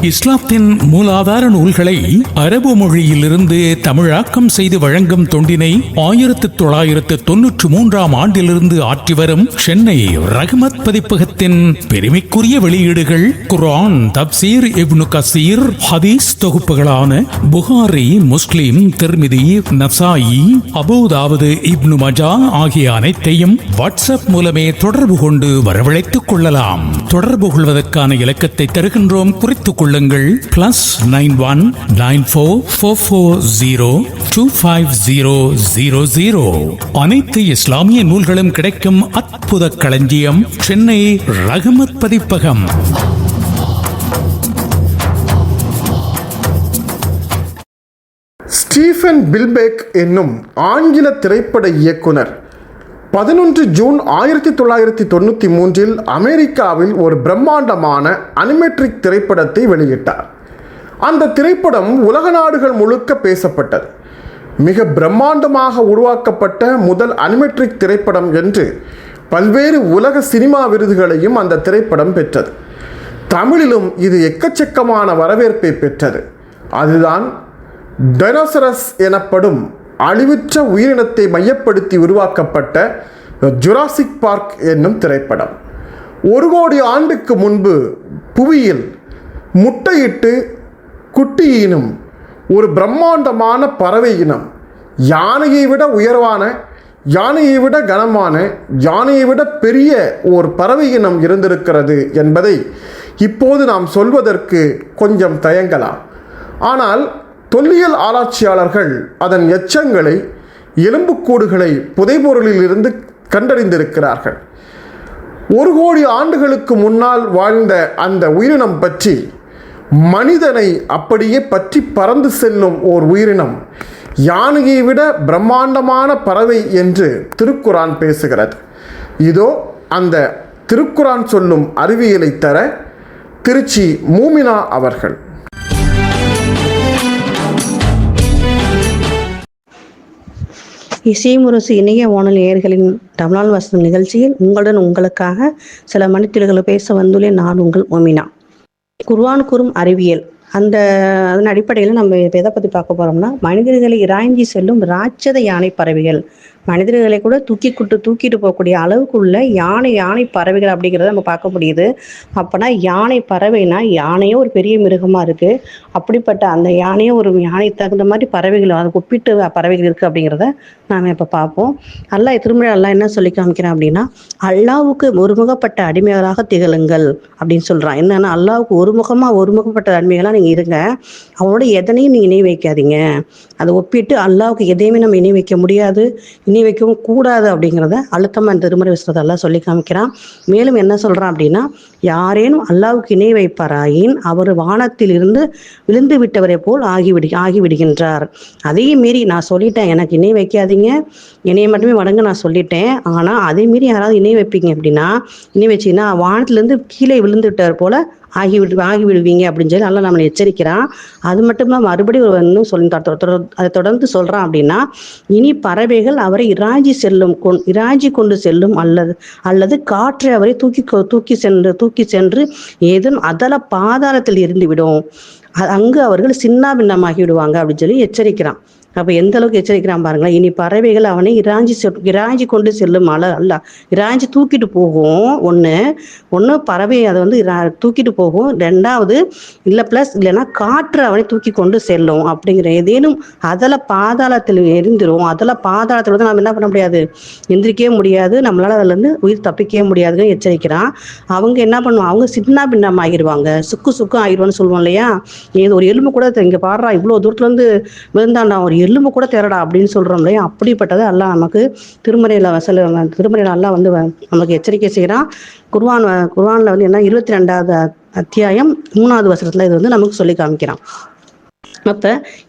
இஸ்லாத்தின் மூலாதார நூல்களை அரபு மொழியிலிருந்து தமிழாக்கம் செய்து வழங்கும் தொண்டினை 1993 ஆண்டிலிருந்து ஆற்றி வரும் சென்னை ரஹ்மத் பதிப்பகத்தின் பெருமைக்குரிய வெளியீடுகள் குர்ஆன், தப்சீர், இப்னு கசீர், ஹதீஸ் தொகுப்புகளான புகாரி, முஸ்லிம், திர்மிதி, நசாயி, அபூதாவுது, இப்னு மஜா ஆகிய அனைத்தையும் வாட்ஸ்அப் மூலமே தொடர்பு கொண்டு வரவழைத்துக் கொள்ளலாம். தொடர்பு கொள்வதற்கான இலக்கத்தை தருகின்றோம், குறித்துக் கொள்ளுங்கள். +919444025000. அனைத்து இஸ்லாமிய நூல்களும் கிடைக்கும் அற்புத களஞ்சியம் சென்னை ரஹ்மத் பதிப்பகம். ஸ்டீஃபன் பில்பேக் என்னும் ஆங்கில திரைப்பட இயக்குனர் 11 ஜூன் 1993 அமெரிக்காவில் ஒரு பிரம்மாண்டமான அனிமெட்ரிக் திரைப்படத்தை வெளியிட்டார். அந்த திரைப்படம் உலக நாடுகள் முழுக்க பேசப்பட்டது. மிக பிரம்மாண்டமாக உருவாக்கப்பட்ட முதல் அனிமெட்ரிக் திரைப்படம் என்று பல்வேறு உலக சினிமா விருதுகளையும் அந்த திரைப்படம் பெற்றது. தமிழிலும் இது எக்கச்சக்கமான வரவேற்பை பெற்றது. அதுதான் டைனோசரஸ் எனப்படும் அழிவுற்ற உயிரினத்தை மையப்படுத்தி உருவாக்கப்பட்ட ஜுராசிக் பார்க் என்னும் திரைப்படம். 1 கோடி ஆண்டுக்கு முன்பு புவியில் முட்டையிட்டு குட்டியினும் ஒரு பிரம்மாண்டமான பறவை இனம், யானையை விட உயர்வான, யானையை விட கனமான, யானையை விட பெரிய ஒரு பறவை இனம் இருந்திருக்கிறது என்பதை இப்போது நாம் சொல்வதற்கு கொஞ்சம் தயங்கலாம். ஆனால் தொல்லியல் ஆராய்ச்சியாளர்கள் அதன் எச்சங்களை, எலும்புக்கூடுகளை புதைபொருளில் இருந்து கண்டறிந்திருக்கிறார்கள். 1 கோடி ஆண்டுகளுக்கு முன்னால் வாழ்ந்த அந்த உயிரினம் பற்றி, மனிதனை அப்படியே பற்றி பறந்து செல்லும் ஓர் உயிரினம், யானையை விட பிரம்மாண்டமான பறவை என்று திருக்குரான் பேசுகிறது. இதோ அந்த திருக்குரான் சொல்லும் அறிவியலை தர திருச்சி மூமினா அவர்கள். இசைமுரசு இணைய வானொலி நேயர்களின் ரமலான் வசந்தம் நிகழ்ச்சியில் உங்களுக்காக சில மணித்துளிகளை பேச வந்துள்ளேன். நான் உங்கள் மோமினா. குர்ஆன் கூறும் அறிவியல், அதன் அடிப்படையில் நம்ம எதை பற்றி பார்க்க போகிறோம்னா, மனிதர்களை இராய்ஞ்சி செல்லும் ராட்சத யானை பறவைகள், மனிதர்களை கூட தூக்கிட்டு போகக்கூடிய அளவுக்கு உள்ள யானை பறவைகள் அப்படிங்கிறத நம்ம பார்க்க முடியுது. அப்போனா யானை பறவைனா யானையே ஒரு பெரிய மிருகமாக இருக்குது. அப்படிப்பட்ட அந்த யானையே ஒரு யானை தகுந்த மாதிரி பறவைகள், அதை ஒப்பிட்டு பறவைகள் இருக்குது அப்படிங்கிறத நாம் இப்போ பார்ப்போம். திருமறை அல்லாஹ் என்ன சொல்லி காமிக்கிறான் அப்படின்னா, அல்லாஹ்வுக்கு ஒருமுகப்பட்ட அடிமைகளாக திகழுங்கள் அப்படின்னு சொல்கிறான். என்னன்னா, அல்லாஹ்வுக்கு ஒருமுகப்பட்ட அடிமைகளாக நீங்கள் இருங்க, அவனோட எதனையும் நீங்கள் இணை வைக்காதீங்க. அதை ஒப்பிட்டு அல்லாஹ்வுக்கு எதையுமே நம்ம இணை வைக்க முடியாது, இணை வைக்கவும் கூடாது அப்படிங்கிறத அழுத்தமாக இந்த திருமறை வசனத்தை அல்லாஹ் சொல்லி காமிக்கிறான். மேலும் என்ன சொல்கிறான் அப்படின்னா, யாரேனும் அல்லாஹ்வுக்கு இணை வைப்பாராயின் அவர் வானத்தில் இருந்து விழுந்து விட்டவரை போல் ஆகிவிடுகின்றார். அதையும் மீறி நான் சொல்லிட்டேன், எனக்கு இணை வைக்காதீங்க, இணையை மட்டுமே வணங்க நான் சொல்லிட்டேன். ஆனால் அதே மீறி யாராவது இணை வைப்பீங்க அப்படின்னா, இணை வச்சிங்கன்னா வானத்திலேருந்து கீழே விழுந்து விட்டவர் போல ஆகிவிடுவீங்க அப்படின்னு சொல்லி நல்லா நம்மளை எச்சரிக்கிறான். அது மட்டும் இல்லாமல் மறுபடியும் இன்னும் சொல்லி அதை தொடர்ந்து சொல்கிறான் அப்படின்னா, இனி பறவைகள் அவரை இராஜி கொண்டு செல்லும் அல்லது காற்றை அவரை தூக்கி சென்று ஏதும் அதல பாதாளத்தில் இருந்து விடும், அங்கு அவர்கள் சின்ன பின்னமாகி விடுவாங்க அப்படின்னு சொல்லி எச்சரிக்கிறான். அப்போ எந்த அளவுக்கு எச்சரிக்கிறான் பாருங்களேன். இனி பறவைகள் அவனை இராஞ்சி கொண்டு செல்லும் இராஞ்சி தூக்கிட்டு போகும். ஒன்று பறவை அதை தூக்கிட்டு போகும். 2வது இல்லைன்னா காற்று அவனை தூக்கி கொண்டு செல்லும் அப்படிங்கிற ஏதேனும் அதல பாதாளத்தில் எரிந்துரும். அதல பாதாளத்தில் நம்ம என்ன பண்ண முடியாது, எந்திரிக்கவே முடியாது, நம்மளால அதுலேருந்து உயிர் தப்பிக்கவே முடியாதுன்னு எச்சரிக்கிறான். அவங்க என்ன பண்ணுவாங்க, அவங்க சின்ன பின்னம் ஆகிடுவாங்க, சுக்கு ஆகிடுவான்னு சொல்லுவோம் இல்லையா. ஏதோ ஒரு எலும்பு கூட இங்கே பாடுறா, இவ்வளோ தூரத்துலேருந்து விழுந்தாண்டா, ஒரு எலும்பு கூட தேரடா அப்படின்னு சொல்கிறோம் இல்லையா. அப்படிப்பட்டது அல்லாஹ் நமக்கு திருமறையில் அல்லாஹ் நமக்கு எச்சரிக்கை செய்கிறான். குர்ஆனில் என்ன 22வது அத்தியாயம் 3வது வசனத்தில் இது நமக்கு சொல்லி காமிக்கிறான். அப்ப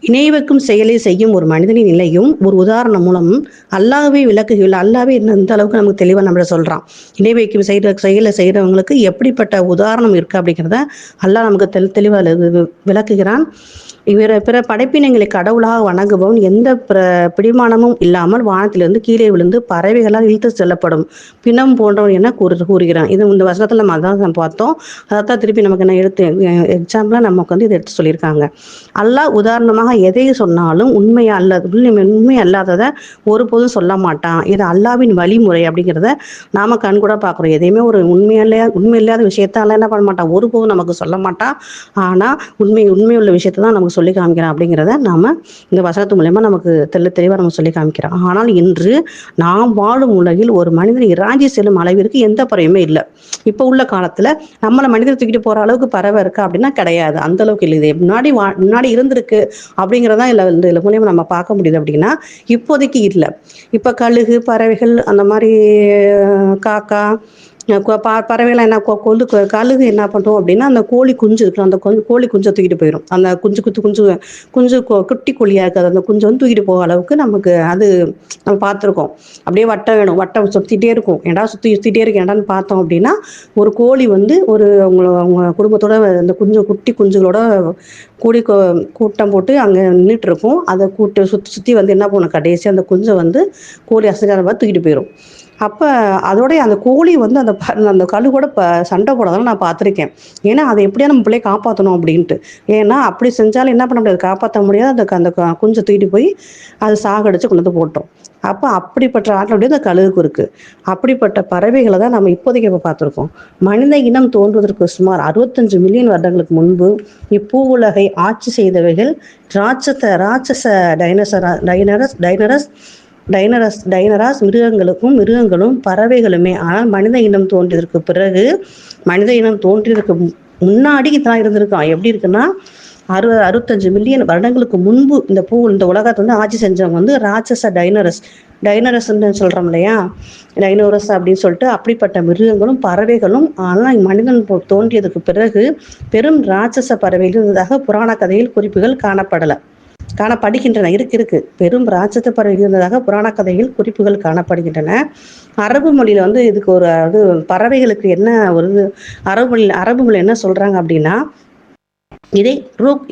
இணை வைக்கும் செயலை செய்யும் ஒரு மனிதனின் நிலையும் ஒரு உதாரணம் மூலம் அல்லாஹ்வை விளக்குகள். அல்லாஹ்வே இந்த அளவுக்கு நமக்கு தெளிவாக நம்மள சொல்றான். இணை வைக்கும் செயலை செய்யறவங்களுக்கு எப்படிப்பட்ட உதாரணம் இருக்கு அப்படிங்கிறத அல்லாஹ் நமக்கு தெளிவாக விளக்குகிறான். பிற படைப்பினங்களை கடவுளாக வணங்குபவன் எந்த பிடிமானமும் இல்லாமல் வானத்திலிருந்து கீழே விழுந்து பறவைகளால் இழுத்து செல்லப்படும் பிணம் போன்றவன் என கூறுகிறான். இது இந்த வசனத்தில் நம்ம அதான் பார்த்தோம். அதைத்தான் திருப்பி நமக்கு என்ன எக்ஸாம்பிளாக நமக்கு இதை எடுத்து சொல்லியிருக்காங்க. அல்லாஹ் உதாரணமாக எதை சொன்னாலும் உண்மை அல்லாததை ஒருபோதும் சொல்ல மாட்டான். இது அல்லாஹ்வின் வழிமுறை அப்படிங்கிறத நாம கண் கூட பார்க்குறோம். எதையுமே ஒரு உண்மை இல்லாத விஷயத்த அல்ல என்ன பண்ண மாட்டான், ஒருபோதும் நமக்கு சொல்ல மாட்டான். ஆனால் உண்மையுள்ள விஷயத்தை தான் நமக்கு நமக்கு சொல்லி காமிக்கிறான் அப்படிங்கிறத நாம இந்த வசனத்து மூலயமா நமக்கு தெளிவாக நம்ம சொல்லி காமிக்கிறோம். ஆனால் இன்று நாம் வாழும் உலகில் ஒரு மனிதன் இராஜி செல்லும் அளவிற்கு எந்த பறவையுமே இல்லை. இப்போ உள்ள காலத்துல நம்மளை மனிதர் தூக்கிட்டு போற அளவுக்கு பறவை இருக்கா அப்படின்னா கிடையாது, அந்த அளவுக்கு இல்லை. இது முன்னாடி இருந்திருக்கு அப்படிங்கிறதா இல்லை மூலியமா நம்ம பார்க்க முடியுது. அப்படின்னா இப்போதைக்கு இல்லை. இப்போ கழுகு, பறவைகள், அந்த மாதிரி காக்கா, பறவைலாம் என்ன கழுகு என்ன பண்ணுறோம் அப்படின்னா அந்த கோழி குஞ்சு இருக்கு, அந்த கோழி குஞ்சை தூக்கிட்டு போயிடும். அந்த குஞ்சு குட்டி கோழியாக இருக்காது, அந்த குஞ்சு வந்து தூக்கிட்டு போக அளவுக்கு நமக்கு அது நம்ம பார்த்துருக்கோம். அப்படியே வட்டம் சுற்றிட்டே இருக்கும். சுற்றிட்டே இருக்கு ஏடான்னு பார்த்தோம் அப்படின்னா ஒரு கோழி வந்து அவங்க குடும்பத்தோட அந்த குட்டி குஞ்சுகளோட கூட்டம் போட்டு அங்கே நின்றுட்டு இருக்கும். அதை சுற்றி வந்து என்ன பண்ணும், கடைசி அந்த குஞ்சை வந்து கோழி அசைக்காத மாதிரி தூக்கிட்டு போயிடும். அப்போ அதோடைய அந்த கோழி வந்து அந்த கழுகோட சண்டை போடாதான் நான் பார்த்துருக்கேன். ஏன்னா அதை எப்படியா நம்ம பிள்ளைய காப்பாற்றணும் அப்படின்ட்டு. ஏன்னா அப்படி செஞ்சாலும் என்ன பண்ண முடியாது, காப்பாற்ற முடியாது. அந்த குஞ்சை தூக்கிட்டு போய் அது சாகடிச்சு கொண்டு வந்து போட்டோம். அப்போ அப்படிப்பட்ட ஆற்றலுடைய அந்த கழுகுக்கு இருக்கு. அப்படிப்பட்ட பறவைகளை தான் நம்ம இப்போதைக்கு இப்போ பார்த்துருக்கோம். மனித இனம் தோன்றுவதற்கு சுமார் 65 மில்லியன் வருடங்களுக்கு முன்பு இப்பூ உலகை ஆட்சி செய்தவைகள் ராட்சச டைனராஸ் மிருகங்களும் பறவைகளுமே. ஆனால் மனித இனம் தோன்றியதற்கு பிறகு, மனித இனம் தோன்றியதற்கு முன்னாடி இதெல்லாம் இருந்திருக்கான். எப்படி இருக்குன்னா 65 மில்லியன் வருடங்களுக்கு முன்பு இந்த உலகத்தை வந்து ஆட்சி செஞ்சவங்க வந்து ராட்சச டைனரஸ்ன்னு சொல்றோம் இல்லையா, டைனோரஸ் அப்படின்னு சொல்லிட்டு அப்படிப்பட்ட மிருகங்களும் பறவைகளும். ஆனால் மனிதன் தோன்றியதுக்கு பிறகு பெரும் ராட்சச பறவைகள் இருந்ததாக புராண கதையில் குறிப்புகள் காணப்படுகின்றன. இருக்கு பெரும் ராட்சச பறவை இருந்ததாக புராண கதையில் குறிப்புகள் காணப்படுகின்றன. அரபு மொழியில வந்து இதுக்கு பறவைகளுக்கு என்ன அரபு மொழி என்ன சொல்றாங்க அப்படின்னா, இதை ரூக்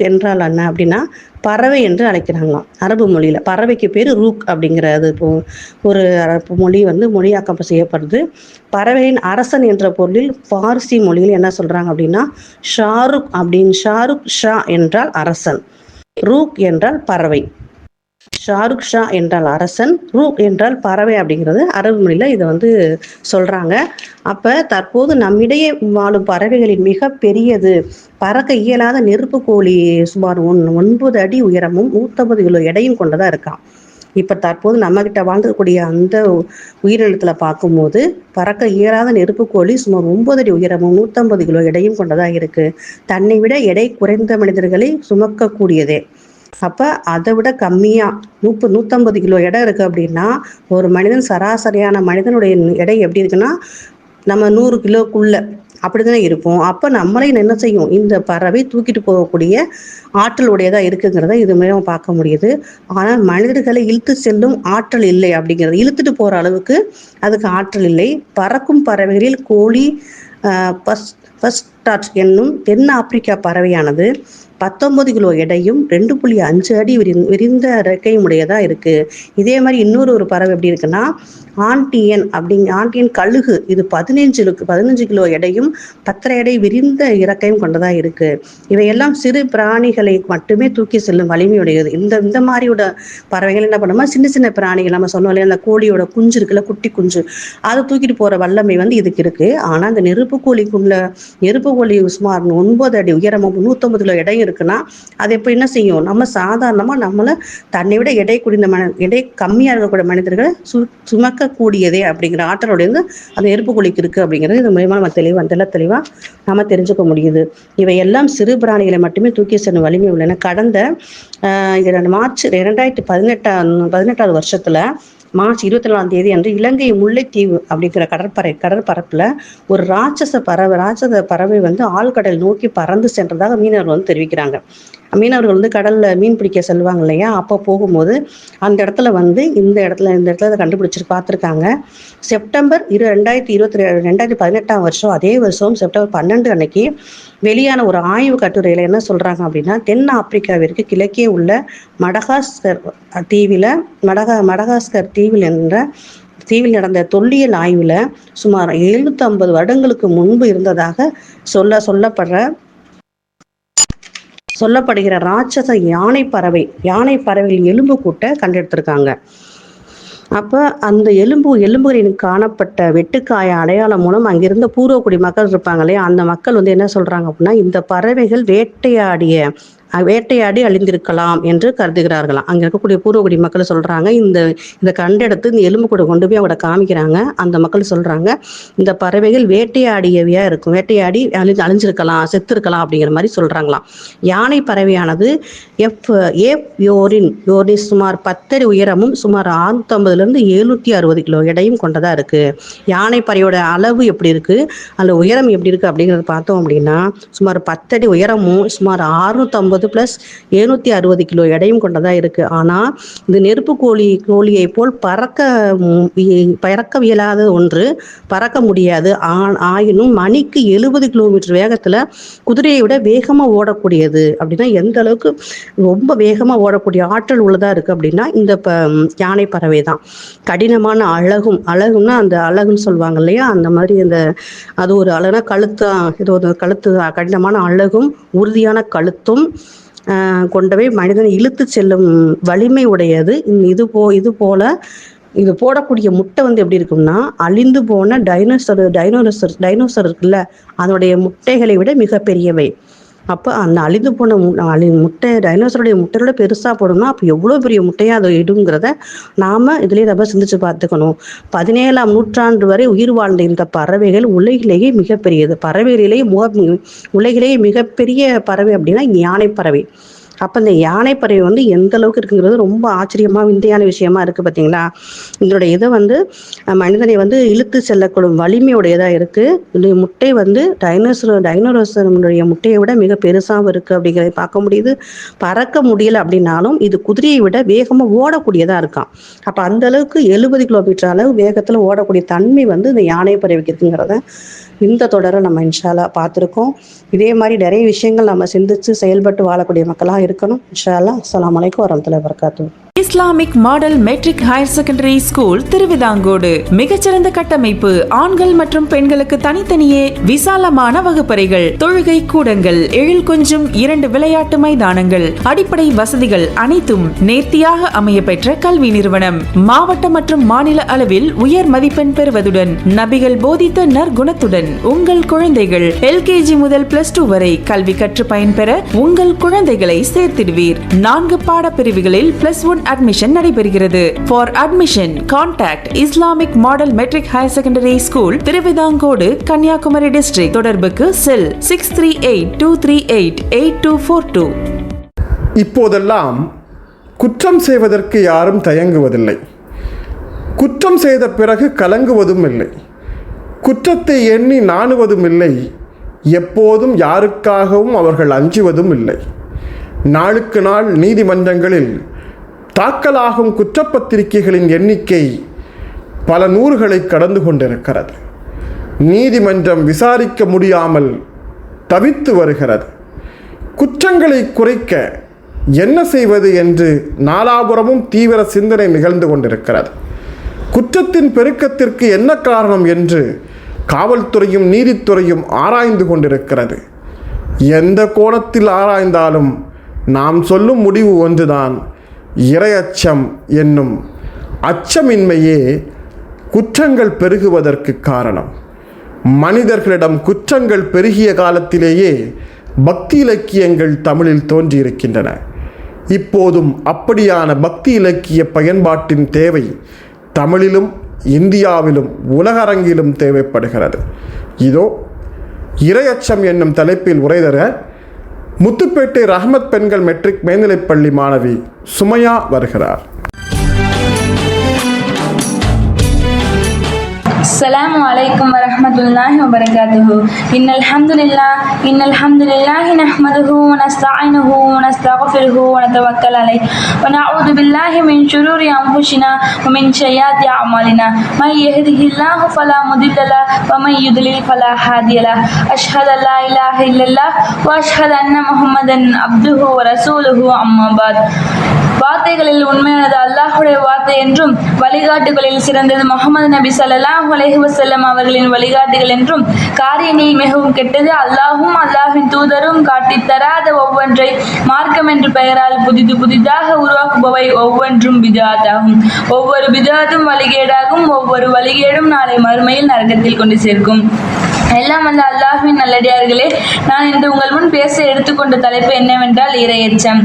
என்றால் என்ன அப்படின்னா பறவை என்று அழைக்கிறாங்களாம். அரபு மொழியில பறவைக்கு பேரு ரூக் அப்படிங்கிறது ஒரு அரபு மொழி வந்து மொழியாக்கம் செய்யப்படுது. பறவையின் அரசன் என்ற பொருளில் பார்சி மொழியில் என்ன சொல்றாங்க அப்படின்னா ஷாருக் ஷா என்றால் அரசன், ரூக் என்றால் பறவை. ஷாருக் ஷா என்றால் அரசன், ரூக் என்றால் பறவை அப்படிங்கிறது அரபு மொழியில இதை வந்து சொல்றாங்க. அப்ப தற்போது நம்மிடையே வாழும் பறவைகளின் மிக பெரியது பறக்க இயலாத நெருப்பு கோழி சுமார் 9 அடி உயரமும் 150 கிலோ எடையும் கொண்டதா இருக்கான். இப்ப தற்போது நம்ம கிட்ட வாழ்ந்துக்கூடிய அந்த உயிரினத்துல பார்க்கும்போது பறக்க இயலாத நெருப்பு கோழி சுமார் 9 அடி உயரமும் 150 கிலோ எடையும் கொண்டதா இருக்கு. தன்னை விட எடை குறைந்த மனிதர்களை சுமக்கக்கூடியதே. அப்ப அதை விட கம்மியா 150 கிலோ எடை இருக்கு அப்படின்னா ஒரு மனிதன் சராசரியான மனிதனுடைய எடை எப்படி இருக்குன்னா நம்ம 100 கிலோக்குள்ள அப்படித்தானே இருக்கும். அப்ப நம்மளே என்ன செய்யும், இந்த பறவை தூக்கிட்டு போகக்கூடிய ஆற்றல் உடையதா இருக்குங்கிறத இது மூலம் பார்க்க முடியுது. ஆனால் மனிதர்களை இழுத்து செல்லும் ஆற்றல் இல்லை அப்படிங்கிறது, இழுத்துட்டு போற அளவுக்கு அதுக்கு ஆற்றல் இல்லை. பறக்கும் பறவைகளில் கோழி பஸ்டார்ச் என்னும் தென் ஆப்பிரிக்கா பறவையானது 19 கிலோ எடையும் 2.5 அடி விரிந்த ரெக்கையும் உடையதா இருக்கு. இதே மாதிரி இன்னொரு பறவை எப்படி இருக்குன்னா ஆண்டியன் கழுகு. இது 15 கிலோ எடையும் 10 எடை விரிந்த இறக்கையும் கொண்டதா இருக்கு. இவையெல்லாம் சிறு பிராணிகளை மட்டுமே தூக்கி செல்லும் வலிமையுடையது. இந்த மாதிரியோட பறவைகள் என்ன பண்ணுமா, சின்ன சின்ன பிராணிகள் நம்ம சொன்னோம் இல்லையா, அந்த கோழியோட குஞ்சு இருக்குல்ல, குட்டி குஞ்சு, அதை தூக்கிட்டு போற வல்லமை வந்து இதுக்கு இருக்கு. ஆனா அந்த நெருப்பு கோழி சுமார் 9 அடி உயரமும் 150 கிலோ எடையும் இருக்குன்னா அது எப்ப என்ன செய்யும், நம்ம சாதாரணமா நம்மள தன்னை விட எடை கம்மியா இருக்கக்கூடிய மனிதர்களை சுமக்கக்கூடியதே அப்படிங்கிற ஆற்றலுடைய அந்த நெருப்பு கோழிக்கு இருக்கு அப்படிங்கிறது இது மூலமா நம்ம தெளிவா நம்ம தெரிஞ்சுக்க முடியுது. இவை எல்லாம் சிறு பிராணிகளை மட்டுமே தூக்கி செல்லும் வலிமை உள்ளன. கடந்த மார்ச் 2018 வருஷத்துல மார்ச் 24ஆம் தேதி அன்று இலங்கை முல்லைத்தீவு அப்படிங்கிற கடற்பரப்புல ஒரு ராட்சச பறவை வந்து ஆழ்கடல் நோக்கி பறந்து சென்றதாக மீனவர்கள் வந்து தெரிவிக்கிறாங்க. மீனவர்கள் வந்து கடல்ல மீன் பிடிக்க செல்வாங்க இல்லையா, அப்போ போகும்போது அந்த இடத்துல வந்து இந்த இடத்துல கண்டுபிடிச்சு பார்த்துருக்காங்க. செப்டம்பர் 2018 வருஷம், அதே வருஷம் செப்டம்பர் 12 அன்னைக்கு வெளியான ஒரு ஆய்வு கட்டுரையில என்ன சொல்றாங்க அப்படின்னா, தென் ஆப்பிரிக்காவிற்கு கிழக்கே உள்ள மடகாஸ்கர் தீவில் நடந்த தொல்லியல் ஆய்வுல சுமார் 750 வருடங்களுக்கு முன்பு இருந்ததாக சொல்லப்படுகிற ராட்சச யானை பறவைகள் எலும்பு கூட்ட கண்டெடுத்திருக்காங்க. அப்போ அந்த எலும்புகளில் காணப்பட்ட வெட்டுக்காய அடையாளம் மூலம் அங்கிருந்த பூர்வக்குடி மக்கள் இருப்பாங்க இல்லையா, அந்த மக்கள் வந்து என்ன சொல்றாங்க அப்படின்னா, இந்த பறவைகள் வேட்டையாடி அழிந்திருக்கலாம் என்று கருதுகிறார்களாம். அங்கே இருக்கக்கூடிய பூர்வக்குடி மக்கள் சொல்றாங்க, இந்த கண்டெடுத்து இந்த எலும்பு கூட கொண்டு போய் அவங்கள காமிக்கிறாங்க. அந்த மக்கள் சொல்றாங்க, இந்த பறவைகள் வேட்டையாடியவையா இருக்கும், வேட்டையாடி அழிஞ்சிருக்கலாம், செத்துருக்கலாம் அப்படிங்கிற மாதிரி சொல்றாங்களாம். யானை பறவையானது யோரின் சுமார் 10 அடி உயரமும் சுமார் 650 760 கிலோ எடையும் கொண்டதா இருக்கு. யானை பறவையோட அளவு எப்படி இருக்கு, அதுல உயரம் எப்படி இருக்கு அப்படிங்கறத பார்த்தோம் அப்படின்னா, சுமார் 10 அடி உயரமும் சுமார் 650 + 760 கிலோ எடையும் கொண்டதா இருக்கு. ஆனா இது நெருப்பு கோழியை போல் பறக்கவியலாத ஒன்று, பறக்க முடியாது. ஆயினும் மணிக்கு 70 கிலோமீட்டர் வேகத்துல குதிரையை விட வேகமா ஓடக்கூடியது. அப்படின்னா எந்த அளவுக்கு ரொம்ப வேகமா ஓடக்கூடிய ஆற்றல் உள்ளதா இருக்கு அப்படின்னா இந்த யானை பறவை தான். கடினமான அழகும்னா அந்த அழகுன்னு சொல்லுவாங்க இல்லையா, அந்த மாதிரி அது ஒரு அழகுனா கழுத்து கடினமான அழகும் உறுதியான கழுத்தும் கொண்டவை, மனிதனை இழுத்து செல்லும் வலிமை உடையது. இது போடக்கூடிய முட்டை வந்து எப்படி இருக்கும்னா, அழிந்து போன டைனோசர் இருக்குல்ல, அதனுடைய முட்டைகளை விட மிக பெரியவை. அப்போ அந்த அழிந்து போன முட்டை டைனோசருடைய முட்டையோட பெருசாக போடணும்னா அப்போ எவ்வளோ பெரிய முட்டையாக அதை இடுங்கிறத நாம் இதுலேயே நம்ம சிந்திச்சு பார்த்துக்கணும். 17ஆம் நூற்றாண்டு வரை உயிர் வாழ்ந்த இந்த பறவைகள் உலகிலேயே மிகப்பெரியது. உலகிலேயே மிகப்பெரிய பறவை அப்படின்னா யானை பறவை. அப்போ இந்த யானை பறவை வந்து எந்த அளவுக்கு இருக்குங்கிறது ரொம்ப ஆச்சரியமா விந்தையான விஷயமா இருக்கு. பார்த்தீங்களா, இதனுடைய இதை வந்து மனிதனை வந்து இழுத்து செல்லக்கூடும் வலிமையுடையதா இருக்கு. இதனுடைய முட்டை வந்து டைனோசருடைய முட்டையை விட மிக பெருசாகவும் இருக்கு அப்படிங்கிறத பார்க்க முடியுது. பறக்க முடியல அப்படின்னாலும் இது குதிரையை விட வேகமாக ஓடக்கூடியதா இருக்கான். அப்போ அந்த அளவுக்கு 70 கிலோமீட்டர் அளவு வேகத்தில் ஓடக்கூடிய தன்மை வந்து இந்த யானை பறவைக்கு இருக்குங்கிறத இந்த தொடரை நம்ம இன்ஷால்லா பார்த்துருக்கோம். இதே மாதிரி நிறைய விஷயங்கள் நம்ம சிந்திச்சு செயல்பட்டு வாழக்கூடிய மக்களாக இருக்கணும். இன்ஷால்லா. அஸ்ஸலாமு அலைக்கும் வரஹ்மத்துல்லாஹி வபரகாத்துஹு. Islamic model matric higher secondary school Thiruvithancode. மிகச்சிறந்த கட்டமைப்பு, ஆண்கள் மற்றும் பெண்களுக்கு தனித்தனியே விசாலமான வகுப்பறைகள், தொழுகை கூடங்கள், எழில் கொஞ்சம் 2 விளையாட்டு மைதானங்கள், அடிப்படை வசதிகள் அனைத்தும் நேர்த்தியாக அமைய பெற்ற கல்வி நிறுவனம். மாவட்ட மற்றும் மாநில அளவில் உயர் மதிப்பெண் பெறுவதுடன் நபிகள் போதித்த நற்குணத்துடன் உங்கள் குழந்தைகள் LKG முதல் +2 வரை கல்வி கற்று பயன்பெற உங்கள் குழந்தைகளை சேர்த்திடுவீர். 4 பாடப்பிரிவுகளில் +1 admission நடைபெறுகிறது. For admission, contact Islamic Model Metric Higher Secondary School, Thiruvithancode, Kanniyakumari district. தொடர்புக்கு செல் 6382388242. இப்போதெல்லாம் குற்றம் செய்வதற்கு யாரும் தயங்குவதில்லை. குற்றம் செய்த பிறகு கலங்குவதும் இல்லை. குற்றத்தை எண்ணி நாணுவதும் இல்லை. எப்போதும் யாருக்காகவும் அவர்கள் அஞ்சுவதும் இல்லை. நாளுக்கு நாள் நீதிமன்றங்களில் தாக்கலாகும் குற்றப்பத்திரிகைகளின் எண்ணிக்கை பல நூறுகளை கடந்து கொண்டிருக்கிறது. நீதிமன்றம் விசாரிக்க முடியாமல் தவித்து வருகிறது. குற்றங்களை குறைக்க என்ன செய்வது என்று நாலாபுரமும் தீவிர சிந்தனை நிகழ்ந்து கொண்டிருக்கிறது. குற்றத்தின் பெருக்கத்திற்கு என்ன காரணம் என்று காவல்துறையும் நீதித்துறையும் ஆராய்ந்து கொண்டிருக்கிறது. எந்த கோணத்தில் ஆராய்ந்தாலும் நாம் சொல்லும் முடிவு ஒன்றுதான், இறையச்சம் என்னும் அச்சமின்மையே குற்றங்கள் பெருகுவதற்கு காரணம். மனிதர்களிடம் குற்றங்கள் பெருகிய காலத்திலேயே பக்தி இலக்கியங்கள் தமிழில் தோன்றியிருக்கின்றன. இப்போதும் அப்படியான பக்தி இலக்கிய பயன்பாட்டின் தேவை தமிழிலும் இந்தியாவிலும் உலகரங்கிலும் தேவைப்படுகிறது. இதோ இறையச்சம் என்னும் தலைப்பில் உரை தர முத்துப்பேட்டை ரஹ்மத் பெண்கள் மெட்ரிக் மேல்நிலைப்பள்ளி மாணவி சுமையா வருகிறார். Assalamu alaikum warahmatullahi wabarakatuh. Innal hamdalillah nahmaduhu wa nasta'inuhu wa nastaghfiruhu wa natawakkal alayh wa na'udhu billahi min shururi anfusina wa min sayyiati a'malina. May yahdihillahu fala mudilla lahu wa may yudlil fala hadiya lahu. Ashhadu an la ilaha illallah wa ashhadu anna Muhammadan abduhu wa rasuluhu, amma ba'd. வார்த்தைகளில் உண்மையானது அல்லாஹ்வுடைய வார்த்தை என்றும் வழிகாட்டுகளில் சிறந்தது முஹம்மது நபி ஸல்லல்லாஹு அலைஹி வஸல்லம் அவர்களின் வழிகாட்டுகள் என்றும் காரியங்களில் மிகவும் கெட்டது அல்லாஹும் அல்லாஹ் அல்லாஹ்வின் தூதரும் காட்டித் தராத ஒவ்வொன்றை மார்க்கம் என்ற பெயரால் புதிதாக உருவாக்குபவை ஒவ்வொன்றும் பிதாத்தாகும். ஒவ்வொரு பிதாத்தும் வழிகேடாகும். ஒவ்வொரு வழிகேடும் நாளை மறுமையில் நரகத்தில் கொண்டு சேர்க்கும். எல்லாம் வல்ல அல்லாஹ்வின் நல்லடியார்களே, நான் இன்று உங்கள் முன் பேச எடுத்துக்கொண்ட தலைப்பு என்னவென்றால் இறையச்சம்.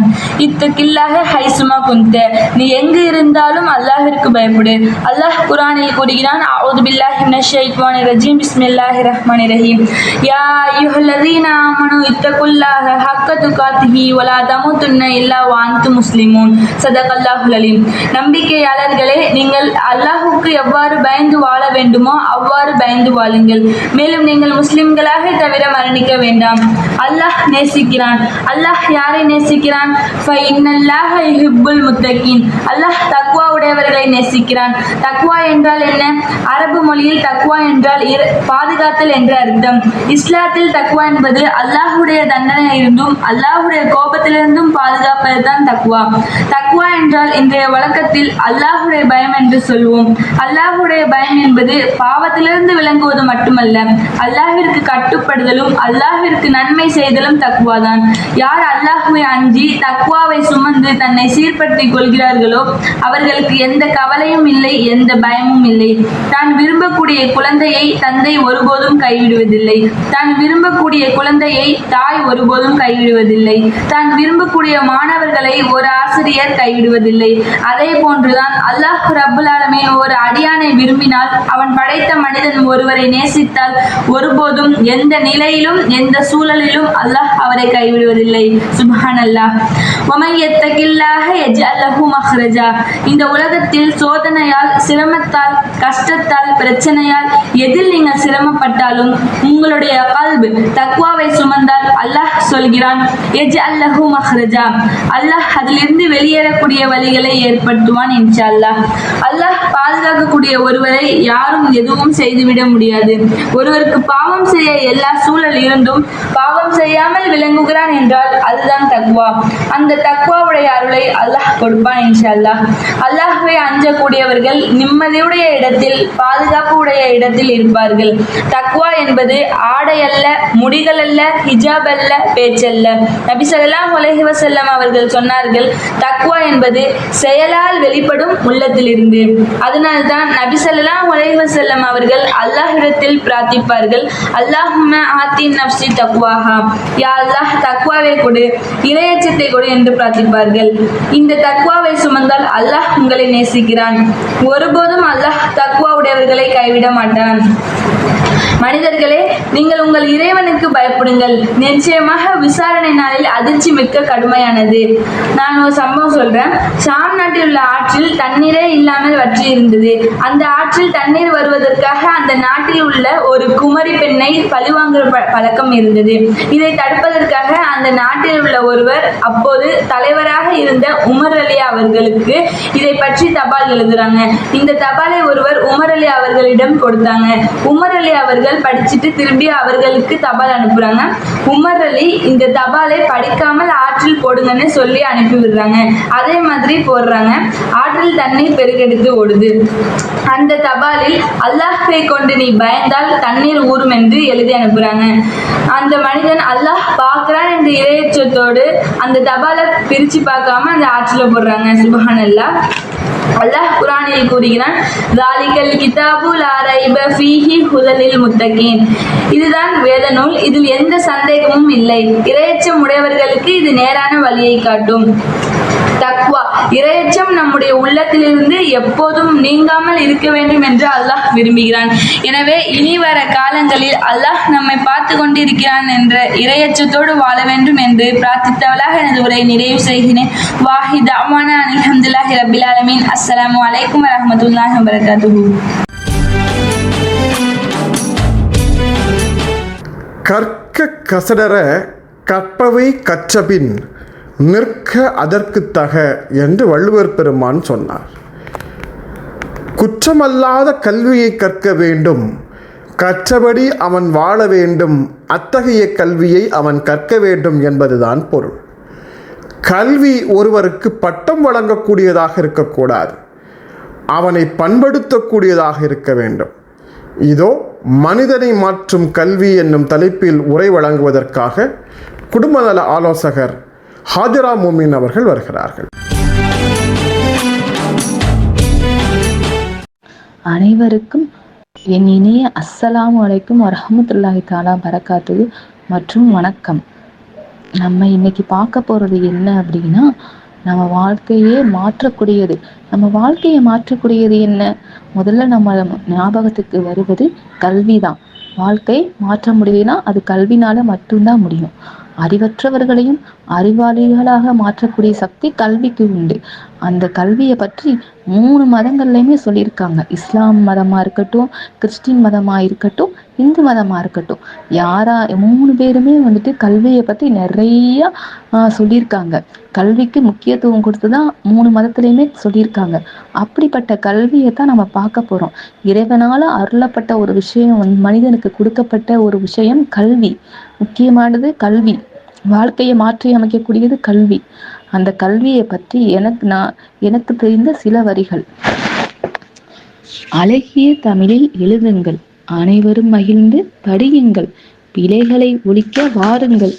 இத்தகில்லாஹ ஹைசுமா குந்த, நீ எங்கு இருந்தாலும் அல்லாஹ்விற்கு பயப்படு. அல்லாஹ் குர்ஆனில் கூறுகிறான், அஊது பில்லாஹி மினஷ் ஷைத்தானிர் ரஜீம், பிஸ்மில்லாஹிர் ரஹ்மானிர் ரஹீம். யா அய்யுஹல்லதீன ஆமனு இத்தகுல்லாஹ ஹக்க துகாத்திஹி வலா தமூதுன்ன இல்லா வ அன்தும் முஸ்லிமூன். ஸதகல்லாஹுல் அலீம். நம்பிக்கையாளர்களே, நீங்கள் அல்லாஹ்வுக்கு எவ்வாறு பயந்து வாழ வேண்டுமோ அவ்வாறு பயந்து வாழுங்கள். மேலும் நீங்கள் முஸ்லிம்களாக தவிர மரணிக்க வேண்டாம். அல்லாஹ் நேசிக்கிறான். அல்லாஹ் யாரை நேசிக்கிறான்? ஃபஇன்னல்லாஹ யுஹிப்புல் முத்தகீன். அல்லாஹ் தக்வா உடையவர்களை நேசிக்கிறான். தக்வா என்றால் என்ன? அரபு மொழியில் தக்வா என்றால் பாதுகாத்தல் என்ற அர்த்தம். இஸ்லாத்தில் தக்வா என்பது அல்லாஹ்வுடைய தண்டனையிலிருந்தும் அல்லாஹ்வுடைய கோபத்திலிருந்தும் பாதுகாப்பதுதான் தக்வா. தக்வா என்றால் இன்றைய வழக்கத்தில் அல்லாஹ்வுடைய பயம் என்று சொல்வோம். அல்லாஹ்வுடைய பயம் என்பது பாவத்திலிருந்து விளங்குவது மட்டுமல்ல, அல்லாஹ்விற்கு கட்டுப்படுதலும் அல்லாஹ்விற்கு நன்மை செய்தலும் தக்வாதான். யார் அல்லாஹ்வை அஞ்சி தக்வாவை சுமந்து தன்னை சீர்படுத்திக் கொள்கிறார்களோ அவர்களுக்கு எந்த கவலையும் இல்லை, எந்த பயமும் இல்லை. தான் விரும்பக்கூடிய குழந்தையை தந்தை ஒருபோதும் கைவிடுவதில்லை. தான் விரும்பக்கூடிய குழந்தையை தாய் ஒருபோதும் கைவிடுவதில்லை. தான் விரும்பக்கூடிய மாணவர்களை ஒரு ஆசிரியர் கைவிடுவதில்லை. அதே போன்றுதான் அல்லாஹ் ரப்புல் ஆலமீன் ஒரு அடியானை விரும்பினால், அவன் படைத்த மனிதன் ஒருவரை நேசித்தால் ஒருபோதும் எந்த நிலையிலும் எந்த சூழலிலும் அல்லாஹ் அவரை கைவிடுவதில்லை. சுப்ஹானல்லாஹ். வமன் யத்தகில்லாஹ யஜ்அல் லஹு மக்ரஜா. இந்த உலகத்தில் சோதனையால், சிரமத்தால், கஷ்டத்தால், பிரச்சனையால் எதில் நீங்கள் சிரமப்பட்டாலும் உங்களுடைய கல்பு தக்வாவை சுமந்தால் அல்லாஹ் சொல்கிறான், யஜ்அல் லஹு மக்ரஜா. அல்லாஹ் அதிலிருந்து வெளியேறக்கூடிய வழிகளை ஏற்படுத்துவான் இன்ஷா அல்லாஹ். அல்லாஹ் பாதுகாக்கக்கூடிய ஒருவரை யாரும் எதுவும் செய்துவிட முடியாது. ஒருவருக்கு பாவம் செய்ய எல்லா சூழல் இருந்தும் பாவம் செய்யாமல் விளங்குகிறான் என்றால் அதுதான் தக்வா. அந்த தக்வாவுடைய அருளை அல்லாஹ் கொடுப்பான் இன்ஷா அல்லாஹ். அல்லாஹ்வை அஞ்சக்கூடியவர்கள் நிம்மதியுடைய இடத்தில், பாதுகாப்பு உடைய இடத்தில் இருப்பார்கள். தக்வா என்பது ஆடை அல்ல, முடிகள் அல்ல, ஹிஜாப் அல்ல, பேச்சல்ல. நபி ஸல்லல்லாஹு அலைஹி வஸல்லம் அவர்கள் சொன்னார்கள், தக்வா என்பது செயலால் வெளிப்படும் உள்ளத்திலிருந்து. அதனால்தான் நபி ஸல்லல்லாஹு அலைஹி வஸல்லம் அவர்கள் அல்லாஹ்விடத்தில் பிரார்த்திப்பார்கள், அல்லாஹும்ம ஆத்தின் நஃப்ஸி தக்வாஹா, யா அல்லாஹ் தக்வாவை கொடு, இறையச்சத்தை கொடு என்று பிரார்த்திப்பார்கள். இந்த தக்வாவை சுமந்தால் அல்லாஹ் உங்களை நேசிக்கிறான். ஒருபோதும் அல்லாஹ் தக்வா உடையவர்களை கைவிட மாட்டான். மனிதர்களே, நீங்கள் உங்கள் இறைவனுக்கு பயப்படுங்கள். நிச்சயமாக விசாரணை நாளில் அதிர்ச்சி மிக்க கடுமையானது. நான் ஒரு சம்பவம் சொல்றேன். ஷாம் நாட்டில் உள்ள ஆற்றில் தண்ணீரே இல்லாமல் வற்றி இருந்தது. அந்த ஆற்றில் தண்ணீர் வருவதற்காக அந்த நாட்டில் உள்ள ஒரு குமரி பெண்ணை பழிவாங்குற பழக்கம் இருந்தது. இதை தடுப்பதற்காக அந்த நாட்டில் உள்ள ஒருவர், அப்போது தலைவராக இருந்த உமர் அலி அவர்களுக்கு இதை பற்றி தபால் எழுதுறாங்க. இந்த தபாலை ஒருவர் உமர் அலி அவர்களிடம் கொடுத்தாங்க. உமர் அலி அவர்கள் படிச்சுட்டு திரும்பி அவர்களுக்கு தபால் அனுப்புறாங்க. உமர் அலி இந்த தபாலை படிக்காமல் ஆற்றில் போடுங்கன்னு சொல்லி அனுப்பி விடுறாங்க. அதே மாதிரி போடுறாங்க. ஆற்றில் தண்ணீர் பெருகெடுத்து ஓடுது. அந்த தபாலில் அல்லாஹ்வை கொண்டு நீ பயந்தால் தண்ணீர் ஊறும் என்று எழுதி அனுப்புறாங்க. அந்த மனிதன் அல்லாஹ் பார்க்கிறான் என்ற இறையச்சத்தோடு அந்த தபாலை பிரிச்சு பார்க்காம அந்த ஆற்றில போடுறாங்க. சுப்ஹானல்லாஹ். அல்லாஹ் குர்ஆனில் கூறுகிறான், ஸாலிகல் கிதாபு லா ரைப ஃபீஹி ஹுதலில் முத்தகீன். இதுதான் வேத நூல், இதில் எந்த சந்தேகமும் இல்லை. இறையச்சம் உடையவர்களுக்கு இது நேரான வழியை காட்டும். தக்வா, இறையச்சம் நம்முடைய உள்ளத்திலிருந்து எப்போதும் நீங்காமல் இருக்க வேண்டும் என்று அல்லாஹ் விரும்புகிறான். எனவே இனி வர காலங்களில் அல்லாஹ் நம்மை பார்த்து கொண்டிருக்கிறான் என்ற இறையச்சத்தோடு வாழ வேண்டும் என்று பிரார்த்தித்தவளாக எனது உரை நிறைவு செய்கிறேன். வாஹி தஅவானா அல்ஹம்துலில்லாஹி ரப்பில் ஆலமீன். அஸ்ஸலாமு அலைக்கும் வரஹ்மத்துல்லாஹி வபரகாத்துஹு. கற்க கசடர கற்பவை கற்றபின் நிற்க அதற்கு தக என்று வள்ளுவர் பெருமான் சொன்னார். குற்றமல்லாத கல்வியை கற்க வேண்டும், கற்றபடி அவன் வாழ வேண்டும், அத்தகைய கல்வியை அவன் கற்க வேண்டும் என்பதுதான் பொருள். கல்வி ஒருவருக்கு பட்டம் வழங்கக்கூடியதாக இருக்கக்கூடாது, அவனை பண்படுத்தக்கூடியதாக இருக்க வேண்டும். இதோ மனிதனை மாற்றும் கல்வி என்னும் தலைப்பில் உரை வழங்குவதற்காக குடும்பநல ஆலோசகர் ஹாஜரா மூமின் அவர்கள் வருகிறார்கள். அனைவருக்கும் என் இனிய அஸ்ஸலாமு அலைக்கும் வரஹ்மத்துல்லாஹி தஆலா பரக்காத்துஹு மற்றும் வணக்கம். நம்ம இன்னைக்கு பார்க்க போகிறது என்ன அப்படின்னா, நம்ம வாழ்க்கையே மாற்றக்கூடியது. நம்ம வாழ்க்கையை மாற்றக்கூடியது என்ன? முதல்ல நம்ம ஞாபகத்துக்கு வருவது கல்வி தான். வாழ்க்கை மாற்ற முடியுதுன்னா அது கல்வினால மட்டும்தான் முடியும். அறிவற்றவர்களையும் அறிவாளிகளாக மாற்றக்கூடிய சக்தி கல்விக்கு உண்டு. அந்த கல்வியை பற்றி 3 மதங்கள்லையுமே சொல்லியிருக்காங்க. இஸ்லாம் மதமாக இருக்கட்டும், கிறிஸ்டின் மதமாக இருக்கட்டும், இந்து மதமாக இருக்கட்டும், 3 பேருமே வந்துட்டு கல்வியை பற்றி நிறையா சொல்லியிருக்காங்க. கல்விக்கு முக்கியத்துவம் கொடுத்து தான் 3 மதத்துலையுமே சொல்லியிருக்காங்க. அப்படிப்பட்ட கல்வியை தான் நம்ம பார்க்க போகிறோம். இறைவனால் அருளப்பட்ட ஒரு விஷயம், மனிதனுக்கு கொடுக்கப்பட்ட ஒரு விஷயம் கல்வி. முக்கியமானது கல்வி. வாழ்க்கையை மாற்றி அமைக்கக்கூடியது கல்வி. அந்த கல்வியை பற்றி எனக்கு தெரிந்த சில வரிகள். அழகிய தமிழில் எழுதுங்கள், அனைவரும் மகிழ்ந்து படியுங்கள், பிழைகளை ஒழிக்க வாருங்கள்,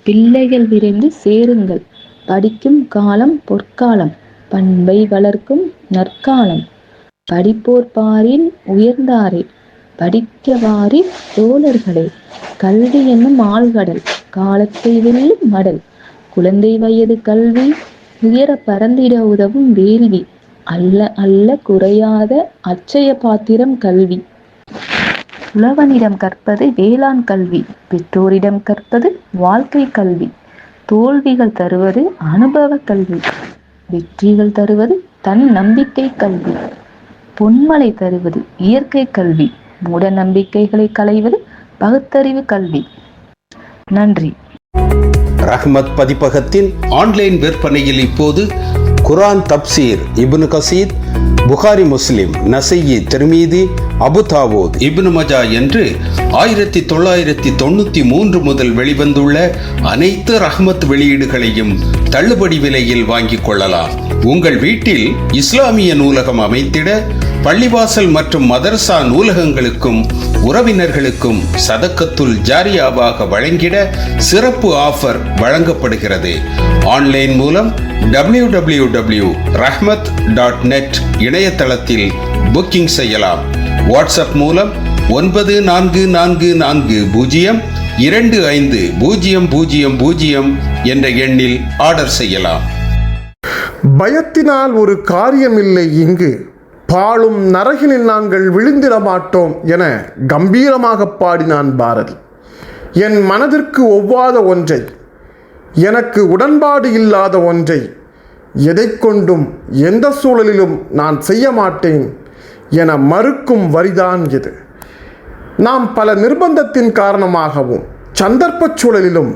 பிள்ளைகள் விரைந்து சேருங்கள், படிக்கும் காலம் பொற்காலம், பண்பை வளர்க்கும் நற்காலம், படிப்போர் பாரில் உயர்ந்தாரே, படிக்கவாரி தோழர்களே, கல்வி என்னும் ஆழ்கடல், காலத்தை வெல்லும் மடல், குழந்தை வயது கல்வி, உயர பறந்திட உதவும் வேள்வி, அல்ல அல்ல குறையாத அச்சய பாத்திரம் கல்வி. உழவனிடம் கற்பது வேளாண் கல்வி, பெற்றோரிடம் கற்பது வாழ்க்கை கல்வி, தோல்விகள் தருவது அனுபவ கல்வி, வெற்றிகள் தருவது தன் நம்பிக்கை கல்வி, பொன்மலை தருவது இயற்கை கல்வி, மூட நம்பிக்கைகளை களைவது பகுத்தறிவு கல்வி. நன்றி. ரஹ்மத் பதிப்பகத்தின் ஆன்லைன் விற்பனையில் இப்போது குர்ஆன் தப்சீர் இப்னு கசீர், புகாரி, முஸ்லிம், நசையி, திர்மிதி, அபு தாவூத், இப்னு மஜா என்று 1993 முதல் வெளிவந்துள்ள அனைத்து ரஹ்மத் வெளியீடுகளையும் தள்ளுபடி விலையில் வாங்கிக் கொள்ளலாம். உங்கள் வீட்டில் இஸ்லாமிய நூலகம் அமைத்திட பள்ளிவாசல் மற்றும் மதரசா நூலகங்களுக்கும் உறவினர்களுக்கும் சதக்கத்துல் ஜாரியாவாக வழங்கிட சிறப்பு ஆஃபர் வழங்கப்படுகிறது. ஆன்லைன் மூலம் www.rahmat.net இணையதளத்தில் புக்கிங் செய்யலாம். வாட்ஸ்அப் மூலம் 9440250000 என்ற எண்ணில் ஆர்டர் செய்யலாம். பயத்தினால் ஒரு காரியமில்லை இங்கு, பாழும் நரகினில் நாங்கள் விழுந்திட மாட்டோம் என கம்பீரமாக பாடினான் பாரதி. என் மனதிற்கு ஒவ்வாத ஒன்றை, எனக்கு உடன்பாடு இல்லாத ஒன்றை எதை கொண்டும் எந்த சூழலிலும் நான் செய்ய மாட்டேன் என மறுக்கும் வரிதான் இது. நாம் பல நிர்பந்தத்தின் காரணமாகவும் சந்தர்ப்ப சூழலிலும்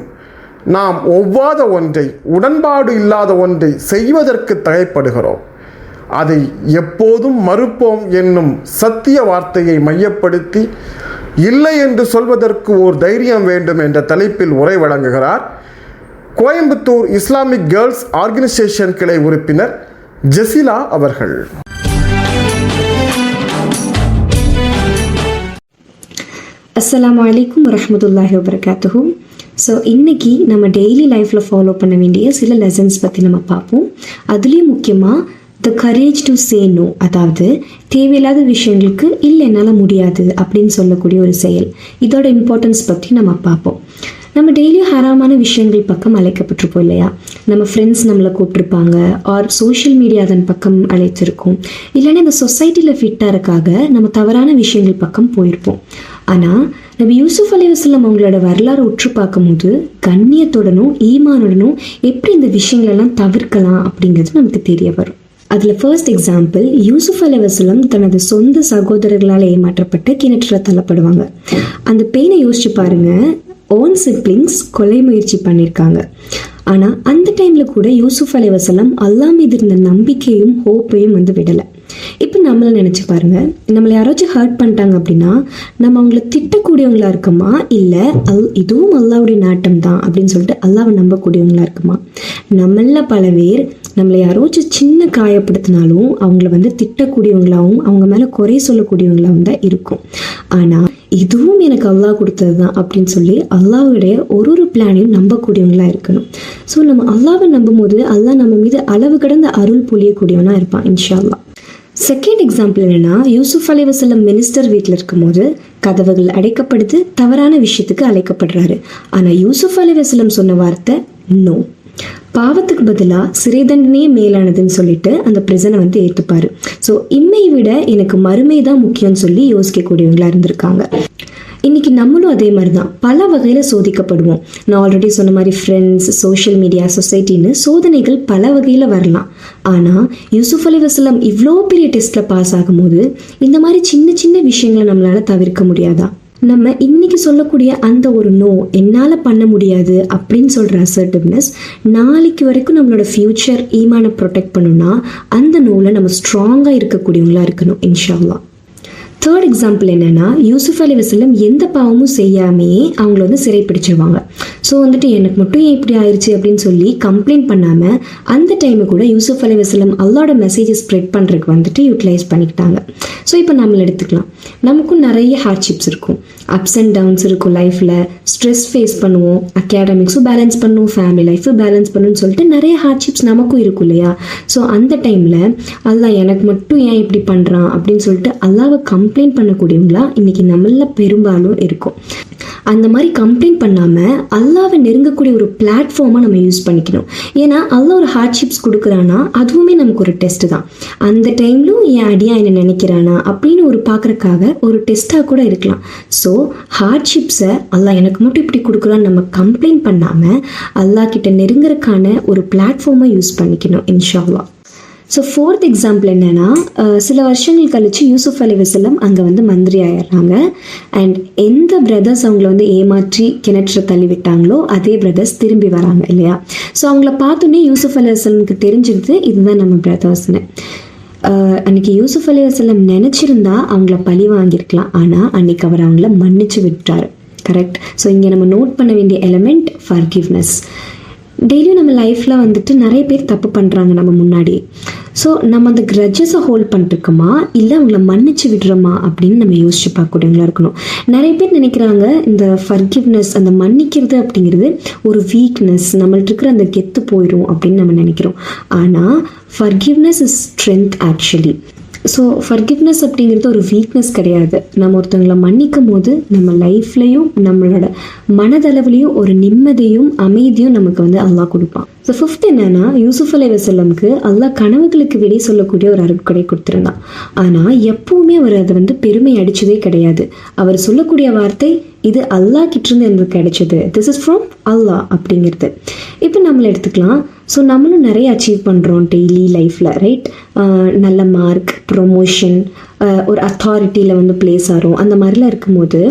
நாம் ஒவ்வாத ஒன்றை, உடன்பாடு இல்லாத ஒன்றை செய்வதற்கு தடைப்படுகிறோம். அதை எப்போதும் மறுப்போம் என்னும் சத்திய வார்த்தையை மையப்படுத்தி இல்லை என்று சொல்வதற்கு ஓர் தைரியம் வேண்டும் என்ற தலைப்பில் உரை வழங்குகிறார் கோயம்புத்தூர் இஸ்லாமிக் கேர்ள்ஸ் ஆர்கனைசேஷன் கிளை உறுப்பினர் ஜெசிலா அவர்கள். அஸ்ஸலாமு அலைக்கும் வரஹ்மத்துல்லாஹி வபரகாத்துஹு. ஸோ இன்றைக்கி நம்ம டெய்லி லைஃப்பில் ஃபாலோ பண்ண வேண்டிய சில லெசன்ஸ் பற்றி நம்ம பார்ப்போம். அதுலேயும் முக்கியமாக the courage to say no, அதாவது தேவையில்லாத விஷயங்களுக்கு இல்லை என்னால் முடியாது அப்படின்னு சொல்லக்கூடிய ஒரு செயல். இதோட இம்பார்ட்டன்ஸ் பற்றி நம்ம பார்ப்போம். நம்ம டெய்லியும் ஹராமான விஷயங்கள் பக்கம் அழைக்கப்பட்டிருப்போம் இல்லையா? நம்ம ஃப்ரெண்ட்ஸ் நம்மளை கூப்பிட்ருப்பாங்க, ஆர் சோஷியல் மீடியா அதன் பக்கம் அழைச்சிருக்கோம், இல்லைன்னா இந்த சொசைட்டியில் ஃபிட்டாக இருக்காக நம்ம தவறான விஷயங்கள் பக்கம் போயிருப்போம். ஆனால் நபி யூசுப் அலைஹிஸ்ஸலாம் அவங்களோட வரலாறு உற்று பார்க்கும்போது கண்ணியத்துடனும் ஈமானுடனும் எப்படி இந்த விஷயங்களெல்லாம் தவிர்க்கலாம் அப்படிங்கிறது நமக்கு தெரிய வரும். அதில் ஃபர்ஸ்ட் எக்ஸாம்பிள், யூசுப் அலைஹிஸ்ஸலாம் தனது சொந்த சகோதரர்களால் ஏமாற்றப்பட்டு கிணற்றில் தள்ளப்படுவாங்க. அந்த பெயினை யோசிச்சு பாருங்க. ஓன் சிப்ளிங்ஸ் கொலை முயற்சி பண்ணியிருக்காங்க. ஆனால் அந்த டைமில் கூட யூசுப் அலைஹிஸ்ஸலாம் அல்லாஹ் மீது இருந்த நம்பிக்கையும் ஹோப்பையும் விடலை. இப்போ நம்மளை நினச்சி பாருங்கள், நம்மளை யாராச்சும் ஹர்ட் பண்ணிட்டாங்க அப்படின்னா நம்ம அவங்கள திட்டக்கூடியவங்களா இருக்குமா, இல்லை இதுவும் அல்லாவுடைய நாட்டம் தான் அப்படின்னு சொல்லிட்டு அல்லாவை நம்பக்கூடியவங்களா இருக்குமா? நம்மள பல பேர் நம்மளை யாரோச்சும் சின்ன காயப்படுத்தினாலும் அவங்கள வந்து திட்டக்கூடியவங்களாகவும் அவங்க மேலே குறை சொல்லக்கூடியவங்களாகவும் தான் இருக்கும். ஆனால் இதுவும் எனக்கு அல்லாஹ் கொடுத்தது தான் அப்படின்னு சொல்லி அல்லாஹ்வுடைய ஒரு பிளானையும் நம்பக்கூடியவங்களாக இருக்கணும். ஸோ நம்ம அல்லாஹ்வை நம்பும் போது அல்லாஹ் நம்ம மீது அளவு கடந்த அருள் பொழியக்கூடியவனாக இருப்பான் இன்ஷா அல்லாஹ். செகண்ட் எக்ஸாம்பிள் என்னன்னா, யூசுப் அலைஹிஸ்ஸலாம் மினிஸ்டர் வீட்டில் இருக்கும்போது கதவுகள் அடைக்கப்படுது, தவறான விஷயத்துக்கு அழைக்கப்படுறாரு. ஆனால் யூசுப் அலைஹிஸ்ஸலாம் சொன்ன வார்த்தை நோ. பாவத்துக்கு பதிலாக சிறை தண்டனையே மேலானதுன்னு சொல்லிட்டு அந்த பிரிசனை வந்து ஏற்றுப்பாரு. ஸோ இம்மை விட எனக்கு மறுமை தான் முக்கியம்னு சொல்லி யோசிக்கக்கூடியவங்களா இருந்திருக்காங்க. இன்னைக்கு நம்மளும் அதே மாதிரி தான் பல வகையில் சோதிக்கப்படுவோம். நான் ஆல்ரெடி சொன்ன மாதிரி ஃப்ரெண்ட்ஸ், சோஷியல் மீடியா, சொசைட்டின்னு சோதனைகள் பல வகையில் வரலாம். ஆனால் யூசுப் அலைஹிஸ்ஸலாம் இவ்வளோ பெரிய டெஸ்ட்டில் பாஸ் ஆகும்போது இந்த மாதிரி சின்ன சின்ன விஷயங்களை நம்மளால் தவிர்க்க முடியாதா? நம்ம இன்னைக்கு சொல்லக்கூடிய அந்த ஒரு நோ, என்னால் பண்ண முடியாது அப்படின்னு சொல்கிற அசர்ட்டிவ்னஸ் நாளைக்கு வரைக்கும் நம்மளோட ஃப்யூச்சர் ஈமானை ப்ரொடெக்ட் பண்ணணும்னா அந்த நோவில் நம்ம ஸ்ட்ராங்காக இருக்கக்கூடியவங்களா இருக்கணும் இன்ஷா அல்லாஹ். தேர்ட் எக்ஸாம்பிள் என்னென்னா, யூசுப் அலைஹிஸ்ஸலாம் எந்த பாவமும் செய்யாமையே அவங்கள வந்து சிறை பிடிச்சிருவாங்க. ஸோ வந்துட்டு எனக்கு மட்டும் ஏன் இப்படி ஆயிடுச்சு அப்படின்னு சொல்லி கம்ப்ளைண்ட் பண்ணாமல் அந்த டைமை கூட யூசுப் அலைஹிஸ்ஸலாம் அல்லாஹ்வோட மெசேஜை ஸ்ப்ரெட் பண்ணுறதுக்கு வந்துட்டு யூட்டிலைஸ் பண்ணிக்கிட்டாங்க. ஸோ இப்போ நம்மளை எடுத்துக்கலாம். நமக்கும் நிறைய ஹார்ட்ஷிப்ஸ் இருக்கும், அப்ஸ் அண்ட் டவுன்ஸ் இருக்கும் லைஃப்பில். ஸ்ட்ரெஸ் ஃபேஸ் பண்ணுவோம், அகாடமிக்ஸும் பேலன்ஸ் பண்ணுவோம், ஃபேமிலி லைஃப்பும் பேலன்ஸ் பண்ணணும்னு சொல்லிட்டு நிறைய ஹார்ட்ஷிப்ஸ் நமக்கும் இருக்கும் இல்லையா? ஸோ அந்த டைமில் அல்லாஹ் எனக்கு மட்டும் ஏன் இப்படி பண்ணுறான் அப்படின்னு சொல்லிட்டு அல்லாஹ்வை கம்ப்ளைண்ட் பண்ணக்கூடியவங்களா இன்னைக்கு நம்மள பெரும்பாலும் இருக்கும். அந்த மாதிரி கம்ப்ளைண்ட் பண்ணாமல் அல்லாஹ்வை நெருங்கக்கூடிய ஒரு பிளாட்ஃபார்மாக நம்ம யூஸ் பண்ணிக்கணும். ஏன்னா அல்லாஹ் ஒரு ஹார்ட்ஷிப்ஸ் கொடுக்குறானா அதுவுமே நமக்கு ஒரு டெஸ்ட் தான். அந்த டைம்லும் என் அடியா என்ன நினைக்கிறானா அப்படின்னு ஒரு பார்க்குறக்காக ஒரு டெஸ்ட்டாக கூட இருக்கலாம். ஸோ ஹார்ட்ஷிப்ஸை அல்லாஹ் எனக்கு மட்டும் இப்படி கொடுக்குறான்னு நம்ம கம்ப்ளைண்ட் பண்ணாமல் அல்லாஹ் கிட்ட நெருங்குறதுக்கான ஒரு பிளாட்ஃபார்மாக யூஸ் பண்ணிக்கணும் இன்ஷா அல்லாஹ். ஸோ ஃபோர்த் எக்ஸாம்பிள் என்னென்னா, சில வருஷங்கள் கழித்து யூசுப் அலைஹிஸ்ஸலாம் அங்கே வந்து மந்திரி ஆயிடுறாங்க. அண்ட் எந்த பிரதர்ஸ் அவங்கள வந்து ஏமாற்றி கிணற்ற தள்ளி விட்டாங்களோ அதே பிரதர்ஸ் திரும்பி வராங்க இல்லையா? ஸோ அவங்கள பார்த்தோன்னே யூசுப் அலைஹிஸ்ஸலாமுக்கு தெரிஞ்சிருது இதுதான் நம்ம பிரதர்ஸ்னு. அன்றைக்கி யூசுப் அலைஹிஸ்ஸலாம் நினச்சிருந்தா அவங்கள பழி வாங்கியிருக்கலாம். ஆனால் அன்றைக்கி அவர் அவங்கள மன்னிச்சு விட்டார். கரெக்ட். ஸோ இங்கே நம்ம நோட் பண்ண வேண்டிய எலிமெண்ட் ஃபர்கிவ்னஸ். டெய்லியும் நம்ம லைஃப்பில் வந்துட்டு நிறைய பேர் தப்பு பண்ணுறாங்க நம்ம முன்னாடி. ஸோ நம்ம அந்த கிரட்ஜஸை ஹோல்ட் பண்ணிருக்கோமா இல்லை அவங்கள மன்னிச்சு விடுறோமா அப்படின்னு நம்ம யோசிச்சு பார்க்கக்கூடியவங்களா இருக்கணும். நிறைய பேர் நினைக்கிறாங்க இந்த ஃபர்கிவ்னஸ், அந்த மன்னிக்கிறது அப்படிங்கிறது ஒரு வீக்னஸ், நம்மள்ட்ட இருக்கிற அந்த கெத்து போயிடும் அப்படின்னு நம்ம நினைக்கிறோம். ஆனால் forgiveness is strength actually. So forgiveness அப்படிங்கிறது ஒரு வீக்னஸ் கிடையாது. நம்ம ஒருத்தவங்களை மன்னிக்கும் போது நம்ம லைஃப்லையும் நம்மளோட மனதளவுலையும் ஒரு நிம்மதியும் அமைதியும் நமக்கு வந்து அல்லாஹ் கொடுப்பான். ஸோ ஃபிஃப்த் என்னன்னா, யூசுப் அலைஹிஸ்ஸலாமுக்கு அல்லாஹ் கனவுகளுக்கு விடை சொல்லக்கூடிய ஒரு அருட்கொடை கொடுத்துருந்தான். ஆனால் எப்பவுமே அவர் அதை வந்து பெருமை அடிச்சதே கிடையாது. அவர் சொல்லக்கூடிய வார்த்தை இது அல்லாஹ் கிட்டேருந்து எனக்கு கிடைச்சது, திஸ் இஸ் ஃப்ரம் அல்லாஹ் அப்படிங்கிறது. இப்போ நம்மளை எடுத்துக்கலாம். ஸோ நம்மளும் நிறைய அச்சீவ் பண்ணுறோம் டெய்லி லைஃப்பில், ரைட்? நல்ல மார்க், ப்ரொமோஷன், ஒரு அத்தாரிட்டியில் வந்து பிளேஸ் ஆகிறோம். அந்த மாதிரிலாம் இருக்கும்போது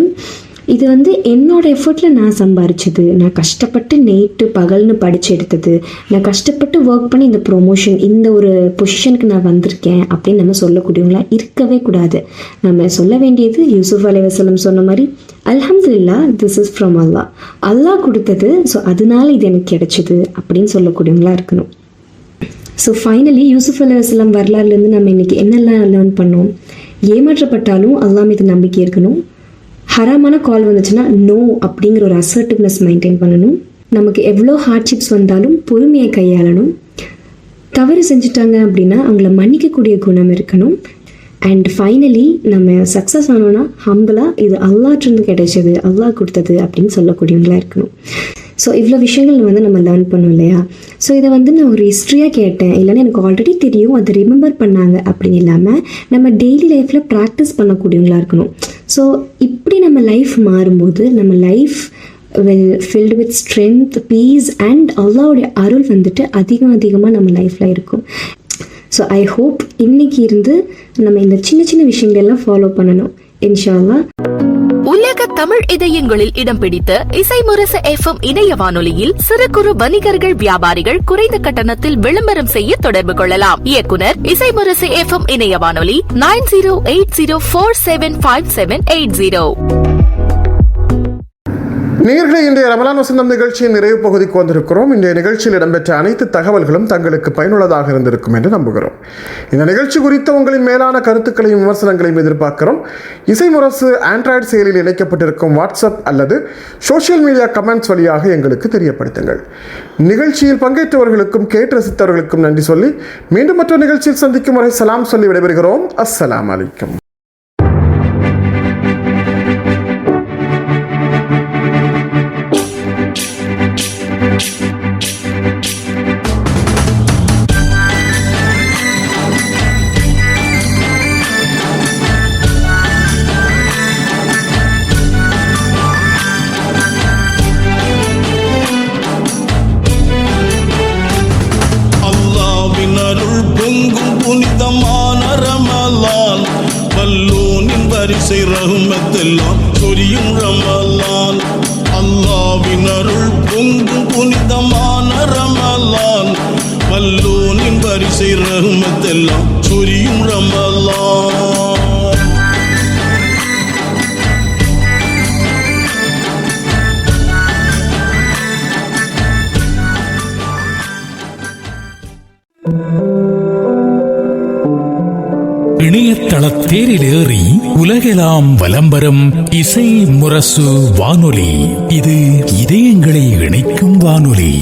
இது வந்து என்னோடய எஃபர்ட்டில் நான் சம்பாரிச்சது, நான் கஷ்டப்பட்டு நைட்டு பகல்னு படித்து எடுத்தது, நான் கஷ்டப்பட்டு ஒர்க் பண்ணி இந்த ப்ரொமோஷன், இந்த ஒரு பொசிஷனுக்கு நான் வந்திருக்கேன் அப்படின்னு நம்ம சொல்லக்கூடியவங்களா இருக்கவே கூடாது. நம்ம சொல்ல வேண்டியது யூசுப் அலைஹிஸ்ஸலாம் சொன்ன மாதிரி அல்ஹம்துலில்லாஹ், திஸ் இஸ் ஃப்ரம் அல்லாஹ், அல்லாஹ் கொடுத்தது, ஸோ அதனால இது எனக்கு கிடைச்சிது அப்படின்னு சொல்லக்கூடியவங்களா இருக்கணும். ஸோ ஃபைனலி யூசுப் அலைஹிஸ்ஸலாம் வரலாறுலேருந்து நம்ம இன்றைக்கி என்னெல்லாம் லேர்ன் பண்ணோம்? ஏமாற்றப்பட்டாலும் அல்லாஹ் மீது நம்பிக்கை இருக்கணும். ஹராமான கால் வந்துச்சுன்னா நோ அப்படிங்கிற ஒரு அசர்ட்டிவ்னஸ் மெயின்டைன் பண்ணணும். நமக்கு எவ்வளோ ஹார்ட்ஷிப்ஸ் வந்தாலும் பொறுமையை கையாளணும். தவறு செஞ்சுட்டாங்க அப்படின்னா அவங்கள மன்னிக்கக்கூடிய குணம் இருக்கணும். அண்ட் ஃபைனலி நம்ம சக்ஸஸ் ஆனோன்னா ஹம்பிளாக இது அல்லாஹ்ட்டிருந்து கிடைச்சது, அல்லாஹ் கொடுத்தது அப்படின்னு சொல்லக்கூடியவங்களா இருக்கணும். ஸோ இவ்வளோ விஷயங்கள் வந்து நம்ம லேர்ன் பண்ணோம் இல்லையா? ஸோ இதை வந்து நான் ஒரு ஹிஸ்ட்ரியாக கேட்டேன், இல்லைன்னா எனக்கு ஆல்ரெடி தெரியும் அதை ரிமெம்பர் பண்ணாங்க அப்படின்னு இல்லாமல் நம்ம டெய்லி லைஃப்பில் ப்ராக்டிஸ் பண்ணக்கூடியவங்களா இருக்கணும். ஸோ இப்படி நம்ம லைஃப் மாறும்போது நம்ம life filled with strength, peace and அல்லாஹ்வுடைய அருள் வந்துட்டு அதிகமாக நம்ம லைஃப்பில் இருக்கும். ஸோ ஐ ஹோப் இன்னைக்கு இருந்து நம்ம இந்த சின்ன சின்ன விஷயங்களெல்லாம் ஃபாலோ பண்ணணும் இன்ஷா அல்லாஹ். உலக தமிழ் இதயங்களில் இடம் பிடித்த இசைமுரசு FM இணைய வானொலியில் சிறு குறு வணிகர்கள், வியாபாரிகள் குறைந்த கட்டணத்தில் விளம்பரம் செய்ய தொடர்பு கொள்ளலாம். இயக்குனர் இசைமுரசு FM இணைய வானொலி 9080475780. நேயர்களே, இன்றைய ரமலான் வசந்தம் நிகழ்ச்சியின் நிறைவு பகுதிக்கு வந்திருக்கிறோம். இன்றைய நிகழ்ச்சியில் இடம்பெற்ற அனைத்து தகவல்களும் தங்களுக்கு பயனுள்ளதாக இருந்திருக்கும் என்று நம்புகிறோம். இந்த நிகழ்ச்சி குறித்த உங்களின் மேலான கருத்துக்களையும் விமர்சனங்களையும் எதிர்பார்க்கிறோம். இசை முரசு ஆண்ட்ராய்டு செயலில் இணைக்கப்பட்டிருக்கும் வாட்ஸ்அப் அல்லது சோஷியல் மீடியா கமெண்ட்ஸ் வழியாக எங்களுக்கு தெரியப்படுத்துங்கள். நிகழ்ச்சியில் பங்கேற்றவர்களுக்கும் கேட்டு ரசித்தவர்களுக்கும் நன்றி சொல்லி மீண்டும் மற்ற நிகழ்ச்சியில் சந்திக்கும் வரை சலாம் சொல்லி விடைபெறுகிறோம். அஸ்ஸலாமு அலைக்கும். புனிதமான ரமலான் வல்லோனின் வரிசை ரஹ்மத்தெல்லாம் சொரியும் ரமலான். அல்லாஹ்வின் அருள் பொங்கும் புனிதமான ரமலான் வல்லோனின் வரிசை ரஹ்மத்தெல்லாம் சொரியும் ரமலான். இணையதள தேரில் ஏறி உலகெல்லாம் வலம் வரும் இசை முரசு வானொலி. இது இதயங்களை இணைக்கும் வானொலி.